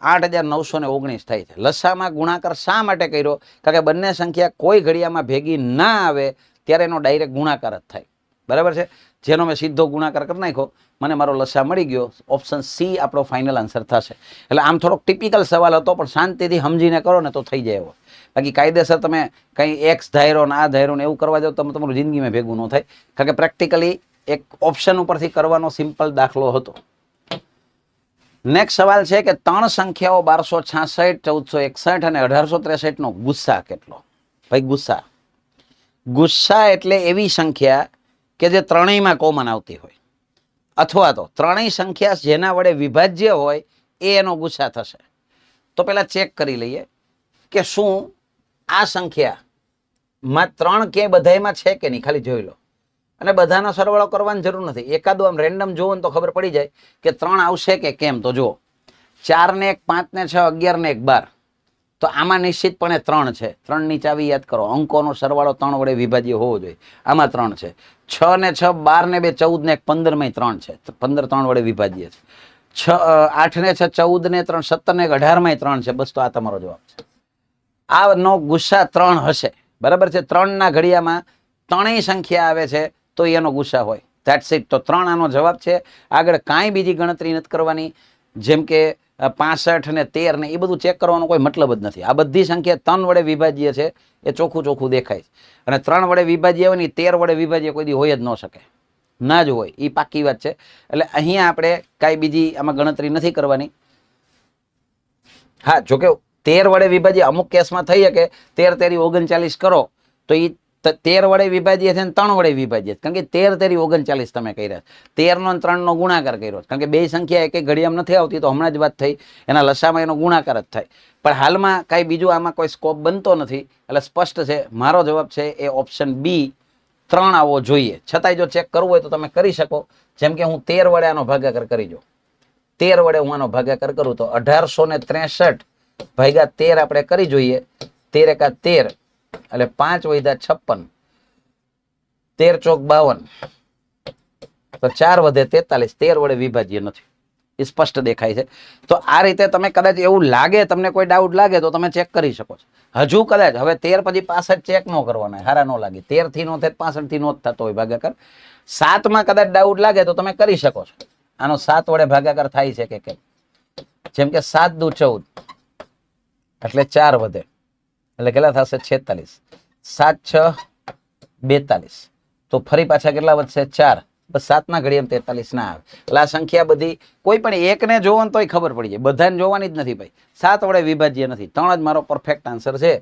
8919 થાય છે. લસામાં ગુણાકાર શા માટે કર્યો? કારણ કે બંને સંખ્યા કોઈ ઘડિયામાં ભેગી ના આવે ત્યારે એનો ડાયરેક્ટ ગુણાકાર જ થાય. બરાબર છે? જેનો મેં સીધો ગુણાકાર કરી નાખ્યો, મને મારો લસા મળી ગયો. ઓપ્શન સી આપણો ફાઇનલ આન્સર થશે. એટલે આમ થોડોક ટિપિકલ સવાલ હતો, પણ શાંતિથી સમજીને કરો ને તો થઈ જાય એવો. બાકી કાયદેસર તમે કંઈ એક્સ ધાયરો ને આ ધાયરો ને એવું કરવા જાવ તો તમારું જિંદગીમાં ભેગું ન થાય, કારણ કે પ્રેક્ટિકલી એક ઓપ્શન ઉપરથી કરવાનો સિમ્પલ દાખલો હતો. નેક્સ્ટ સવાલ છે કે 3 સંખ્યાઓ 1266, 1461 અને 1863 નો ગુસ્સા કેટલો? ભાઈ ગુસ્સા એટલે એવી સંખ્યા કે જે ત્રણેયમાં કોમન આવતી હોય, અથવા તો ત્રણેય સંખ્યા જેના વડે વિભાજ્ય હોય એ એનો ગુસ્સા થશે. તો પેલા ચેક કરી લઈએ કે શું આ સંખ્યામાં 3 કે બધાયમાં છે કે નહીં, ખાલી જોઈ લો. અને બધાનો સરવાળો કરવાની જરૂર નથી. એકાદું આમ રેન્ડમ જોવો ને તો ખબર પડી જાય કે 3 આવશે કે કેમ. તો જુઓ, 4 ને 1 5 ને 6 11 ને 1 12, તો આમાં નિશ્ચિતપણે 3 છે. 3 ની ચાવી યાદ કરો. અંકોનો સરવાળો 3 વડે વિભાજ્ય હોવો જોઈએ. આમાં 3 છે. 6 ને 6 12 ને 2 14 ને 1 15 માં 3 છે. 15 3 વડે વિભાજ્ય છે. 8 ને 6 14 ને 3 17 ને 1 18 માં 3 છે. બસ, તો આ તમારો જવાબ છે. આ નો ગુસ્સા 3 હશે. બરાબર છે? 3 ના ઘડિયામાં ત્રણેય સંખ્યા આવે છે તો એનો ગુસ્સા હોય. That's it. તો 3 આનો જવાબ છે. આગળ કાંઈ બીજી ગણતરી નથી કરવાની, જેમ કે 65 ને 13 ને એ બધું ચેક કરવાનો કોઈ મતલબ જ નથી. આ બધી સંખ્યા 3 વડે વિભાજ્ય છે, એ ચોખ્ખું દેખાય છે. અને 3 વડે વિભાજ્ય હોય ને 13 વડે વિભાજ્ય કોઈ દી હોય જ ન શકે. ના જ હોય, એ પાકી વાત છે. એટલે અહીંયા આપણે કાંઈ બીજી આમાં ગણતરી નથી કરવાની. હા, જોકે 13 વડે વિભાજ્ય અમુક કેસમાં થઈ શકે 13 તેરી 39 કરો તો એ 13 વડે વિભાજ્ય છે ને 3 વડે વિભાજ્ય, કારણ કે 13 તેરી 39 તમે કર્યા, 13 નો 3 નો ગુણાકાર કર્યો, કારણ કે બે સંખ્યા એક ઘડિયામાં નથી આવતી, તો હમણાં જ વાત થઈ એના લસામાં એનો ગુણાકાર જ થાય. પણ હાલમાં કાંઈ બીજું આમાં કોઈ સ્કોપ બનતો નથી, એટલે સ્પષ્ટ છે મારો જવાબ છે એ ઓપ્શન બી 3 આવવો જોઈએ. છતાંય જો ચેક કરવું હોય તો તમે કરી શકો. જેમ કે હું 13 વડે આનો ભાગાકાર કરી જો, 13 વડે હું આનો ભાગાકાર કરું તો 1863 ભાગ્યા 13 આપણે કરી જોઈએ. 13 એકા 13 એટલે 5 વધ્યા 56, 13 ચોક 52, તો 4 વધે 43. 13 વડે વિભાજ્ય નથી, એ સ્પષ્ટ દેખાય છે. તો આ રીતે તમે કદાચ એવું લાગે, તમને કોઈ ડાઉટ લાગે તો તમે ચેક કરી શકો છો. હજુ કદાચ હવે 13 પછી 65 ચેક ન કરવાના, હારા ન લાગે. 13 થી નો થાય 65 થી નો થતો હોય ભાગાકાર. 7 માં કદાચ ડાઉટ લાગે તો તમે કરી શકો છો. આનો 7 વડે ભાગાકાર થાય છે કે કેમ? જેમ કે 7 દુ 14 એટલે 4 વધે એટલે કેટલા થશે? 46. 7 6 42, તો ફરી પાછા કેટલા વધશે? 4. બસ 7 ના ઘડિયામાં 43 ના આવે. એટલે આ સંખ્યા બધી કોઈ પણ એકને જોવો ને તોય ખબર પડી જાય, બધાને જોવાની જ નથી ભાઈ. 7 વડે વિભાજ્ય નથી. 3 જ મારો પરફેક્ટ આન્સર છે,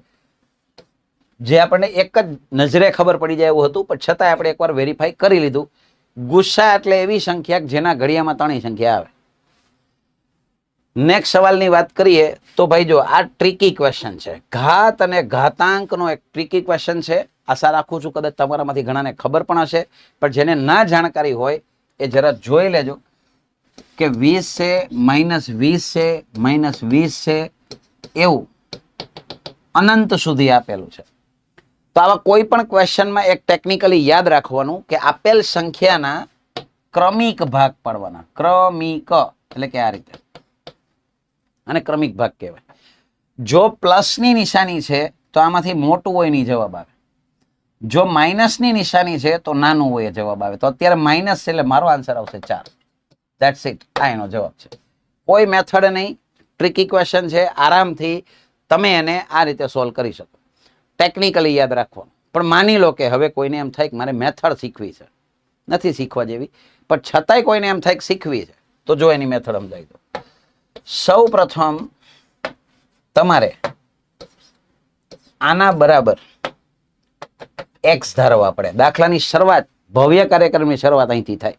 જે આપણને એક જ નજરે ખબર પડી જાય એવું હતું, પણ છતાંય આપણે એકવાર વેરીફાઈ કરી લીધું. ગુસ્સા એટલે એવી સંખ્યા જેના ઘડિયામાં 3 સંખ્યા આવે. નેક્સ્ટ સવાલની વાત કરીએ તો ભાઈ જો આ ટ્રિકી ક્વેશ્ચન છે. ઘાત અને ઘાતાંકનો એક ટ્રિકી ક્વેશ્ચન છે. આશા રાખું છું કદાચ તમારામાંથી ઘણાને ખબર પણ હશે, પણ જેને ના જાણકારી હોય એ જરા જોઈ લેજો કે 20 છે, -20 છે, -20 છે, એવું અનંત સુધી આપેલું છે. તો આવા કોઈ પણ ક્વેશ્ચનમાં એક ટેકનિકલી યાદ રાખવાનું કે આપેલ સંખ્યાના ક્રમિક ભાગ પાડવાના. ક્રમિક એટલે કે આ રીતે, અને ક્રમિક ભાગ કહેવાય. જો પ્લસની નિશાની છે તો આમાંથી મોટું હોય ની જવાબ આવે, જો માઇનસની નિશાની છે તો નાનું હોય જવાબ આવે. તો અત્યારે માઇનસ છે એટલે મારો આન્સર આવશે 4. ધેટ્સ ઇટ, આ એનો જવાબ છે. કોઈ મેથડ નહીં, ટ્રિકી ક્વેશ્ચન છે. આરામથી તમે એને આ રીતે સોલ્વ કરી શકો. ટેકનિકલી યાદ રાખવાનું. પણ માની લો કે હવે કોઈને એમ થાય કે મારે મેથડ શીખવી છે, નથી શીખવા જેવી, પણ છતાંય કોઈને એમ થાય કે શીખવી છે, તો જો એની મેથડ સમજાવી દો. સૌ પ્રથમ તમારે આના બરાબર x ધારવા પડે. દાખલાની શરૂઆત, ભવ્ય કાર્યક્રમની શરૂઆત અહીંથી થાય.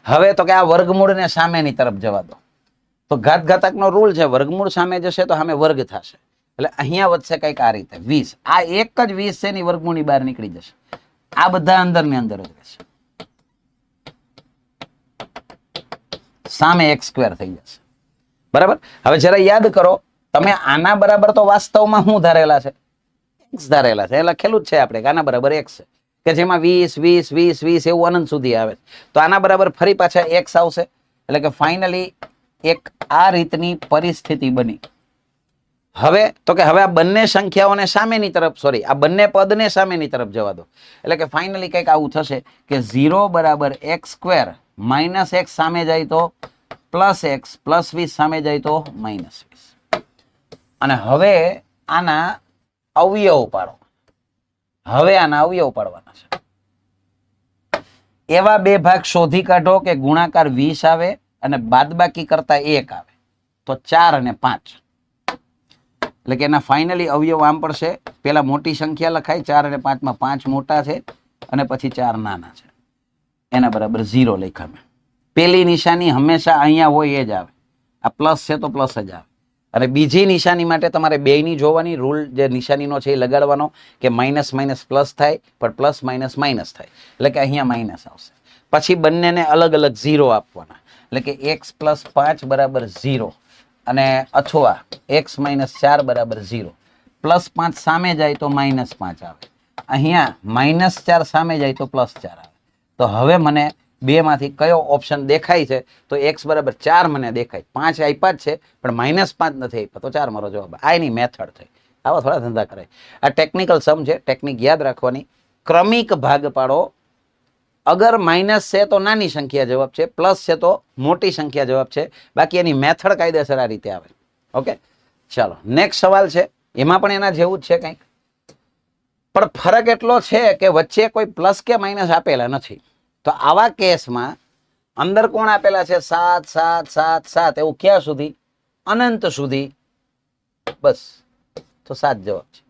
હવે તો કે આ વર્ગમૂળને સામેની તરફ જવા દો. તો ઘાતઘાતકનો રૂલ છે, વર્ગમૂળ સામે જશે તો સામે વર્ગ થશે. એટલે અહીંયા વધશે કંઈક આ રીતે 20. આ એક જ 20 છે એની વર્ગમૂળની બહાર નીકળી જશે. આ બધા અંદર ને અંદર જ રહેશે, સામે x² થઈ જશે. બરાબર. હવે જરા યાદ કરો, તમે આના બરાબર તો વાસ્તવમાં શું ધારેલા છે? x ધારેલા છે. એ લખેલું જ છે આપણે કે આના બરાબર x છે, કે જેમાં 20 20 20 20 એવું અનંત સુધી આવે. તો આના બરાબર ફરી પાછા x આવશે. એટલે કે ફાઇનલી એક આ રીતની પરિસ્થિતિ બની. હવે તો કે હવે આ બંને સંખ્યાઓને સામેની તરફ, સોરી, આ બંને પદને સામેની તરફ જવા દો. એટલે કે ફાઇનલી કંઈક આવું થશે કે 0 બરાબર x² -x સામે જાય તો +x, +20 સામે જાય તો -20. અને હવે આના અવયવ પાડો. હવે આના અવયવ પાડવાના છે. એવા બે ભાગ શોધી કાઢો કે ગુણાકાર 20 આવે અને બાદબાકી કરતા 1 આવે. તો 4 અને 5. એટલે કે એના ફાઇનલી અવયવ આમ પડશે. પેલા મોટી સંખ્યા લખાય, 4 અને 5 માં 5 મોટા છે અને પછી 4 નાના છે, એના બરાબર 0 લખ્યા મેં. પેલી નિશાની હંમેશા અહીંયા હોય એ જ આવે. આ પ્લસ છે તો પ્લસ જ આવે. અને બીજી નિશાની માટે તમારે બેયની જોવાની. રૂલ જે નિશાનીનો છે એ લગાડવાનો કે માઇનસ માઇનસ પ્લસ થાય, પણ પ્લસ માઇનસ માઇનસ થાય. એટલે કે અહીંયા માઇનસ આવશે. પછી બંનેને અલગ અલગ 0 આપવાના. એટલે કે x + 5 બરાબર 0, અને અથવા x - 4 બરાબર 0. +5 સામે જાય તો -5 આવે. અહીંયા -4 સામે જાય તો +4 આવે. તો હવે મને બે માંથી કયો ઓપ્શન દેખાય છે? તો x બરાબર 4 મને દેખાય. 5 આપ્યા જ છે પણ -5 નથી આપ્યા, તો 4 મારો જવાબ. આ એની મેથડ થઈ. આવા થોડા ધંધા કરાય. આ ટેકનિકલ સમ છે, ટેકનિક યાદ રાખવાની. ક્રમિક ભાગ પાડો. અગર માઇનસ છે તો નાની સંખ્યા જવાબ છે, પ્લસ છે તો મોટી સંખ્યા જવાબ છે. બાકી એની મેથડ કાયદેસર આ રીતે આવે. ઓકે, ચાલો નેક્સ્ટ સવાલ છે. એમાં પણ એના જેવું જ છે કંઈક, પણ ફરક એટલો છે કે વચ્ચે કોઈ પ્લસ કે માઇનસ આપેલા નથી. તો આવા કેસમાં અંદર કોણ આપેલા છે? 7 7 7 7, એવું ક્યાં સુધી? અનંત સુધી. બસ, તો 7 જવાબ છે.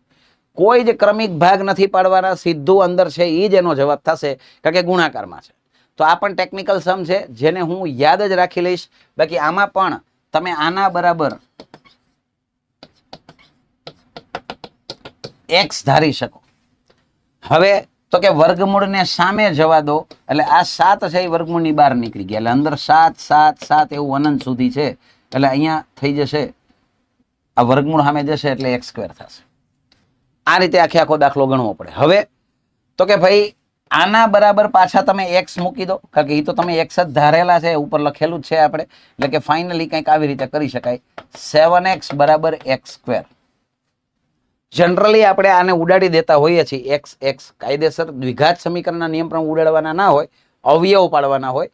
કોઈ જ ક્રમિક ભાગ નથી પાડવાના, સીધું અંદર છે એ જ એનો જવાબ થશે, કારણ કે ગુણાકારમાં છે. તો આ પણ ટેકનિકલ સમ છે, જેને હું યાદ જ રાખી લઈશ. બાકી આમાં પણ તમે આના બરાબર x ધારી શકો. હવે તો કે વર્ગમૂળને સામે જવા દો, એટલે આ 7 છે એ વર્ગમૂળની બહાર નીકળી ગયા, એટલે અંદર 7 7 7 એવું અનંત સુધી છે. એટલે અહીંયા થઈ જશે, આ વર્ગમૂળ સામે જશે એટલે x² થશે. આ રીતે આખો દાખલો ગણવો પડે. હવે તો કે ભાઈ આના બરાબર પાછા તમે x મૂકી દો, કારણ કે એ તો તમે x જ ધારેલા છે, ઉપર લખેલું જ છે આપણે. એટલે કે ફાઇનલી કંઈક આવી રીતે કરી શકાય, 7x બરાબર x². જનરલી આપણે આને ઉડાડી દેતા હોઈએ છીએ, x x કાયદેસર દ્વિઘાત સમીકરણના નિયમ પ્રમાણે ઉડાડવાના ના હોય, અવયવ પાડવાના હોય.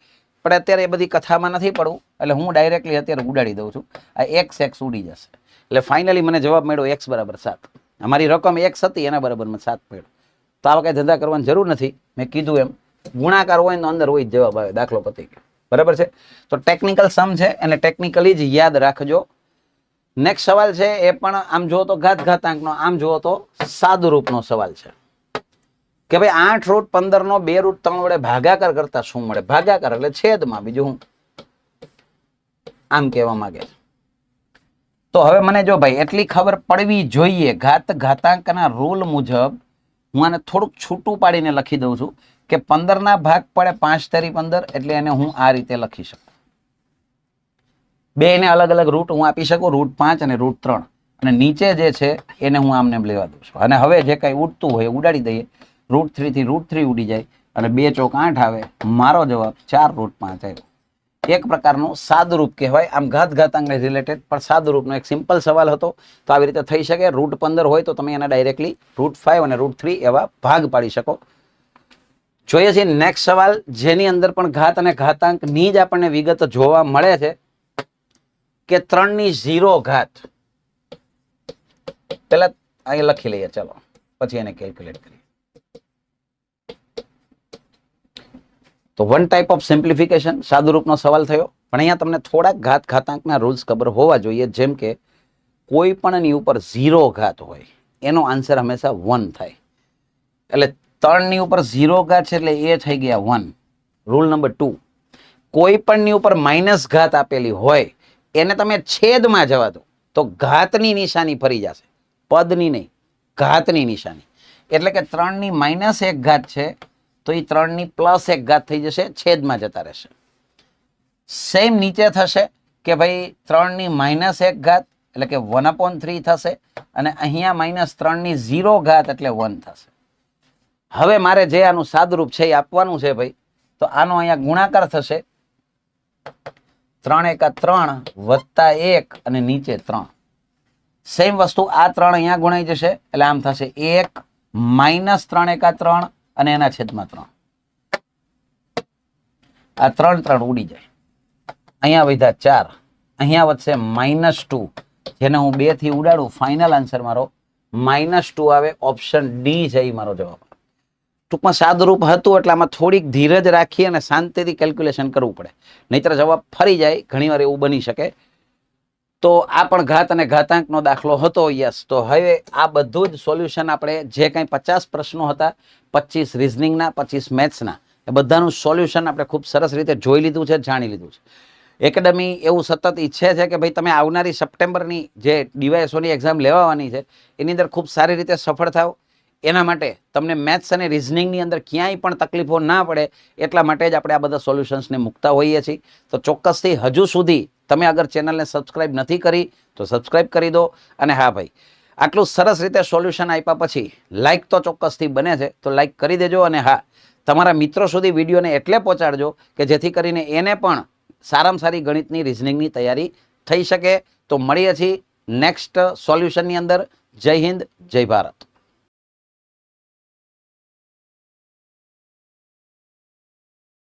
પણ અત્યારે એ બધી કથામાં નથી પડવું, એટલે હું ડાયરેક્ટલી અત્યારે ઉડાડી દઉં છું. આ x x ઉડી જશે, એટલે ફાઇનલી મને જવાબ મળ્યો x બરાબર 7. અમારી રકમ x હતી, એના બરાબરમાં 7 મળ્યો. તો આવા કઈ ધંધા કરવાની જરૂર નથી. મેં કીધું એમ ગુણાકાર હોય તો અંદર હોય જ જવાબ આવે, દાખલો પતી ગયો. બરાબર છે? તો ટેકનિકલ સમ છે, એને ટેકનિકલી જ યાદ રાખજો. નેક્સ્ટ સવાલ છે, એ પણ આમ જુઓ તો ઘાતાંકનો, આમ જુઓ તો સાદુરૂપનો સવાલ છે કે ભાઈ 8√15 નો 2√3 વડે ભાગાકાર કરતા શું મળે? ભાગાકાર એટલે છેદમાં, બીજું હું આમ કહેવા માંગે છે. તો હવે મને જો ભાઈ એટલી ખબર પડવી જોઈએ, ઘાતાંકના રૂલ મુજબ હું આને થોડુંક છૂટું પાડીને લખી દઉં છું કે 15 ના ભાગ પડે 5 તેરી 15, એટલે એને હું આ રીતે લખી શકું. બે ને અલગ અલગ રૂટ હું આપી શકું, √5 અને √3, અને નીચે જે છે એને હું આમને લેવા દઉં છું. અને હવે જે કઈ ઉડતું હોય ઉડાડી દઈએ. √3 થી √3 ઉડી જાય, અને 2 ચોક 8 આવે. મારો જવાબ 4√5 આવ્યો. એક પ્રકારનું સાદુરૂપ કહેવાય, આમ ઘાતાંકને રિલેટેડ, પણ સાદુરૂપનો એક સિમ્પલ સવાલ હતો. તો આવી રીતે થઈ શકે. √15 હોય તો તમે એના ડાયરેક્ટલી √5 અને √3 એવા ભાગ પાડી શકો. જોઈએ છીએ નેક્સ્ટ સવાલ, જેની અંદર પણ ઘાત અને ઘાતાંકની જ આપણને વિગત જોવા મળે છે કે 3 ની 0 ઘાત. પેલા અહીં લખી લઈએ, ચલો, પછી એને કેલ્ક્યુલેટ કરીએ. તો વન ટાઈપ ઓફ સિમ્પ્લિફિકેશન, સાદુરૂપનો સવાલ થયો. પણ અહીંયા તમને થોડાક ઘાતાંકના રૂલ્સ ખબર હોવા જોઈએ. જેમ કે કોઈ પણની ઉપર 0 ઘાત હોય એનો આન્સર હંમેશા 1 થાય. એટલે 3 ની ઉપર 0 ઘાત છે એટલે એ થઈ ગયા 1. રૂલ નંબર 2, કોઈ પણની ઉપર માઇનસ ઘાત આપેલી હોય એને તમે છેદમાં જવા દો તો ઘાતની નિશાની ફરી જશે, પદની નહીં, ઘાતની નિશાની. એટલે કે 3 ની -1 ઘાત છે તો એ 3 ની +1 ઘાત થઈ જશે, છેદમાં જતા રહેશે. સેમ નીચે થશે કે ભાઈ 3 ની -1 ઘાત એટલે કે 1/3 થશે, અને અહીંયા -3 ની 0 ઘાત એટલે 1 થશે. હવે મારે જે આનું સાદુરૂપ છે એ આપવાનું છે ભાઈ, તો આનો અહીંયા ગુણાકાર થશે. 3 × 3 + 1 અને નીચે 3. સેમ વસ્તુ આ 3 અહીંયા ગુણાઈ જશે, એટલે આમ થશે 1 - 3 × 3 અને એના છેદમાં 3. આ 3 3 ઉડી જાય, અહીંયા વધ્યા 4, અહીંયા વધશે -2, જેને હું 2 થી ઉડાડું, ફાઇનલ આન્સર મારો -2 આવે. ઓપ્શન ડી છે એ મારો જવાબ. ટૂંકમાં સાદુરૂપ હતું એટલે આમાં થોડીક ધીરજ રાખી અને શાંતિથી કેલ્ક્યુલેશન કરવું પડે, નહીતર જવાબ ફરી જાય. ઘણીવાર એવું બની શકે. તો આ પણ ઘાત અને ઘાતાંકનો દાખલો હતો. યસ, તો હવે આ બધું જ સોલ્યુશન આપણે જે કંઈ 50 પ્રશ્નો હતા, 25 રિઝનિંગના, 25 મેથ્સના, એ બધાનું સોલ્યુશન આપણે ખૂબ સરસ રીતે જોઈ લીધું છે, જાણી લીધું છે. એકેડમી એવું સતત ઈચ્છે છે કે ભાઈ તમે આવનારી સપ્ટેમ્બરની જે ડીવાયએસઓની એક્ઝામ લેવાની છે એની અંદર ખૂબ સારી રીતે સફળ થાવ. એના માટે તમને મેથ્સ અને રિઝનિંગની અંદર ક્યાંય પણ તકલીફો ના પડે એટલા માટે જ આપણે આ બધા સોલ્યુશન્સને મૂકતા હોઈએ છીએ. તો ચોક્કસથી હજુ સુધી તમે અગર ચેનલને સબસ્ક્રાઇબ નથી કરી તો સબસ્ક્રાઇબ કરી દો. અને હા ભાઈ, આટલું સરસ રીતે સોલ્યુશન આપ્યા પછી લાઇક તો ચોક્કસથી બને છે, તો લાઇક કરી દેજો. અને હા, તમારા મિત્રો સુધી વિડીયોને એટલે પહોંચાડજો કે જેથી કરીને એને પણ સારામાં સારી ગણિતની રિઝનિંગની તૈયારી થઈ શકે. તો મળીએ છીએ નેક્સ્ટ સોલ્યુશનની અંદર. જય હિન્દ, જય ભારત.